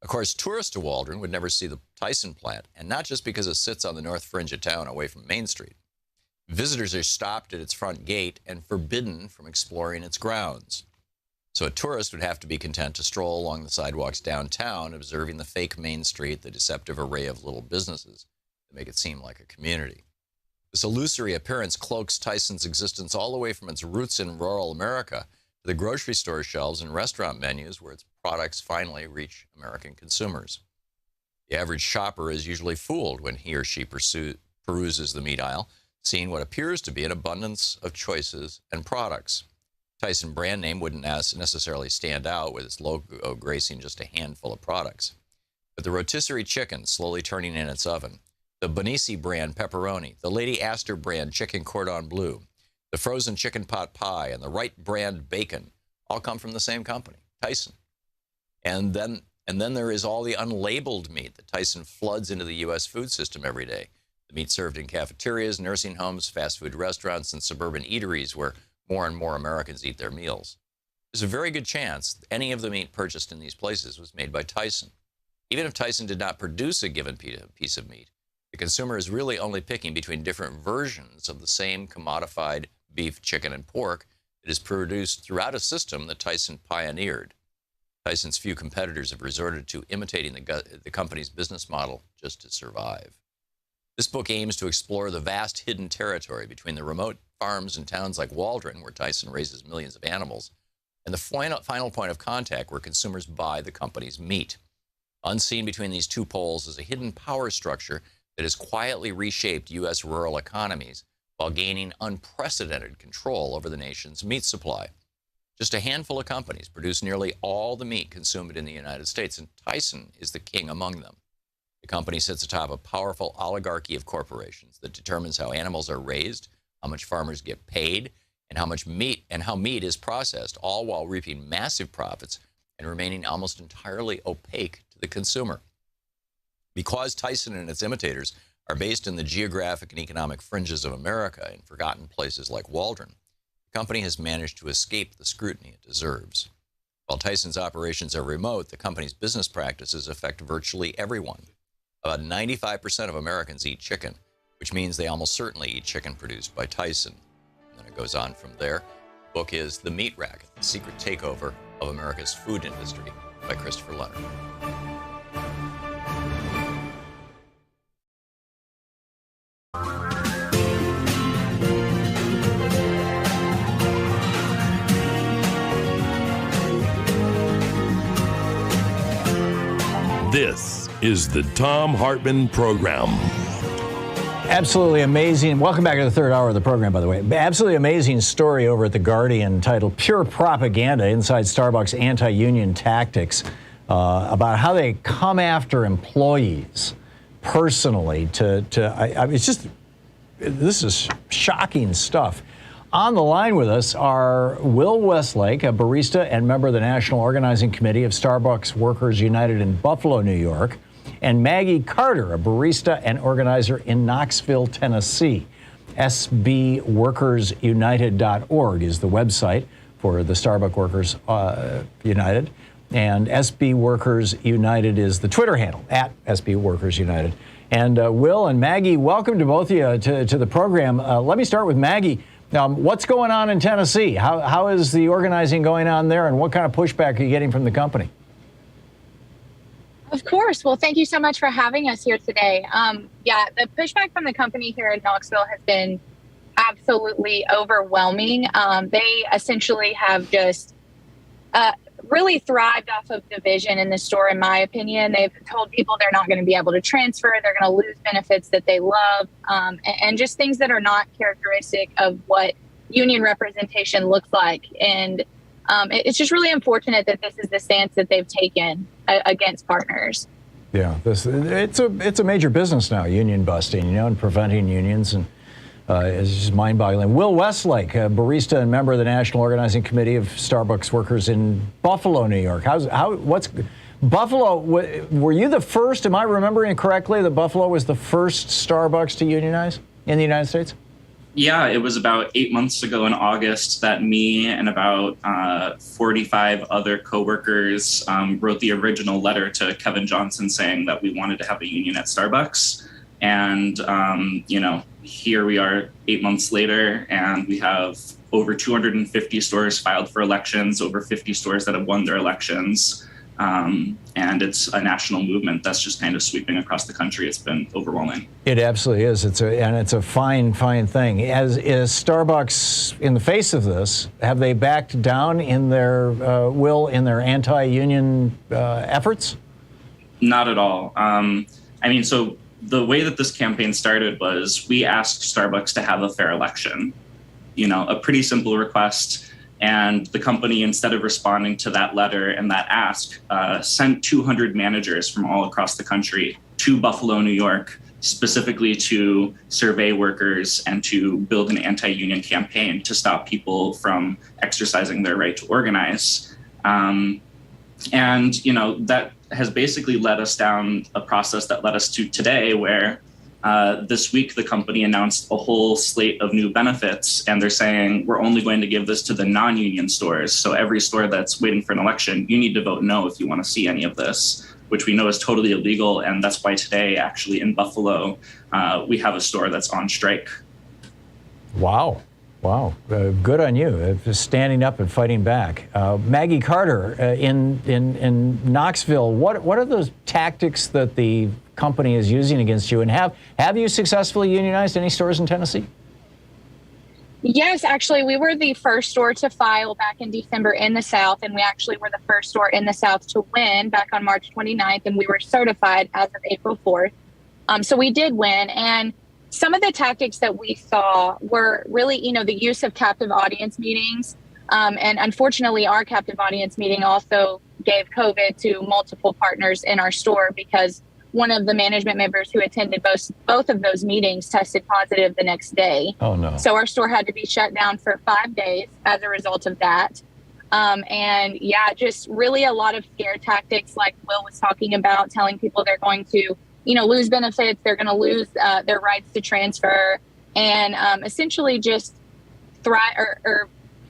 [SPEAKER 12] Of course, tourists to Waldron would never see the Tyson plant, and not just because it sits on the north fringe of town away from Main Street. Visitors are stopped at its front gate and forbidden from exploring its grounds. So a tourist would have to be content to stroll along the sidewalks downtown, observing the fake Main Street, the deceptive array of little businesses that make it seem like a community. This illusory appearance cloaks Tyson's existence all the way from its roots in rural America to the grocery store shelves and restaurant menus where its products finally reach American consumers. The average shopper is usually fooled when he or she peruses the meat aisle, seeing what appears to be an abundance of choices and products. Tyson brand name wouldn't necessarily stand out with its logo gracing just a handful of products. But the rotisserie chicken slowly turning in its oven, the Bonisi brand pepperoni, the Lady Astor brand chicken cordon bleu, the frozen chicken pot pie, and the Wright brand bacon all come from the same company, Tyson. And then there is all the unlabeled meat that Tyson floods into the U.S. food system every day. The meat served in cafeterias, nursing homes, fast food restaurants, and suburban eateries where more and more Americans eat their meals. There's a very good chance any of the meat purchased in these places was made by Tyson. Even if Tyson did not produce a given piece of meat, the consumer is really only picking between different versions of the same commodified beef, chicken, and pork that is produced throughout a system that Tyson pioneered. Tyson's few competitors have resorted to imitating the company's business model just to survive. This book aims to explore the vast hidden territory between the remote farms and towns like Waldron, where Tyson raises millions of animals, and the final point of contact where consumers buy the company's meat. Unseen between these two poles is a hidden power structure that has quietly reshaped U.S. rural economies while gaining unprecedented control over the nation's meat supply. Just a handful of companies produce nearly all the meat consumed in the United States, and Tyson is the king among them. The company sits atop a powerful oligarchy of corporations that determines how animals are raised, how much farmers get paid, and how meat is processed, all while reaping massive profits and remaining almost entirely opaque to the consumer. Because Tyson and its imitators are based in the geographic and economic fringes of America in forgotten places like Waldron, the company has managed to escape the scrutiny it deserves. While Tyson's operations are remote, the company's business practices affect virtually everyone. About 95% of Americans eat chicken, which means they almost certainly eat chicken produced by Tyson. And then it goes on from there. The book is The Meat Racket, The Secret Takeover of America's Food Industry by Christopher Leonard.
[SPEAKER 3] This is the Thom Hartmann Program.
[SPEAKER 2] Absolutely amazing. Welcome back to the third hour of the program, by the way. Absolutely amazing story over at The Guardian titled Pure Propaganda Inside Starbucks Anti-Union Tactics, about how they come after employees personally this is shocking stuff. On the line with us are Will Westlake, a barista and member of the National Organizing Committee of Starbucks Workers United in Buffalo, New York, and Maggie Carter, a barista and organizer in Knoxville, Tennessee. SBWorkersUnited.org is the website for the Starbucks Workers United, and SB Workers United is the Twitter handle, at SB Workers United. And Will and Maggie, welcome to both of you to the program. Let me start with Maggie. What's going on in Tennessee? How is the organizing going on there, and what kind of pushback are you getting from the company?
[SPEAKER 20] Of course. Well, thank you so much for having us here today. The pushback from the company here in Knoxville has been absolutely overwhelming. They essentially have just really thrived off of division in the store, in my opinion. They've told people they're not going to be able to transfer, they're going to lose benefits that they love, and just things that are not characteristic of what union representation looks like. And it's just really unfortunate that this is the stance that they've taken against partners.
[SPEAKER 2] Yeah, it's a major business now, union busting, and preventing unions, and it's just mind-boggling. Will Westlake, a barista and member of the National Organizing Committee of Starbucks Workers in Buffalo, New York. What's Buffalo? Were you the first? Am I remembering correctly that Buffalo was the first Starbucks to unionize in the United States?
[SPEAKER 21] Yeah, it was about 8 months ago in August that me and about 45 other coworkers wrote the original letter to Kevin Johnson saying that we wanted to have a union at Starbucks. And, here we are 8 months later, and we have over 250 stores filed for elections, over 50 stores that have won their elections. And it's a national movement that's just kind of sweeping across the country. It's been overwhelming.
[SPEAKER 2] It absolutely is. It's a fine thing. Is Starbucks, in the face of this, have they backed down in their in their anti-union efforts?
[SPEAKER 21] Not at all. So the way that this campaign started was we asked Starbucks to have a fair election. A pretty simple request. And the company, instead of responding to that letter and that ask, sent 200 managers from all across the country to Buffalo, New York, specifically to survey workers and to build an anti-union campaign to stop people from exercising their right to organize. That has basically led us down a process that led us to today, where this week the company announced a whole slate of new benefits, and they're saying we're only going to give this to the non-union stores. So every store that's waiting for an election, you need to vote no if you want to see any of this, which we know is totally illegal. And that's why today, actually, in Buffalo, we have a store that's on strike. Wow.
[SPEAKER 2] Good on you, standing up and fighting back. Maggie Carter, in Knoxville, what are those tactics that the company is using against you? And have you successfully unionized any stores in Tennessee?
[SPEAKER 20] Yes, actually, we were the first store to file back in December in the South, and we actually were the first store in the South to win back on March 29th, and we were certified as of April 4th. So we did win, and some of the tactics that we saw were really, the use of captive audience meetings. And unfortunately, our captive audience meeting also gave COVID to multiple partners in our store because one of the management members who attended both of those meetings tested positive the next day.
[SPEAKER 2] Oh, no.
[SPEAKER 20] So our store had to be shut down for 5 days as a result of that. Just really a lot of scare tactics like Will was talking about, telling people they're going to lose benefits, they're going to lose their rights to transfer, and essentially just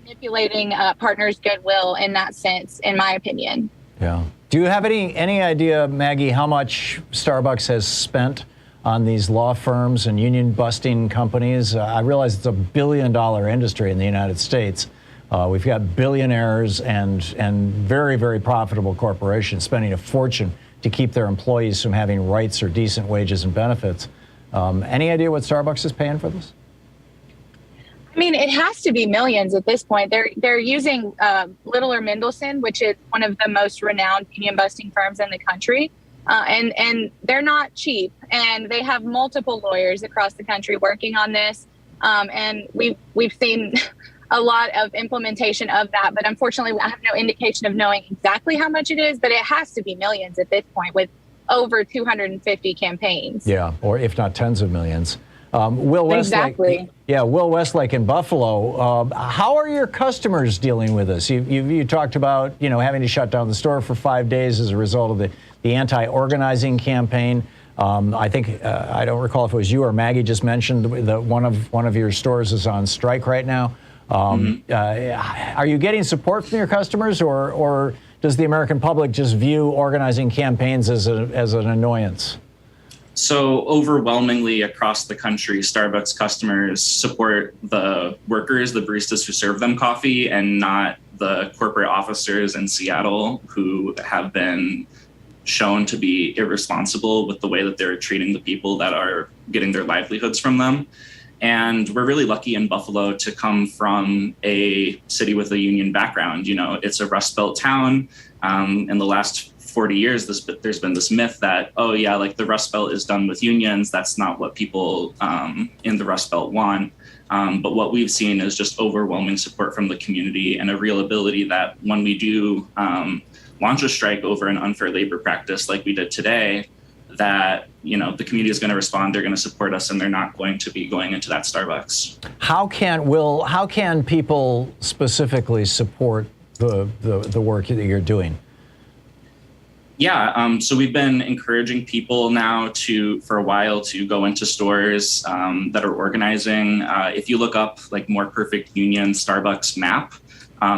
[SPEAKER 20] manipulating partners' goodwill in that sense, in my opinion.
[SPEAKER 2] Yeah. Do you have any idea, Maggie, how much Starbucks has spent on these law firms and union busting companies? I realize it's $1 billion industry in the United States. We've got billionaires and very, very profitable corporations spending a fortune to keep their employees from having rights or decent wages and benefits. Any idea what Starbucks is paying for this?
[SPEAKER 20] I mean, it has to be millions at this point. They're using Littler Mendelson, which is one of the most renowned union busting firms in the country, and they're not cheap. And they have multiple lawyers across the country working on this, and we've seen a lot of implementation of that. But unfortunately, I have no indication of knowing exactly how much it is. But it has to be millions at this point, with over 250 campaigns.
[SPEAKER 2] Yeah, or if not tens of millions. Will Westlake,
[SPEAKER 20] exactly.
[SPEAKER 2] Yeah, Will Westlake in Buffalo. How are your customers dealing with this? You talked about having to shut down the store for 5 days as a result of the anti-organizing campaign. I think I don't recall if it was you or Maggie just mentioned that one of your stores is on strike right now. Are you getting support from your customers, or does the American public just view organizing campaigns as an annoyance?
[SPEAKER 21] So overwhelmingly across the country, Starbucks customers support the workers, the baristas who serve them coffee, and not the corporate officers in Seattle who have been shown to be irresponsible with the way that they're treating the people that are getting their livelihoods from them. And we're really lucky in Buffalo to come from a city with a union background. You know, it's a Rust Belt town. In the last 40 years, there's been this myth that, oh yeah, like the Rust Belt is done with unions. That's not what people in the Rust Belt want. But what we've seen is just overwhelming support from the community and a real ability that when we do launch a strike over an unfair labor practice like we did today, that, you know, the community is going to respond, they're going to support us, and they're not going to be going into that Starbucks.
[SPEAKER 2] How can people specifically support the work that you're doing?
[SPEAKER 21] Yeah, so we've been encouraging people now for a while to go into stores that are organizing. If you look up like More Perfect Union Starbucks map,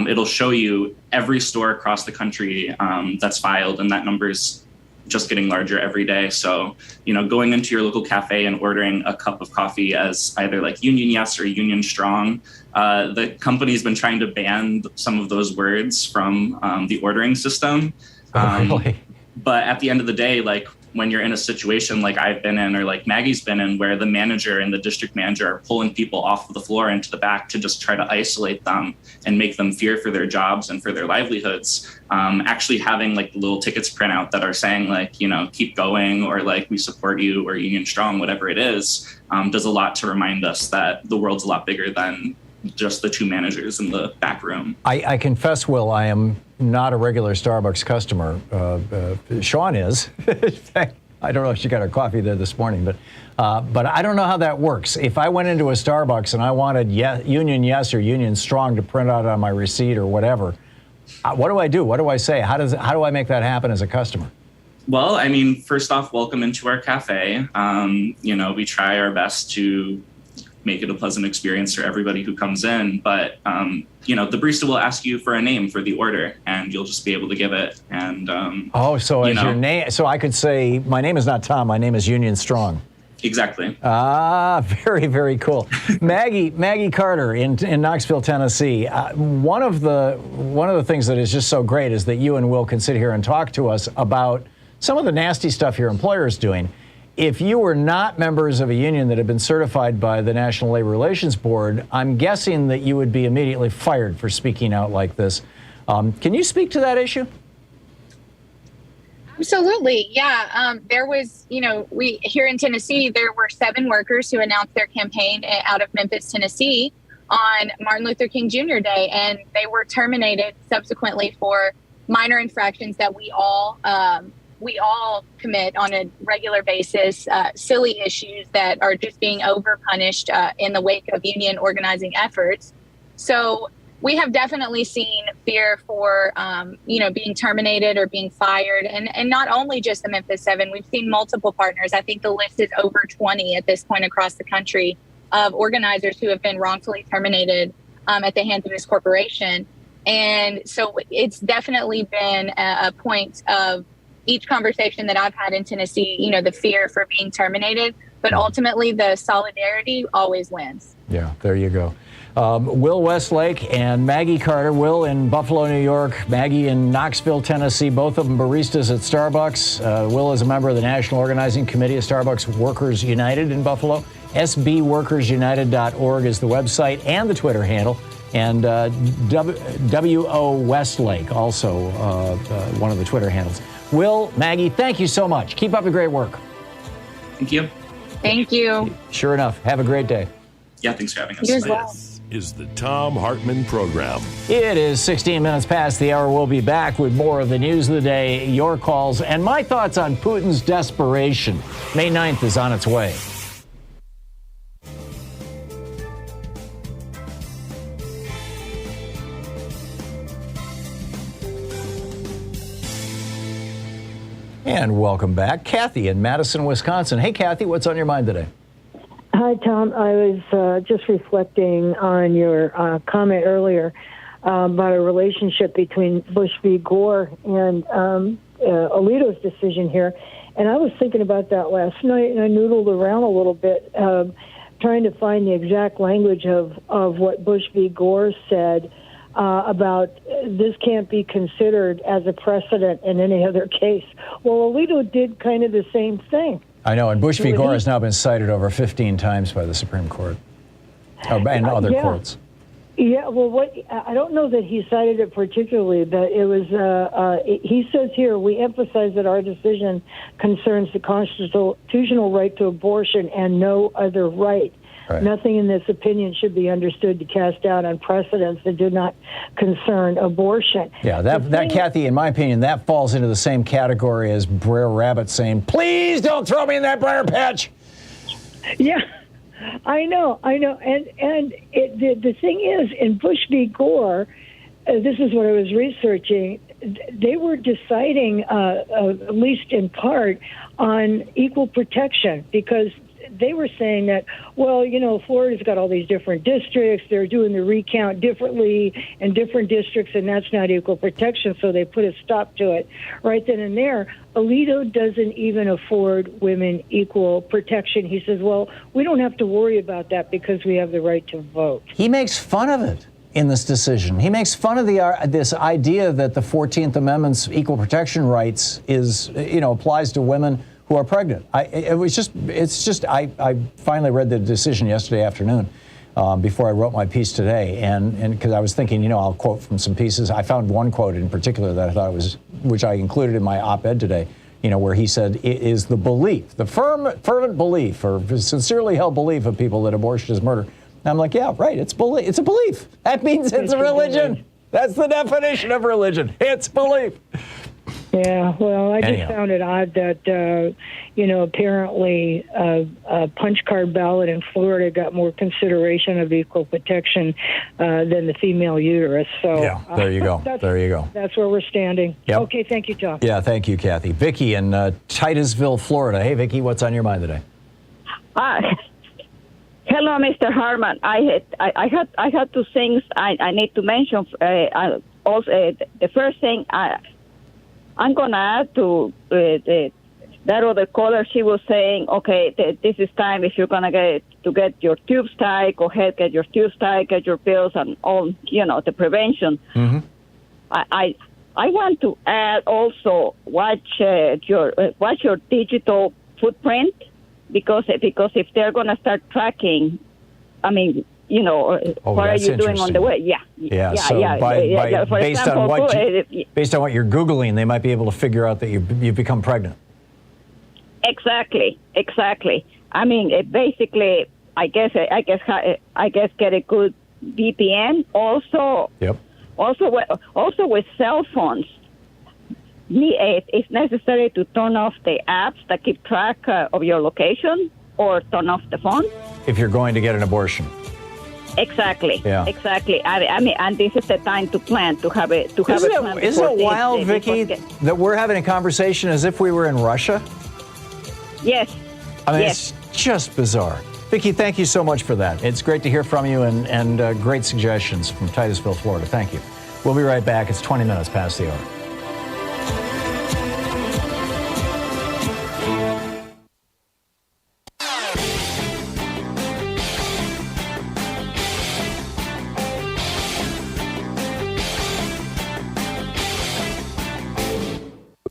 [SPEAKER 21] it'll show you every store across the country that's filed, and that number's just getting larger every day. So, you know, going into your local cafe and ordering a cup of coffee as either like Union Yes or Union Strong, the company's been trying to ban some of those words from the ordering system.
[SPEAKER 2] Really?
[SPEAKER 21] But at the end of the day, like when you're in a situation like I've been in, or like Maggie's been in, where the manager and the district manager are pulling people off of the floor into the back to just try to isolate them and make them fear for their jobs and for their livelihoods, actually having like little tickets print out that are saying like, you know, keep going, or like we support you, or Union Strong, whatever it is, does a lot to remind us that the world's a lot bigger than just the two managers in the back room.
[SPEAKER 2] I confess, Will, I am not a regular Starbucks customer. Sean is. In fact, I don't know if she got her coffee there this morning, but I don't know how that works. If I went into a Starbucks and I wanted Union Yes or Union Strong to print out on my receipt or whatever, what do I do? What do I say? How do I make that happen as a customer?
[SPEAKER 21] Well, I mean, first off, welcome into our cafe. You know, we try our best to make it a pleasant experience for everybody who comes in. But, you know, the barista will ask you for a name for the order, and you'll just be able to give it. And
[SPEAKER 2] your name. So I could say, my name is not Tom. My name is Union Strong.
[SPEAKER 21] Exactly.
[SPEAKER 2] Very, very cool. Maggie Carter in Knoxville, Tennessee. One of the things that is just so great is that you and Will can sit here and talk to us about some of the nasty stuff your employer is doing. If you were not members of a union that had been certified by the National Labor Relations Board, I'm guessing that you would be immediately fired for speaking out like this. Can you speak to that issue?
[SPEAKER 20] Absolutely. Yeah. There was, you know, we here in Tennessee, there were 7 workers who announced their campaign out of Memphis, Tennessee on Martin Luther King Jr. Day, and they were terminated subsequently for minor infractions that we all commit on a regular basis, silly issues that are just being over-punished in the wake of union organizing efforts. So we have definitely seen fear for, being terminated or being fired. And not only just the Memphis 7, we've seen multiple partners. I think the list is over 20 at this point across the country of organizers who have been wrongfully terminated at the hands of this corporation. And so it's definitely been a point of each conversation that I've had in Tennessee, you know, the fear for being terminated, but ultimately the solidarity always wins.
[SPEAKER 2] Yeah, there you go. Will Westlake and Maggie Carter. Will in Buffalo, New York. Maggie in Knoxville, Tennessee. Both of them baristas at Starbucks. Will is a member of the National Organizing Committee of Starbucks Workers United in Buffalo. SBWorkersUnited.org is the website and the Twitter handle. And W.O. Westlake, also one of the Twitter handles. Will, Maggie, thank you so much. Keep up the great work.
[SPEAKER 21] Thank you.
[SPEAKER 20] Thank you.
[SPEAKER 2] Sure enough. Have a great day.
[SPEAKER 21] Yeah, thanks for having us.
[SPEAKER 20] You as well.
[SPEAKER 3] This is the Thom Hartmann Program.
[SPEAKER 2] It is 16 minutes past the hour. We'll be back with more of the news of the day, your calls, and my thoughts on Putin's desperation. May 9th is on its way. And welcome back. Kathy in Madison, Wisconsin. Hey, Kathy, what's on your mind today?
[SPEAKER 4] Hi, Tom. I was just reflecting on your comment earlier about a relationship between Bush v. Gore and Alito's decision here. And I was thinking about that last night, and I noodled around a little bit, trying to find the exact language of what Bush v. Gore said about this can't be considered as a precedent in any other case. Well, Alito did kind of the same thing.
[SPEAKER 2] I know, and Bush v. Gore has now been cited over 15 times by the Supreme Court. and other courts.
[SPEAKER 4] Yeah, well, I don't know that he cited it particularly, but it was, he says here, we emphasize that our decision concerns the constitutional right to abortion and no other right. Right. Nothing in this opinion should be understood to cast doubt on precedents that do not concern abortion.
[SPEAKER 2] Yeah, that Kathy, in my opinion, that falls into the same category as Brer Rabbit saying, please don't throw me in that briar patch.
[SPEAKER 4] Yeah. I know, and the thing is, in Bush v. Gore, this is what I was researching. They were deciding, at least in part, on equal protection because they were saying that, well, Florida's got all these different districts. They're doing the recount differently in different districts, and that's not equal protection. So they put a stop to it right then and there. Alito doesn't even afford women equal protection. He says, well, we don't have to worry about that because we have the right to vote.
[SPEAKER 2] He makes fun of it in this decision. He makes fun of this idea that the 14th Amendment's equal protection rights applies to women who are pregnant. I finally read the decision yesterday afternoon before I wrote my piece today, and because I was thinking, I'll quote from some pieces. I found one quote in particular that I thought which I included in my op-ed today, where he said, it is the belief, the fervent belief or sincerely held belief of people that abortion is murder. And I'm like, yeah, right, it's a belief. That means it's a religion. That's the definition of religion. It's belief.
[SPEAKER 4] Yeah, well, I just found it odd that, apparently a punch card ballot in Florida got more consideration of equal protection than the female uterus. So
[SPEAKER 2] yeah, there you go. There you go.
[SPEAKER 4] That's where we're standing.
[SPEAKER 2] Yep.
[SPEAKER 4] Okay, thank you, Tom.
[SPEAKER 2] Yeah, thank you, Kathy. Vicki in Titusville, Florida. Hey, Vicki, what's on your mind today?
[SPEAKER 5] Hello, Mr. Hartmann. I had two things I need to mention. Also, the first thing I'm going to add to that other caller. She was saying, okay, this is time if you're going to get your tubes tied, go ahead, get your tubes tied, get your pills and all, the prevention. Mm-hmm. I want to add also watch your digital footprint because if they're going to start tracking, what are you doing on the way?
[SPEAKER 2] Based on what you're Googling, they might be able to figure out that you've become pregnant.
[SPEAKER 5] Exactly. I mean, basically, I guess get a good VPN. Also,
[SPEAKER 2] yep.
[SPEAKER 5] Also with cell phones, it's necessary to turn off the apps that keep track of your location or turn off the phone
[SPEAKER 2] if you're going to get an abortion.
[SPEAKER 5] Exactly.
[SPEAKER 2] Yeah.
[SPEAKER 5] Exactly. I mean, and this is the time to plan to have it.
[SPEAKER 2] Isn't it wild, Vicki, that we're having a conversation as if we were in Russia?
[SPEAKER 5] Yes.
[SPEAKER 2] I mean, It's just bizarre. Vicki, thank you so much for that. It's great to hear from you and great suggestions from Titusville, Florida. Thank you. We'll be right back. It's 20 minutes past the hour.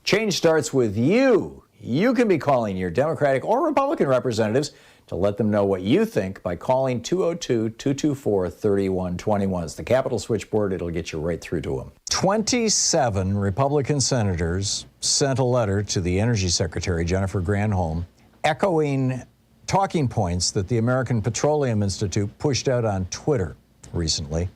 [SPEAKER 2] Change starts with you. You can be calling your Democratic or Republican representatives to let them know what you think by calling 202-224-3121. It's the Capitol switchboard. It'll get you right through to them. 27 Republican senators sent a letter to the Energy Secretary, Jennifer Granholm, echoing talking points that the American Petroleum Institute pushed out on Twitter recently,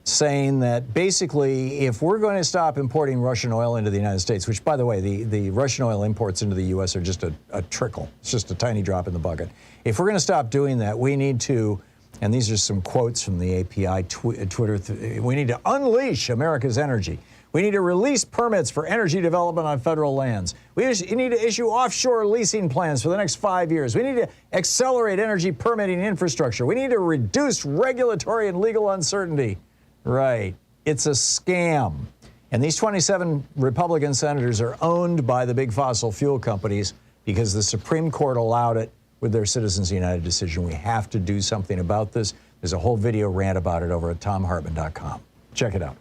[SPEAKER 2] saying that basically if we're going to stop importing Russian oil into the United States, which, by the way, the Russian oil imports into the U.S. are just a trickle. It's just a tiny drop in the bucket. If we're going to stop doing that, we need to, and these are some quotes from the API Twitter, we need to unleash America's energy. We need to release permits for energy development on federal lands. We need to issue offshore leasing plans for the next 5 years. We need to accelerate energy permitting infrastructure. We need to reduce regulatory and legal uncertainty. Right. It's a scam. And these 27 Republican senators are owned by the big fossil fuel companies because the Supreme Court allowed it with their Citizens United decision. We have to do something about this. There's a whole video rant about it over at thomhartmann.com. Check it out.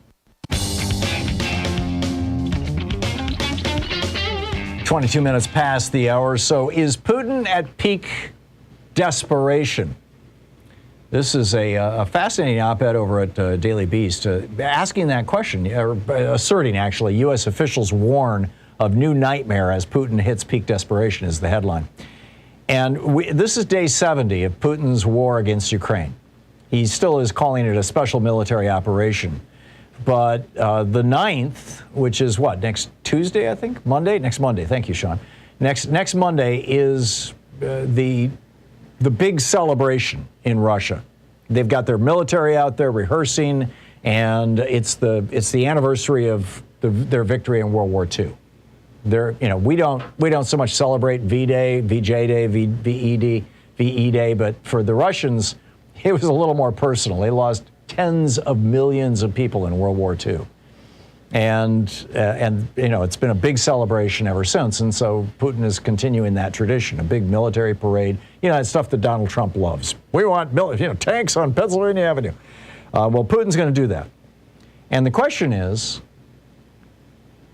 [SPEAKER 2] 22 minutes past the hour. So is Putin at peak desperation? This is a fascinating op-ed over at Daily Beast, asking that question, asserting actually, U.S. officials warn of new nightmare as Putin hits peak desperation is the headline. And this is day 70 of Putin's war against Ukraine. He still is calling it a special military operation. But the 9th, which is what, next Tuesday, I think? Monday? Next Monday. Thank you, Sean. Next Monday is the big celebration in Russia. They've got their military out there rehearsing, and it's the anniversary of their victory in World War II. We don't so much celebrate V-Day, VJ Day, VE Day, but for the Russians, it was a little more personal. They lost tens of millions of people in World War II. And it's been a big celebration ever since. And so Putin is continuing that tradition, a big military parade. It's stuff that Donald Trump loves. We want tanks on Pennsylvania Avenue. Well, Putin's going to do that. And the question is,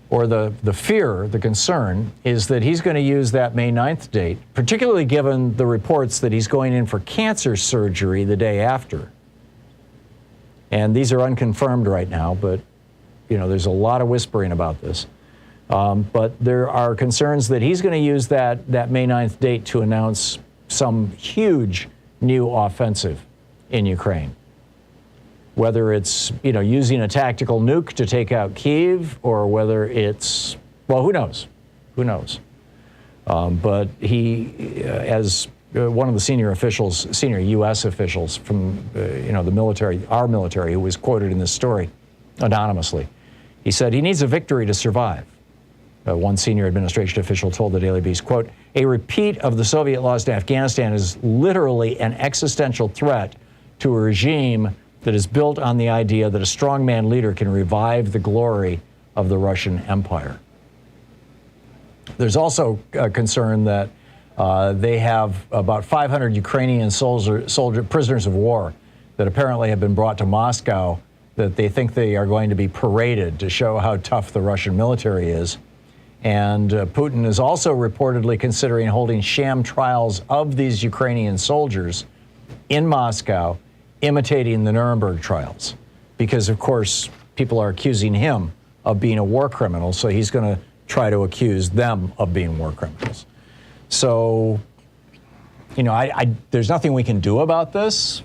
[SPEAKER 2] or the fear, the concern, is that he's going to use that May 9th date, particularly given the reports that he's going in for cancer surgery the day after. And these are unconfirmed right now, but there's a lot of whispering about this. But there are concerns that he's going to use that May 9th date to announce some huge new offensive in Ukraine. Whether it's, using a tactical nuke to take out Kyiv, or whether it's, well, who knows? Who knows? But he, as one of the senior U.S. officials from, the military, our military, who was quoted in this story anonymously, he said he needs a victory to survive. One senior administration official told the Daily Beast, quote, "A repeat of the Soviet loss to Afghanistan is literally an existential threat to a regime that is built on the idea that a strongman leader can revive the glory of the Russian Empire." There's also a concern that they have about 500 Ukrainian prisoners of war that apparently have been brought to Moscow, that they think they are going to be paraded to show how tough the Russian military is. And Putin is also reportedly considering holding sham trials of these Ukrainian soldiers in Moscow, imitating the Nuremberg trials, because, of course, people are accusing him of being a war criminal, so he's going to try to accuse them of being war criminals. So, there's nothing we can do about this,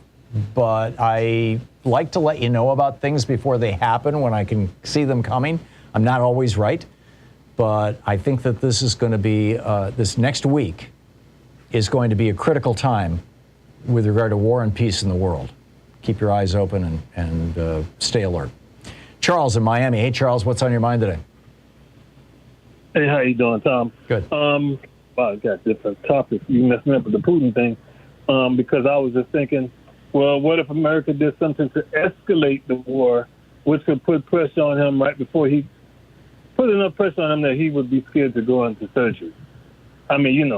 [SPEAKER 2] but I like to let you know about things before they happen when I can see them coming. I'm not always right, but I think that this is going to be, this next week is going to be a critical time with regard to war and peace in the world. Keep your eyes open and stay alert. Charles in Miami. Hey, Charles, what's on your mind today?
[SPEAKER 6] Hey, how you doing, Tom?
[SPEAKER 2] Good.
[SPEAKER 6] I got different topics. You messing up with the Putin thing, because I was just thinking, well, what if America did something to escalate the war, which could put pressure on him right before he put enough pressure on him that he would be scared to go into surgery? I mean,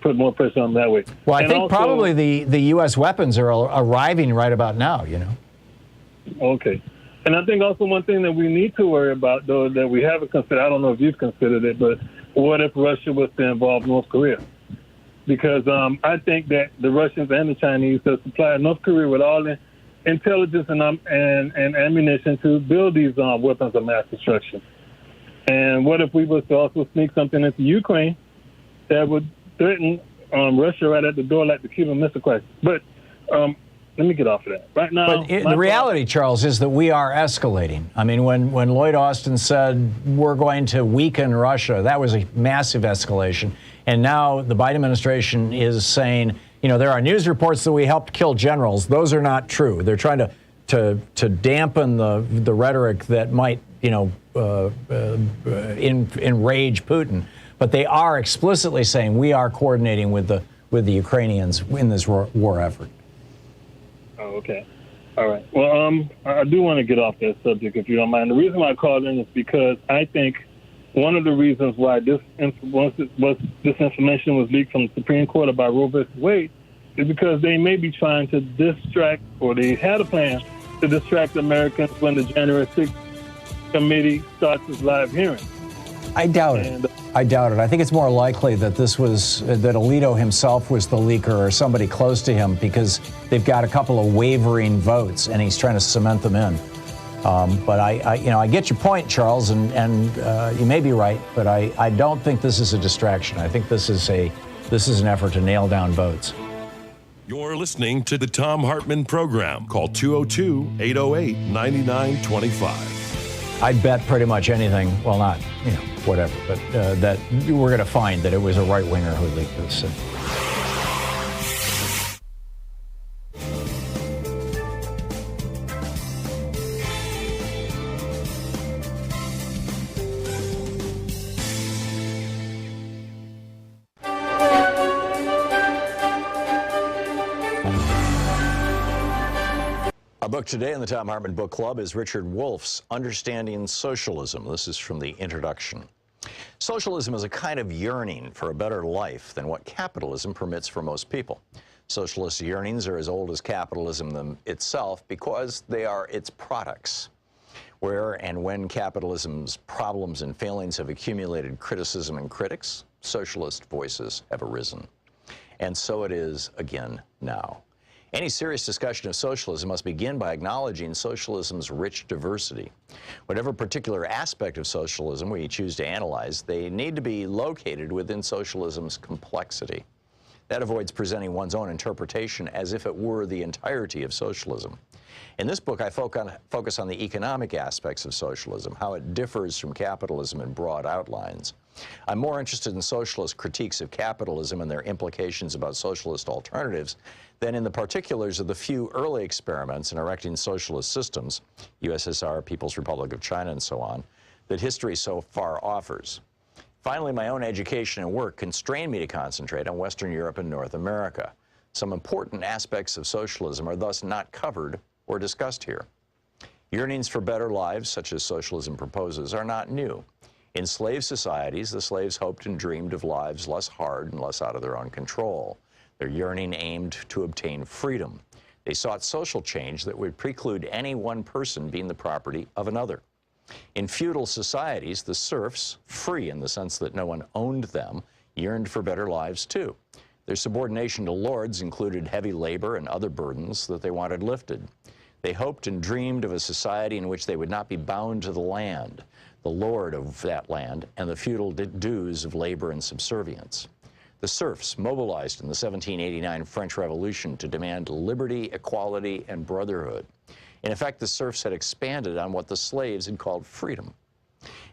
[SPEAKER 6] put more pressure on him that way.
[SPEAKER 2] Well, I think also, probably the U.S. weapons are arriving right about now,
[SPEAKER 6] Okay. And I think also one thing that we need to worry about, though, that we haven't considered, I don't know if you've considered it, but what if Russia was to involve North Korea? Because I think that the Russians and the Chinese have supplied North Korea with all the intelligence and ammunition to build these weapons of mass destruction. And what if we was to also sneak something into Ukraine that would threaten Russia right at the door like the Cuban Missile Crisis? But let me get off of that. Right now,
[SPEAKER 2] but the reality, Charles, is that we are escalating. I mean, when Lloyd Austin said we're going to weaken Russia, that was a massive escalation. And now the Biden administration is saying, there are news reports that we helped kill generals. Those are not true. They're trying to dampen the rhetoric that might, enrage Putin. But they are explicitly saying we are coordinating with the Ukrainians in this war effort.
[SPEAKER 6] Oh, okay. All right. Well, I do want to get off that subject, if you don't mind. The reason why I called in is because I think one of the reasons why this information was leaked from the Supreme Court about Roe v. Wade is because they may be trying to distract, or they had a plan to distract Americans when the January 6th committee starts its live hearing.
[SPEAKER 2] I doubt it. I doubt it. I think it's more likely that that Alito himself was the leaker or somebody close to him, because they've got a couple of wavering votes and he's trying to cement them in. But I get your point, Charles, and you may be right, but I don't think this is a distraction. I think this is an effort to nail down votes.
[SPEAKER 3] You're listening to the Thom Hartmann Program. Call 202-808-9925.
[SPEAKER 2] I'd bet pretty much anything, well, not, whatever, but that we're going to find that it was a right-winger who leaked this. Our book today in the Thom Hartmann Book Club is Richard Wolff's Understanding Socialism. This is from the introduction. Socialism is a kind of yearning for a better life than what capitalism permits for most people. Socialist yearnings are as old as capitalism itself because they are its products. Where and when capitalism's problems and failings have accumulated criticism and critics, socialist voices have arisen. And so it is again now. Any serious discussion of socialism must begin by acknowledging socialism's rich diversity. Whatever particular aspect of socialism we choose to analyze, they need to be located within socialism's complexity. That avoids presenting one's own interpretation as if it were the entirety of socialism. In this book, I focus on the economic aspects of socialism, how it differs from capitalism in broad outlines. I'm more interested in socialist critiques of capitalism and their implications about socialist alternatives than in the particulars of the few early experiments in erecting socialist systems, USSR, People's Republic of China, and so on, that history so far offers. Finally, my own education and work constrain me to concentrate on Western Europe and North America. Some important aspects of socialism are thus not covered or discussed here. Yearnings for better lives, such as socialism proposes, are not new. In slave societies, the slaves hoped and dreamed of lives less hard and less out of their own control. Their yearning aimed to obtain freedom. They sought social change that would preclude any one person being the property of another. In feudal societies, the serfs, free in the sense that no one owned them, yearned for better lives too. Their subordination to lords included heavy labor and other burdens that they wanted lifted. They hoped and dreamed of a society in which they would not be bound to the land, the lord of that land, and the feudal dues of labor and subservience. The serfs mobilized in the 1789 French Revolution to demand liberty, equality, and brotherhood. In effect, the serfs had expanded on what the slaves had called freedom.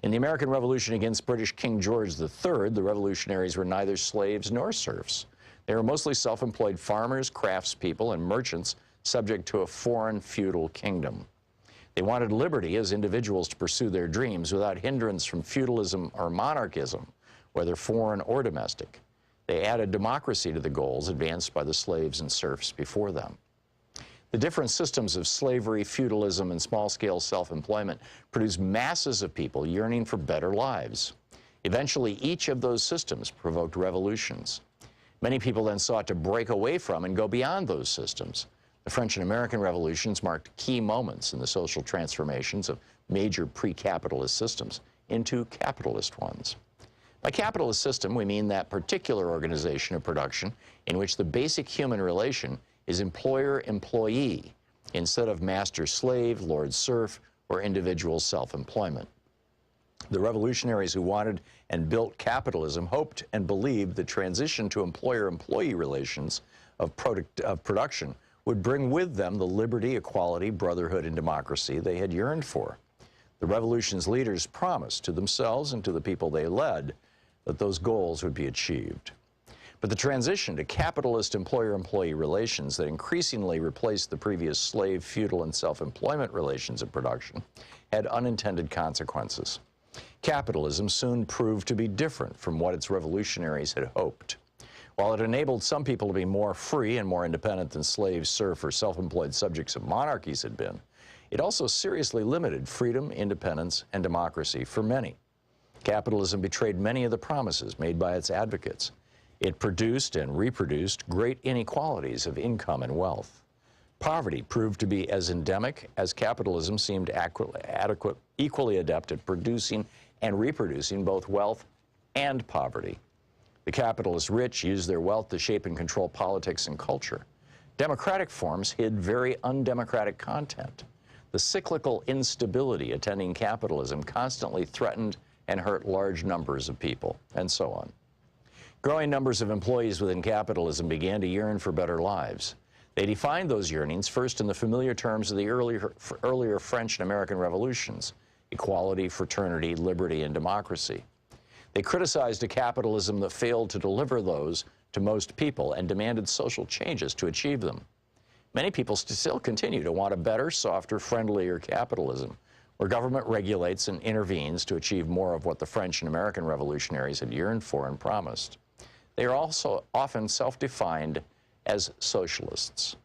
[SPEAKER 2] In the American Revolution against British King George III, the revolutionaries were neither slaves nor serfs. They were mostly self-employed farmers, craftspeople, and merchants subject to a foreign feudal kingdom. They wanted liberty as individuals to pursue their dreams without hindrance from feudalism or monarchism, whether foreign or domestic. They added democracy to the goals advanced by the slaves and serfs before them. The different systems of slavery, feudalism, and small-scale self-employment produced masses of people yearning for better lives. Eventually, each of those systems provoked revolutions. Many people then sought to break away from and go beyond those systems. The French and American revolutions marked key moments in the social transformations of major pre-capitalist systems into capitalist ones. By capitalist system, we mean that particular organization of production in which the basic human relation is employer-employee instead of master-slave, lord-serf, or individual self-employment. The revolutionaries who wanted and built capitalism hoped and believed the transition to employer-employee relations of production would bring with them the liberty, equality, brotherhood, and democracy they had yearned for. The revolution's leaders promised to themselves and to the people they led that those goals would be achieved. But the transition to capitalist employer-employee relations that increasingly replaced the previous slave, feudal, and self-employment relations of production had unintended consequences. Capitalism soon proved to be different from what its revolutionaries had hoped. While it enabled some people to be more free and more independent than slaves, serf, or self-employed subjects of monarchies had been, it also seriously limited freedom, independence, and democracy for many. Capitalism betrayed many of the promises made by its advocates. It produced and reproduced great inequalities of income and wealth. Poverty proved to be as endemic as capitalism seemed equally adept at producing and reproducing both wealth
[SPEAKER 7] and poverty. The capitalist rich used their wealth to shape and control politics and culture. Democratic forms hid very undemocratic content. The cyclical instability attending capitalism constantly threatened and hurt large numbers of people, and so on. Growing numbers of employees within capitalism began to yearn for better lives. They defined those yearnings first in the familiar terms of the earlier French and American revolutions: equality, fraternity, liberty, and democracy. They criticized a capitalism that failed to deliver those to most people and demanded social changes to achieve them. Many people still continue to want a better, softer, friendlier capitalism, where government regulates and intervenes to achieve more of what the French and American revolutionaries had yearned for and promised. They are also often self-defined as socialists.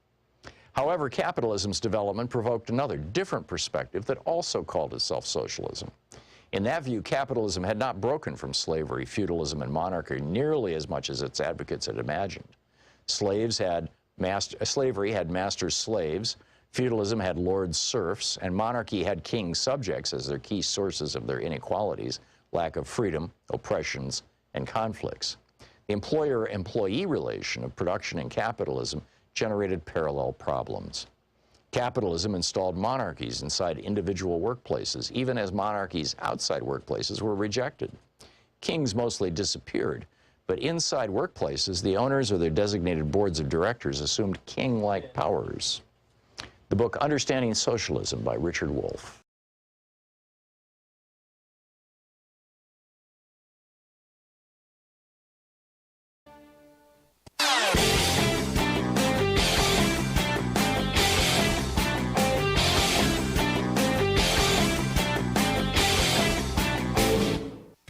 [SPEAKER 7] However, capitalism's development provoked another, different perspective that also called itself socialism. In that view, capitalism had not broken from slavery, feudalism, and monarchy nearly as much as its advocates had imagined. Slavery had masters' slaves, feudalism had lords' serfs, and monarchy had kings' subjects as their key sources of their inequalities, lack of freedom, oppressions, and conflicts. The employer-employee relation of production and capitalism generated parallel problems. Capitalism installed monarchies inside individual workplaces, even as monarchies outside workplaces were rejected. Kings mostly disappeared, but inside workplaces, the owners or their designated boards of directors assumed king-like powers. The book Understanding Socialism by Richard Wolff.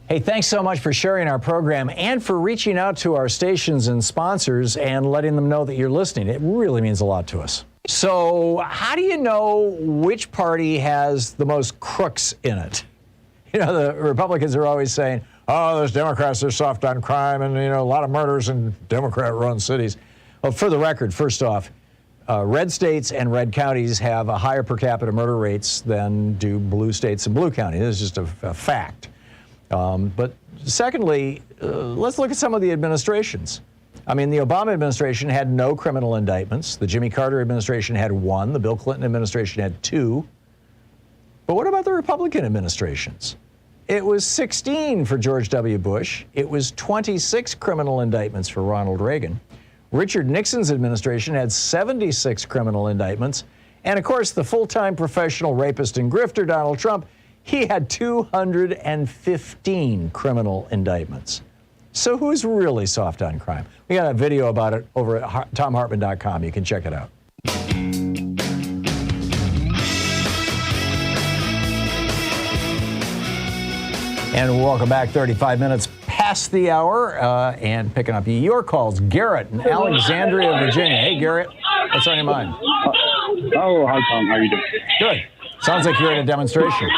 [SPEAKER 2] Hey, thanks so much for sharing our program and for reaching out to our stations and sponsors and letting them know that you're listening. It really means a lot to us. So how do you know which party has the most crooks in it? You know, the Republicans are always saying, oh, those Democrats, they're soft on crime and, you know, a lot of murders in Democrat-run cities. Well, for the record, first off, red states and red counties have a higher per capita murder rates than do blue states and blue counties. This is just a fact. But secondly, let's look at some of the administrations. I mean, the Obama administration had no criminal indictments. The Jimmy Carter administration had 1. The Bill Clinton administration had 2. But what about the Republican administrations? It was 16 for George W. Bush. It was 26 criminal indictments for Ronald Reagan. Richard Nixon's administration had 76 criminal indictments. And of course, the full-time professional rapist and grifter, Donald Trump, he had 215 criminal indictments. So who's really soft on crime? We got a video about it over at ThomHartmann.com. You can check it out. And welcome back, 35 minutes past the hour, and picking up your calls. Garrett in Alexandria, Virginia. Hey, Garrett, what's on your mind?
[SPEAKER 22] Oh, hi, Tom. How are you doing?
[SPEAKER 2] Good. Sounds like you're at a demonstration.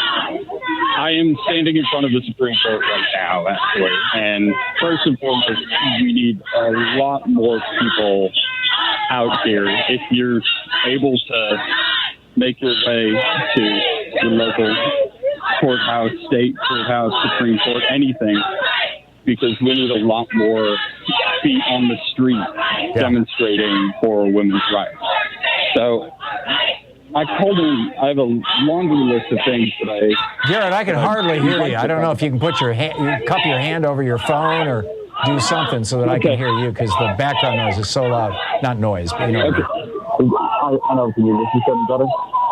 [SPEAKER 22] I am standing in front of the Supreme Court right now, actually. And first and foremost, we need a lot more people out here. If you're able to make your way to the local courthouse, state courthouse, Supreme Court, anything, because we need a lot more feet on the street demonstrating for women's rights. So I called in. I have a laundry list of things that
[SPEAKER 2] Garrett, I can hardly hear you. I don't know if you can put your hand, cup your hand over your phone or do something so that I can hear you, because the background noise is so loud. Not noise, but you know.
[SPEAKER 22] Okay. I know. Can you listen to better?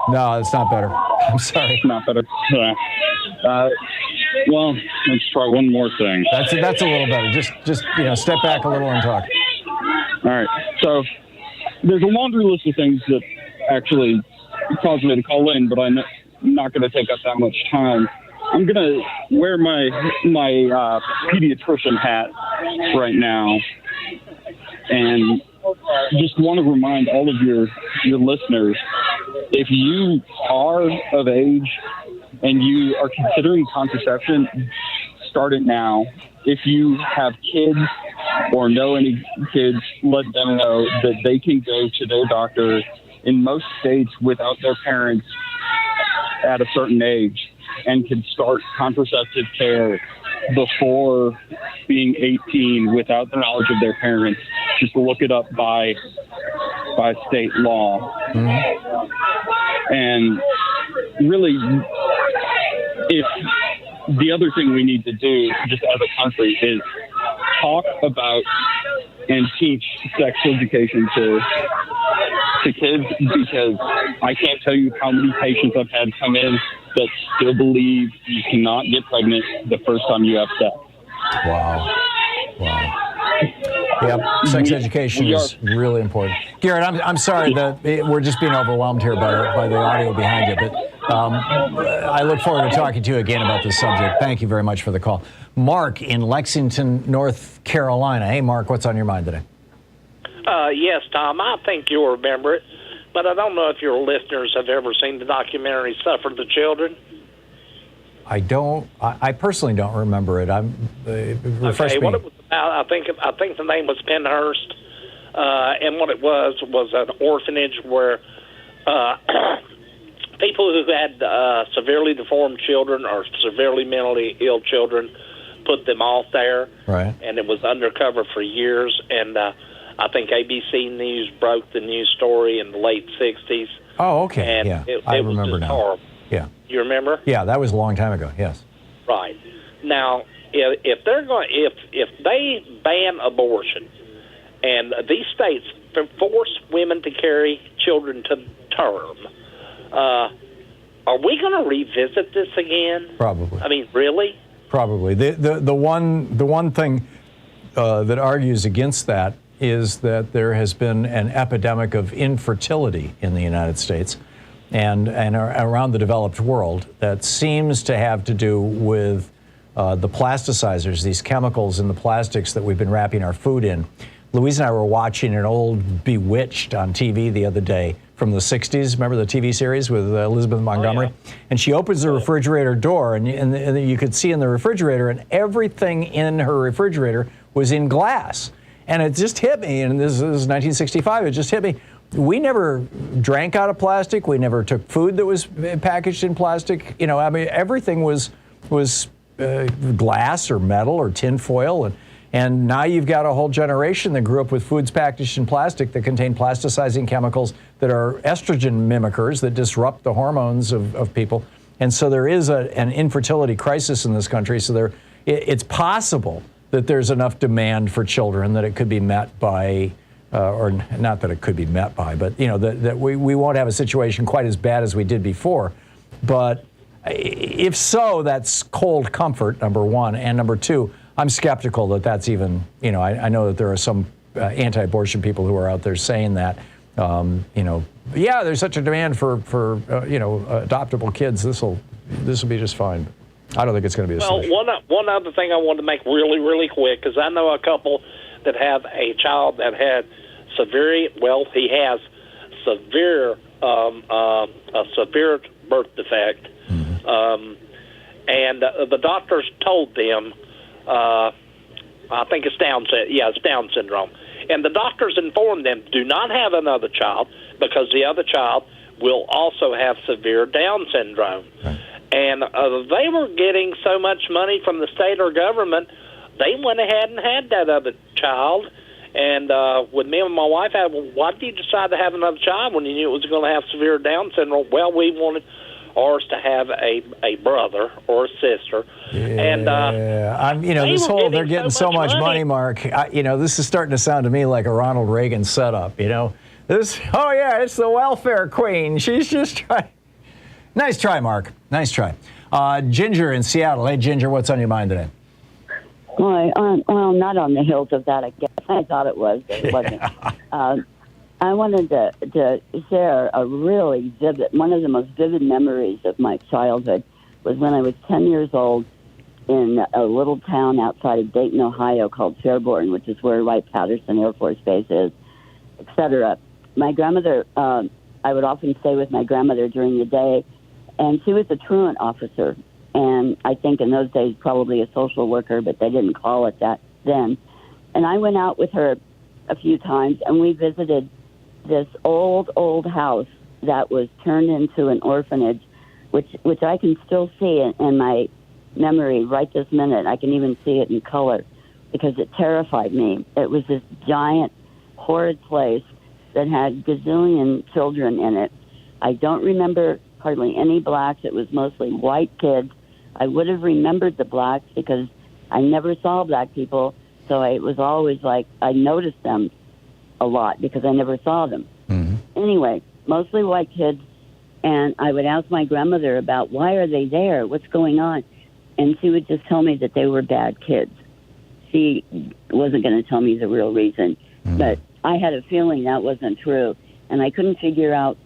[SPEAKER 2] No, it's not better. I'm sorry.
[SPEAKER 22] It's not better. Yeah. Well, let's try one more thing.
[SPEAKER 2] That's a little better. Just you know, step back a little and talk.
[SPEAKER 22] All right. So there's a laundry list of things that actually caused me to call in, but I'm not going to take up that much time. I'm going to wear my pediatrician hat right now, and just want to remind all of your listeners, if you are of age and you are considering contraception, start it now. If you have kids or know any kids, let them know that they can go to their doctor in most states without their parents at a certain age and could start contraceptive care before being 18 without the knowledge of their parents. Just look it up by state law. And really, if the other thing we need to do just as a country is talk about and teach sex education to kids, because I can't tell you how many patients I've had come in that still believe you cannot get pregnant the first time you have sex.
[SPEAKER 2] Wow. Yep, sex education is really important. Garrett, I'm sorry that we're just being overwhelmed here by the audio behind you, but I look forward to talking to you again about this subject. Thank you very much for the call. Mark in Lexington, North Carolina. Hey, Mark, what's on your mind today?
[SPEAKER 8] Yes, Tom, I think you'll remember it, but I don't know if your listeners have ever seen the documentary Suffer the Children.
[SPEAKER 2] I personally don't remember it. Refresh me.
[SPEAKER 8] What it was about, I think the name was Pennhurst, and what it was an orphanage where people who had severely deformed children or severely mentally ill children put them off there.
[SPEAKER 2] Right.
[SPEAKER 8] And it was undercover for years, and I think ABC News broke the news story in the late 60s.
[SPEAKER 2] Oh, okay.
[SPEAKER 8] And
[SPEAKER 2] yeah,
[SPEAKER 8] it
[SPEAKER 2] I
[SPEAKER 8] was
[SPEAKER 2] remember
[SPEAKER 8] just
[SPEAKER 2] now.
[SPEAKER 8] horrible.
[SPEAKER 2] Yeah.
[SPEAKER 8] You remember?
[SPEAKER 2] Yeah, that was a long time ago. Yes.
[SPEAKER 8] Right. Now, if they ban abortion, and these states force women to carry children to term, are we going to revisit this again?
[SPEAKER 2] Probably.
[SPEAKER 8] I mean, really?
[SPEAKER 2] Probably. The one thing that argues against that is that there has been an epidemic of infertility in the United States and around the developed world that seems to have to do with the plasticizers, these chemicals in the plastics that we've been wrapping our food in. Louise and I were watching an old Bewitched on TV the other day from the 60s. Remember the TV series with Elizabeth Montgomery? Oh, yeah. And she opens the refrigerator door, and you could see in the refrigerator, and everything in her refrigerator was in glass. And it just hit me, and this is 1965, it just hit me. We never drank out of plastic. We never took food that was packaged in plastic. You know, I mean, everything was glass or metal or tin foil. And now you've got a whole generation that grew up with foods packaged in plastic that contain plasticizing chemicals that are estrogen mimickers that disrupt the hormones of people. And so there is an infertility crisis in this country. So it's possible that there's enough demand for children that it could be met by, or not that it could be met by, but you know that we won't have a situation quite as bad as we did before. But if so, that's cold comfort, number one. And number two, I'm skeptical that that's even, you know, I know that there are some anti-abortion people who are out there saying that, you know, yeah, there's such a demand for you know, adoptable kids. This will be just fine. I don't think it's going to be a solution.
[SPEAKER 8] Well, one other thing I wanted to make really, really quick, because I know a couple that have a child that had he has a severe birth defect. Mm-hmm. And the doctors told them, I think it's Down syndrome. And the doctors informed them, do not have another child because the other child will also have severe Down syndrome. Right. And they were getting so much money from the state or government, they went ahead and had that other child. And with me and my wife, why did you decide to have another child when you knew it was going to have severe Down syndrome? Well, we wanted ours to have a brother or a sister.
[SPEAKER 2] Yeah, and you know, this whole they're getting so much money, Mark. You know, this is starting to sound to me like a Ronald Reagan setup. You know, it's the welfare queen. She's just trying. Nice try, Mark. Nice try. Ginger in Seattle. Hey, Ginger, what's on your mind today?
[SPEAKER 9] Well, not on the heels of that, I guess. I thought it was, but it wasn't. I wanted to share a really one of the most vivid memories of my childhood was when I was 10 years old in a little town outside of Dayton, Ohio called Fairborn, which is where Wright-Patterson Air Force Base is, etc. My grandmother, I would often stay with my grandmother during the day, and she was a truant officer. And I think in those days probably a social worker, but they didn't call it that then. And I went out with her a few times, and we visited this old house that was turned into an orphanage which I can still see in my memory right this minute. I can even see it in color because it terrified me. It was this giant, horrid place that had gazillion children in it. I don't remember hardly any blacks. It was mostly white kids. I would have remembered the blacks because I never saw black people, so it was always like I noticed them a lot because I never saw them. Anyway, mostly white kids, and I would ask my grandmother about why are they there, what's going on, and she would just tell me that they were bad kids. She wasn't going to tell me the real reason, but I had a feeling that wasn't true, and I couldn't figure out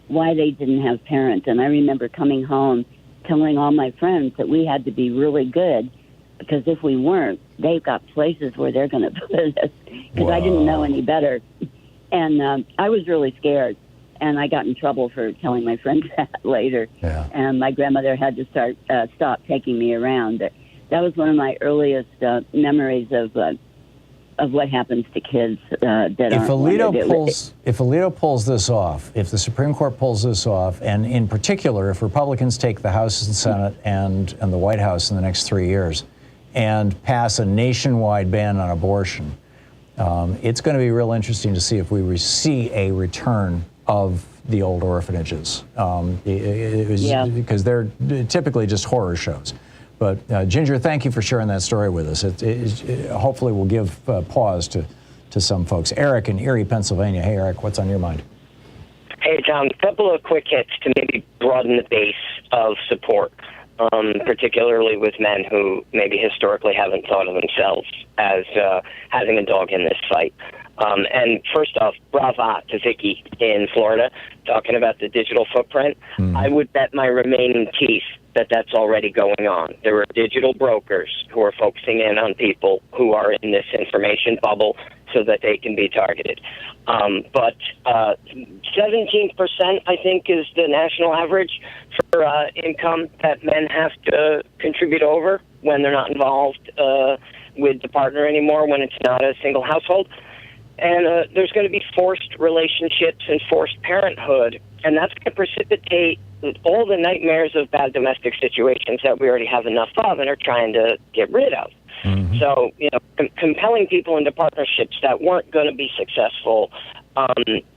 [SPEAKER 9] why they didn't have parents. And I remember coming home telling all my friends that we had to be really good because if we weren't, they've got places where they're going to put us because I didn't know any better. And I was really scared, and I got in trouble for telling my friends that later.
[SPEAKER 2] Yeah.
[SPEAKER 9] And my grandmother had to stop taking me around. That was one of my earliest memories of what happens to kids that
[SPEAKER 2] if
[SPEAKER 9] aren't
[SPEAKER 2] if Alito pulls this off, if the Supreme Court pulls this off, and in particular, if Republicans take the House and Senate and the White House in the next 3 years and pass a nationwide ban on abortion, it's going to be real interesting to see if we see a return of the old orphanages, because they're typically just horror shows. But Ginger, thank you for sharing that story with us. It hopefully will give pause to some folks. Eric in Erie, Pennsylvania. Hey, Eric, what's on your mind?
[SPEAKER 10] Hey, Tom, a couple of quick hits to maybe broaden the base of support, particularly with men who maybe historically haven't thought of themselves as having a dog in this fight. And first off, brava to Vicky in Florida, talking about the digital footprint. I would bet my remaining teeth that that's already going on. There are digital brokers who are focusing in on people who are in this information bubble so that they can be targeted. But 17%, I think, is the national average for income that men have to contribute over when they're not involved with the partner anymore, when it's not a single household. And there's going to be forced relationships and forced parenthood, and that's going to precipitate all the nightmares of bad domestic situations that we already have enough of and are trying to get rid of. So, compelling people into partnerships that weren't going to be successful,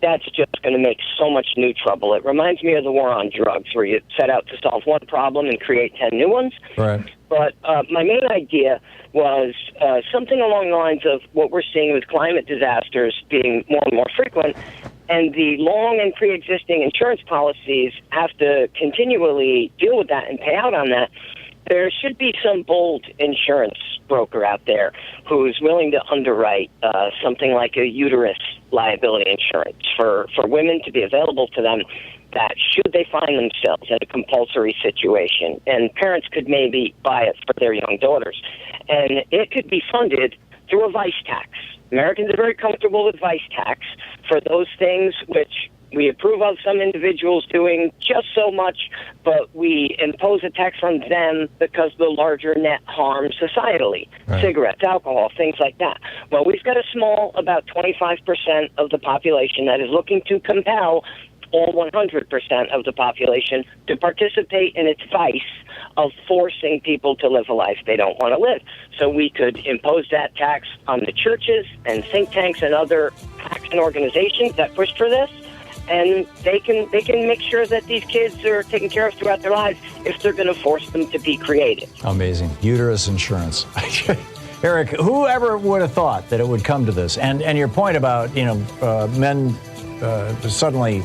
[SPEAKER 10] that's just going to make so much new trouble. It reminds me of the war on drugs, where you set out to solve one problem and create 10 new ones.
[SPEAKER 2] Right.
[SPEAKER 10] But my main idea was something along the lines of what we're seeing with climate disasters being more and more frequent, and the long and pre-existing insurance policies have to continually deal with that and pay out on that. There should be some bold insurance broker out there who's willing to underwrite something like a uterus liability insurance for women to be available to them, that should they find themselves in a compulsory situation, and parents could maybe buy it for their young daughters. And it could be funded through a vice tax. Americans are very comfortable with vice tax for those things which we approve of some individuals doing just so much, but we impose a tax on them because the larger net harms societally. Right. Cigarettes, alcohol, things like that. Well, we've got a small, about 25% of the population that is looking to compel all 100% of the population to participate in its vice of forcing people to live a life they don't want to live. So we could impose that tax on the churches and think tanks and other acts and organizations that push for this, and they can make sure that these kids are taken care of throughout their lives if they're going to force them to be creative.
[SPEAKER 2] Amazing. Uterus insurance. Eric, whoever would have thought that it would come to this? And your point about, men suddenly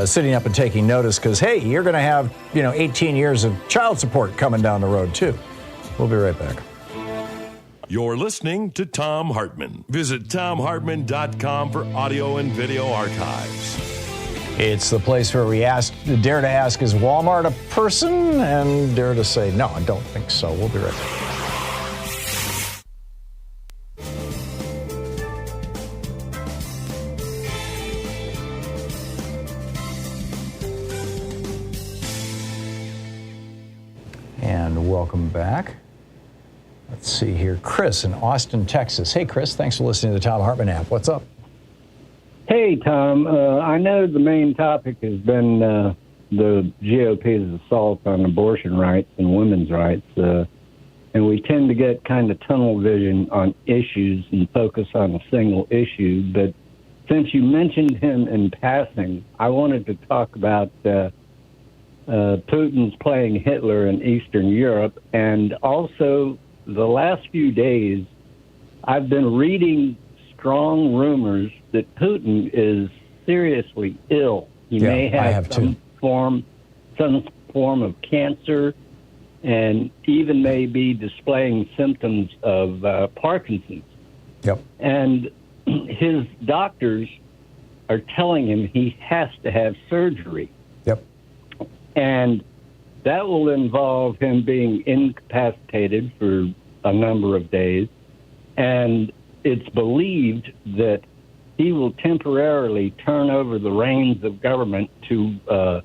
[SPEAKER 2] sitting up and taking notice because, hey, you're going to have, 18 years of child support coming down the road, too. We'll be right back.
[SPEAKER 3] You're listening to Thom Hartmann. Visit thomhartmann.com for audio and video archives.
[SPEAKER 2] It's the place where we dare to ask, is Walmart a person? And dare to say, no, I don't think so. We'll be right back. And welcome back. Let's see here. Chris in Austin, Texas. Hey, Chris, thanks for listening to the Thom Hartmann app. What's up?
[SPEAKER 11] Hey, Tom. I know the main topic has been the GOP's assault on abortion rights and women's rights, and we tend to get kind of tunnel vision on issues and focus on a single issue. But since you mentioned him in passing, I wanted to talk about Putin's playing Hitler in Eastern Europe, and also the last few days, I've been reading strong rumors that Putin is seriously ill. He may have some form of cancer, and even may be displaying symptoms of Parkinson's.
[SPEAKER 2] Yep.
[SPEAKER 11] And his doctors are telling him he has to have surgery.
[SPEAKER 2] Yep.
[SPEAKER 11] And that will involve him being incapacitated for a number of days. And it's believed that he will temporarily turn over the reins of government to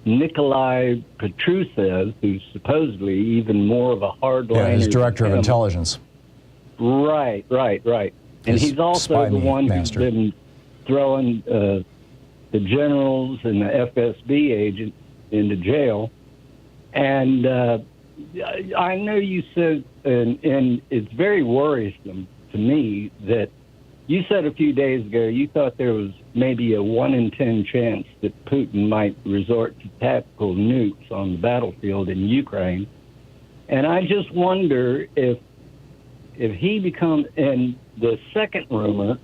[SPEAKER 11] Nikolai Patrushev, who's supposedly even more of a hardliner.
[SPEAKER 2] Yeah, he's director of intelligence.
[SPEAKER 11] Right. And he's also the one who's been throwing the generals and the FSB agent into jail. And I know you said, and it's very worrisome to me, that you said a few days ago you thought there was maybe a 1 in 10 chance that Putin might resort to tactical nukes on the battlefield in Ukraine. And I just wonder if he becomes, and the second rumor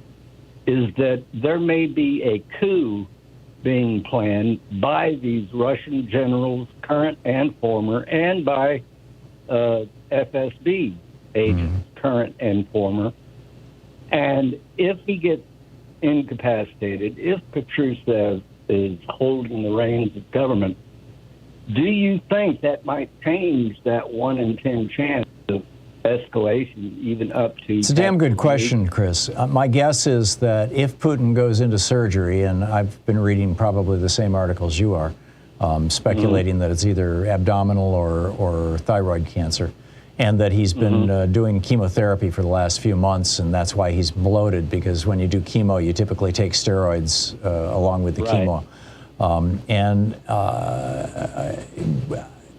[SPEAKER 11] is that there may be a coup being planned by these Russian generals, current and former, and by FSB agents, current and former. And if he gets incapacitated, if Patrushev is holding the reins of government, do you think that might change that 1 in 10 chance of escalation, even up to...
[SPEAKER 2] It's a damn good question, Chris. My guess is that if Putin goes into surgery, and I've been reading probably the same articles you are, speculating that it's either abdominal or thyroid cancer, and that he's been doing chemotherapy for the last few months, and that's why he's bloated, because when you do chemo, you typically take steroids along with the chemo.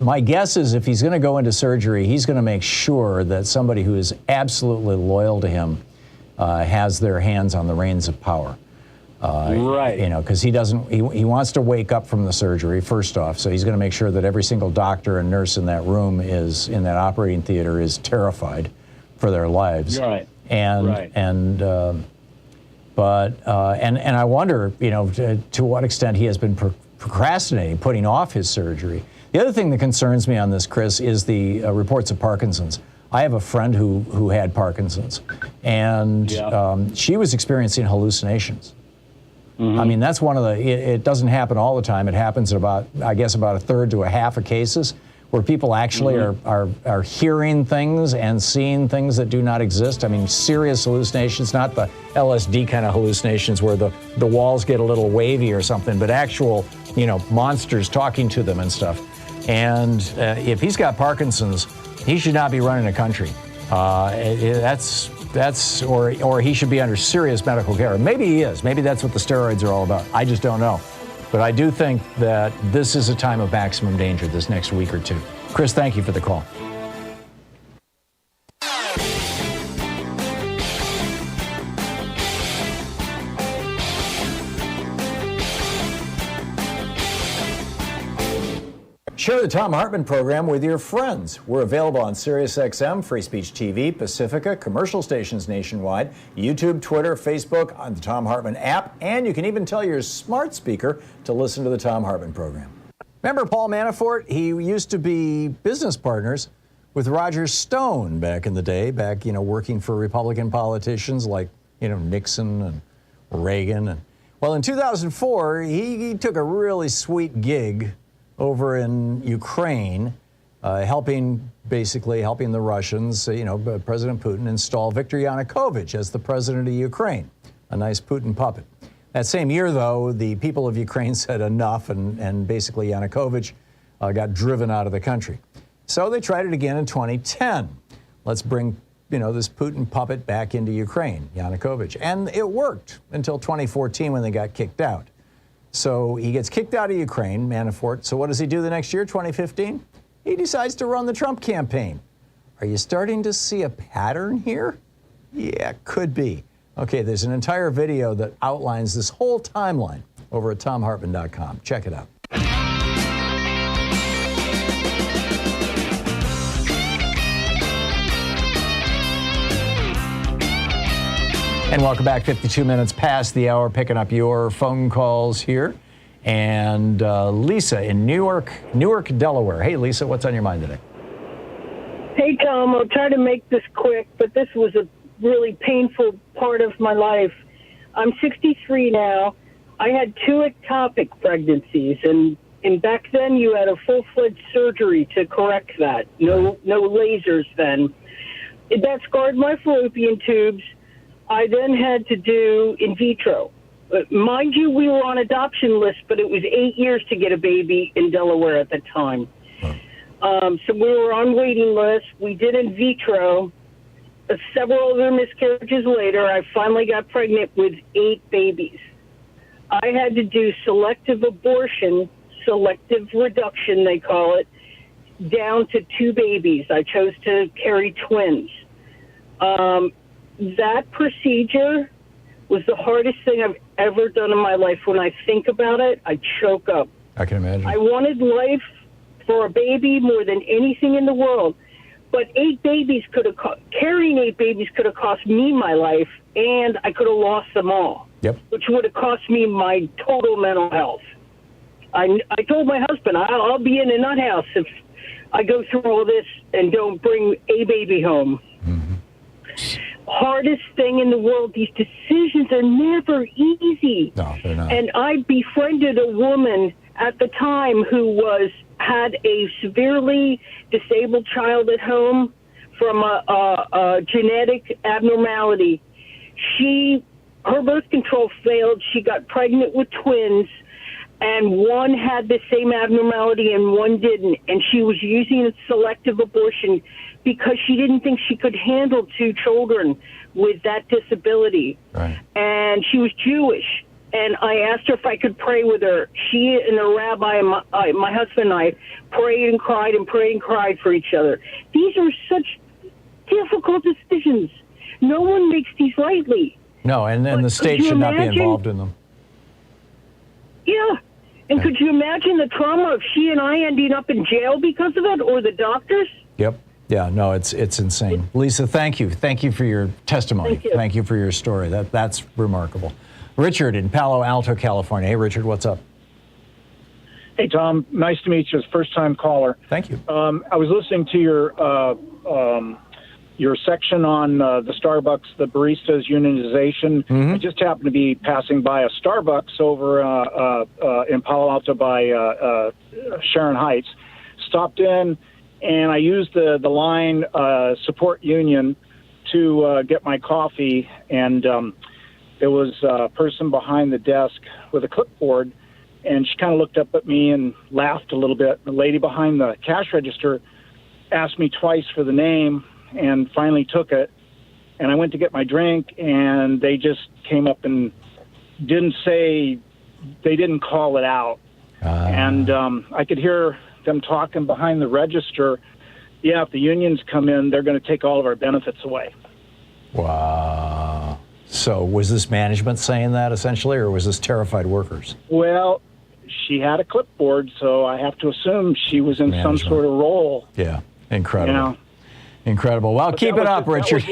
[SPEAKER 2] My guess is if he's going to go into surgery, he's going to make sure that somebody who is absolutely loyal to him has their hands on the reins of power. You know, because he wants to wake up from the surgery, first off, so he's going to make sure that every single doctor and nurse in that room in that operating theater is terrified for their lives. And I wonder, you know, to what extent he has been procrastinating, putting off his surgery. The other thing that concerns me on this, Chris, is the reports of Parkinson's. I have a friend who had Parkinson's, and she was experiencing hallucinations. I mean, that's one of the, it doesn't happen all the time. It happens in about a third to a half of cases where people actually are hearing things and seeing things that do not exist. I mean, serious hallucinations, not the LSD kind of hallucinations where the walls get a little wavy or something, but actual, you know, monsters talking to them and stuff. And if he's got Parkinson's, he should not be running a country. Or he should be under serious medical care. Maybe he is. Maybe that's what the steroids are all about. I just don't know. But I do think that this is a time of maximum danger this next week or two. Chris, thank you for the call. Share the Thom Hartmann Program with your friends. We're available on SiriusXM, Free Speech TV, Pacifica, commercial stations nationwide, YouTube, Twitter, Facebook, on the Thom Hartmann app, and you can even tell your smart speaker to listen to the Thom Hartmann Program. Remember Paul Manafort? He used to be business partners with Roger Stone back in the day, working for Republican politicians like, Nixon and Reagan. Well, in 2004, he took a really sweet gig over in Ukraine, helping the Russians, President Putin, install Viktor Yanukovych as the president of Ukraine, a nice Putin puppet. That same year, though, the people of Ukraine said enough, and basically Yanukovych got driven out of the country. So they tried it again in 2010. Let's bring, this Putin puppet back into Ukraine, Yanukovych. And it worked until 2014 when they got kicked out. So he gets kicked out of Ukraine, Manafort. So what does he do the next year, 2015? He decides to run the Trump campaign. Are you starting to see a pattern here? Yeah, could be. Okay, there's an entire video that outlines this whole timeline over at thomhartmann.com. Check it out. And welcome back. 52 minutes past the hour, picking up your phone calls here. And Lisa in Newark, Delaware. Hey, Lisa, what's on your mind today?
[SPEAKER 4] Hey, Tom, I'll try to make this quick, but this was a really painful part of my life. I'm 63 now. I had 2 ectopic pregnancies, and back then you had a full-fledged surgery to correct that. No lasers then. That scarred my fallopian tubes. I then had to do in vitro. Mind you, we were on adoption list, but it was 8 years to get a baby in Delaware at the time. So we were on waiting list. We did in vitro. Several other miscarriages later, I finally got pregnant with 8 babies. I had to do selective abortion, selective reduction, they call it, down to 2 babies. I chose to carry twins. That procedure was the hardest thing I've ever done in my life. When I think about it, I choke up.
[SPEAKER 2] I can imagine.
[SPEAKER 4] I wanted life for a baby more than anything in the world. But carrying 8 babies could have cost me my life, and I could have lost them all.
[SPEAKER 2] Yep.
[SPEAKER 4] Which would have cost me my total mental health. I told my husband, I'll be in a nut house if I go through all this and don't bring a baby home. Hardest thing in the world. These decisions are never easy.
[SPEAKER 2] No, they're not.
[SPEAKER 4] And I befriended a woman at the time who had a severely disabled child at home from a genetic abnormality. Her birth control failed. She got pregnant with twins, and one had the same abnormality and one didn't. And she was using a selective abortion because she didn't think she could handle 2 children with that disability.
[SPEAKER 2] Right.
[SPEAKER 4] And she was Jewish. And I asked her if I could pray with her. She and the rabbi, my husband and I, prayed and cried for each other. These are such difficult decisions. No one makes these lightly.
[SPEAKER 2] No, and the state should not be involved in them.
[SPEAKER 4] Yeah. And could you imagine the trauma of she and I ending up in jail because of it, or the doctors?
[SPEAKER 2] Yep. Yeah, no, it's insane. Lisa, thank you. Thank you for your testimony. Thank you for your story. That's remarkable. Richard in Palo Alto, California. Hey, Richard, what's up?
[SPEAKER 13] Hey, Tom. Nice to meet you as first-time caller.
[SPEAKER 2] Thank you.
[SPEAKER 13] I was listening to your section on the Starbucks, the baristas unionization. I just happened to be passing by a Starbucks over in Palo Alto by Sharon Heights. Stopped in, and I used the line support union to get my coffee, and there was a person behind the desk with a clipboard, and she kind of looked up at me and laughed a little bit. The lady behind the cash register asked me twice for the name and finally took it. And I went to get my drink, and they just came up and didn't call it out. And I could hear them talking behind the register. Yeah, if the unions come in, they're going to take all of our benefits away.
[SPEAKER 2] Wow. So was this management saying that essentially, or was this terrified workers?
[SPEAKER 13] Well, she had a clipboard, so I have to assume she was in some sort of role.
[SPEAKER 2] Yeah, incredible.
[SPEAKER 13] You know?
[SPEAKER 2] Incredible. Well, keep it up, Richard.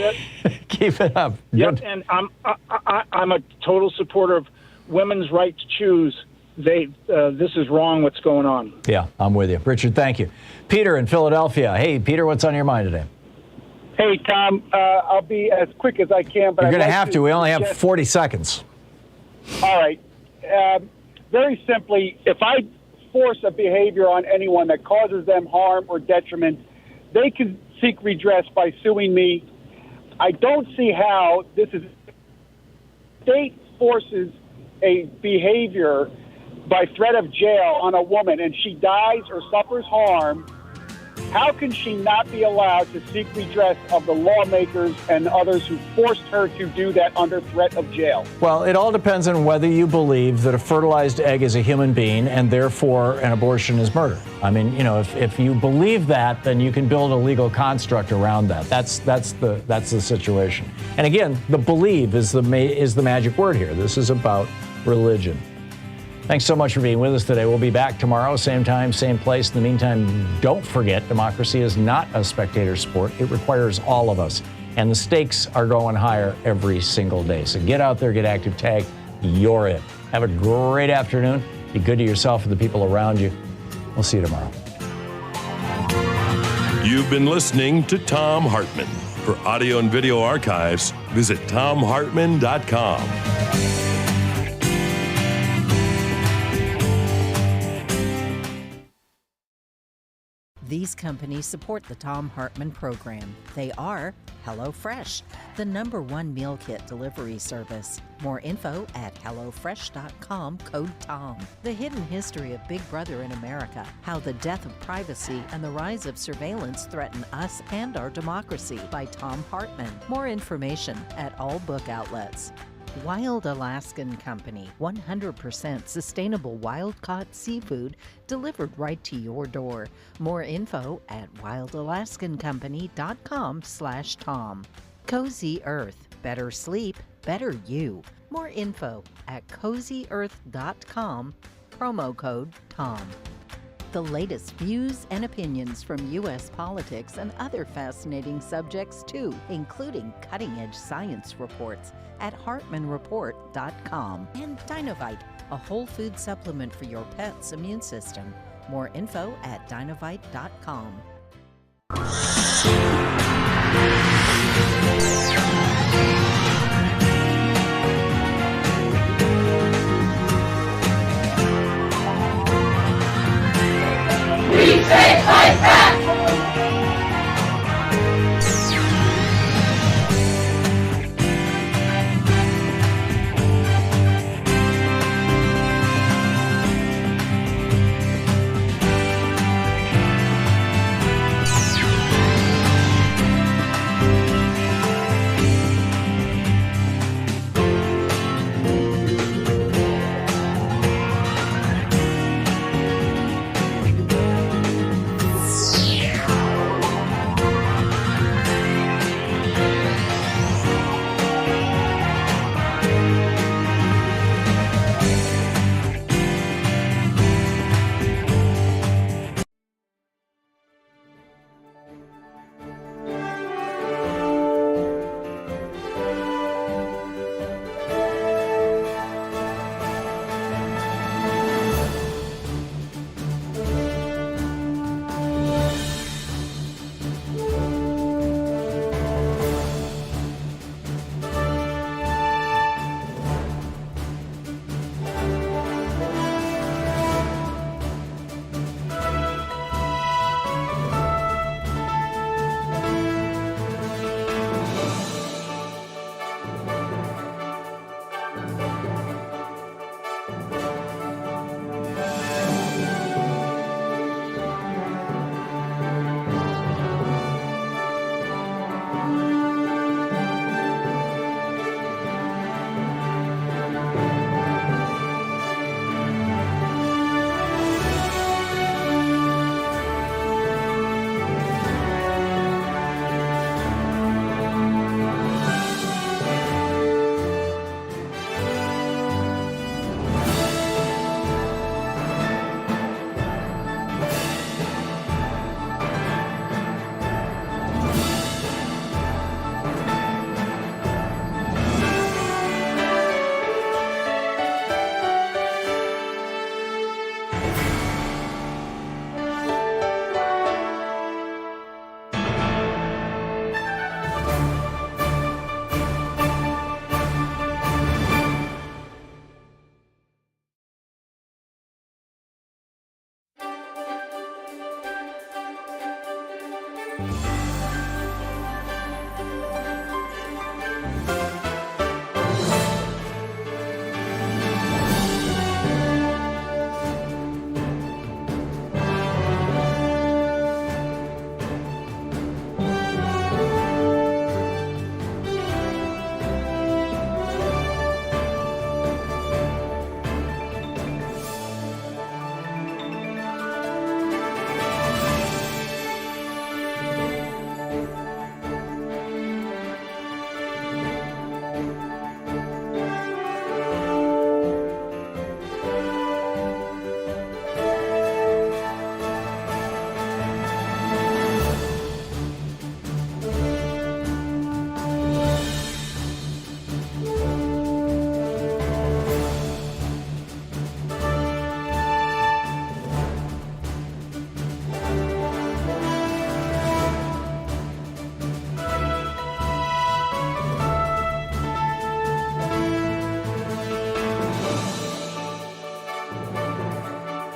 [SPEAKER 2] Keep it up.
[SPEAKER 13] Yep, and I'm a total supporter of women's right to choose. This is wrong what's going on.
[SPEAKER 2] Yeah, I'm with you. Richard, thank you. Peter in Philadelphia. Hey, Peter, what's on your mind today?
[SPEAKER 14] Hey, Tom, I'll be as quick as I can. But
[SPEAKER 2] You're going to have to. We only have 40 seconds.
[SPEAKER 14] All right. Very simply, if I force a behavior on anyone that causes them harm or detriment, they can seek redress by suing me. I don't see how this is. State forces a behavior by threat of jail on a woman and she dies or suffers harm. how can she not be allowed to seek redress of the lawmakers and others who forced her to do that under threat of jail?
[SPEAKER 2] Well, it all depends on whether you believe that a fertilized egg is a human being and therefore an abortion is murder. I mean, you know, if you believe that, then you can build a legal construct around that. That's the situation. And again, the believe is the magic word here. This is about religion. Thanks so much for being with us today. We'll be back tomorrow, same time, same place. In the meantime, don't forget, democracy is not a spectator sport. It requires all of us. And the stakes are going higher every single day. So get out there, get active, tag, you're it. Have a great afternoon. Be good to yourself and the people around you. We'll see you tomorrow.
[SPEAKER 3] You've been listening to Thom Hartmann. For audio and video archives, visit thomhartmann.com.
[SPEAKER 1] These companies support the Thom Hartmann Program. They are HelloFresh, the #1 meal kit delivery service. More info at HelloFresh.com, code TOM. The Hidden History of Big Brother in America, How the Death of Privacy and the Rise of Surveillance Threaten Us and Our Democracy by Thom Hartmann. More information at all book outlets. Wild Alaskan Company, 100% sustainable wild-caught seafood delivered right to your door. More info at wildalaskancompany.com/Tom. Cozy Earth, better sleep, better you. More info at cozyearth.com, promo code TOM. The latest views and opinions from U.S. politics and other fascinating subjects too, including cutting-edge science reports at HartmannReport.com. And Dinovite, a whole food supplement for your pet's immune system. More info at Dinovite.com.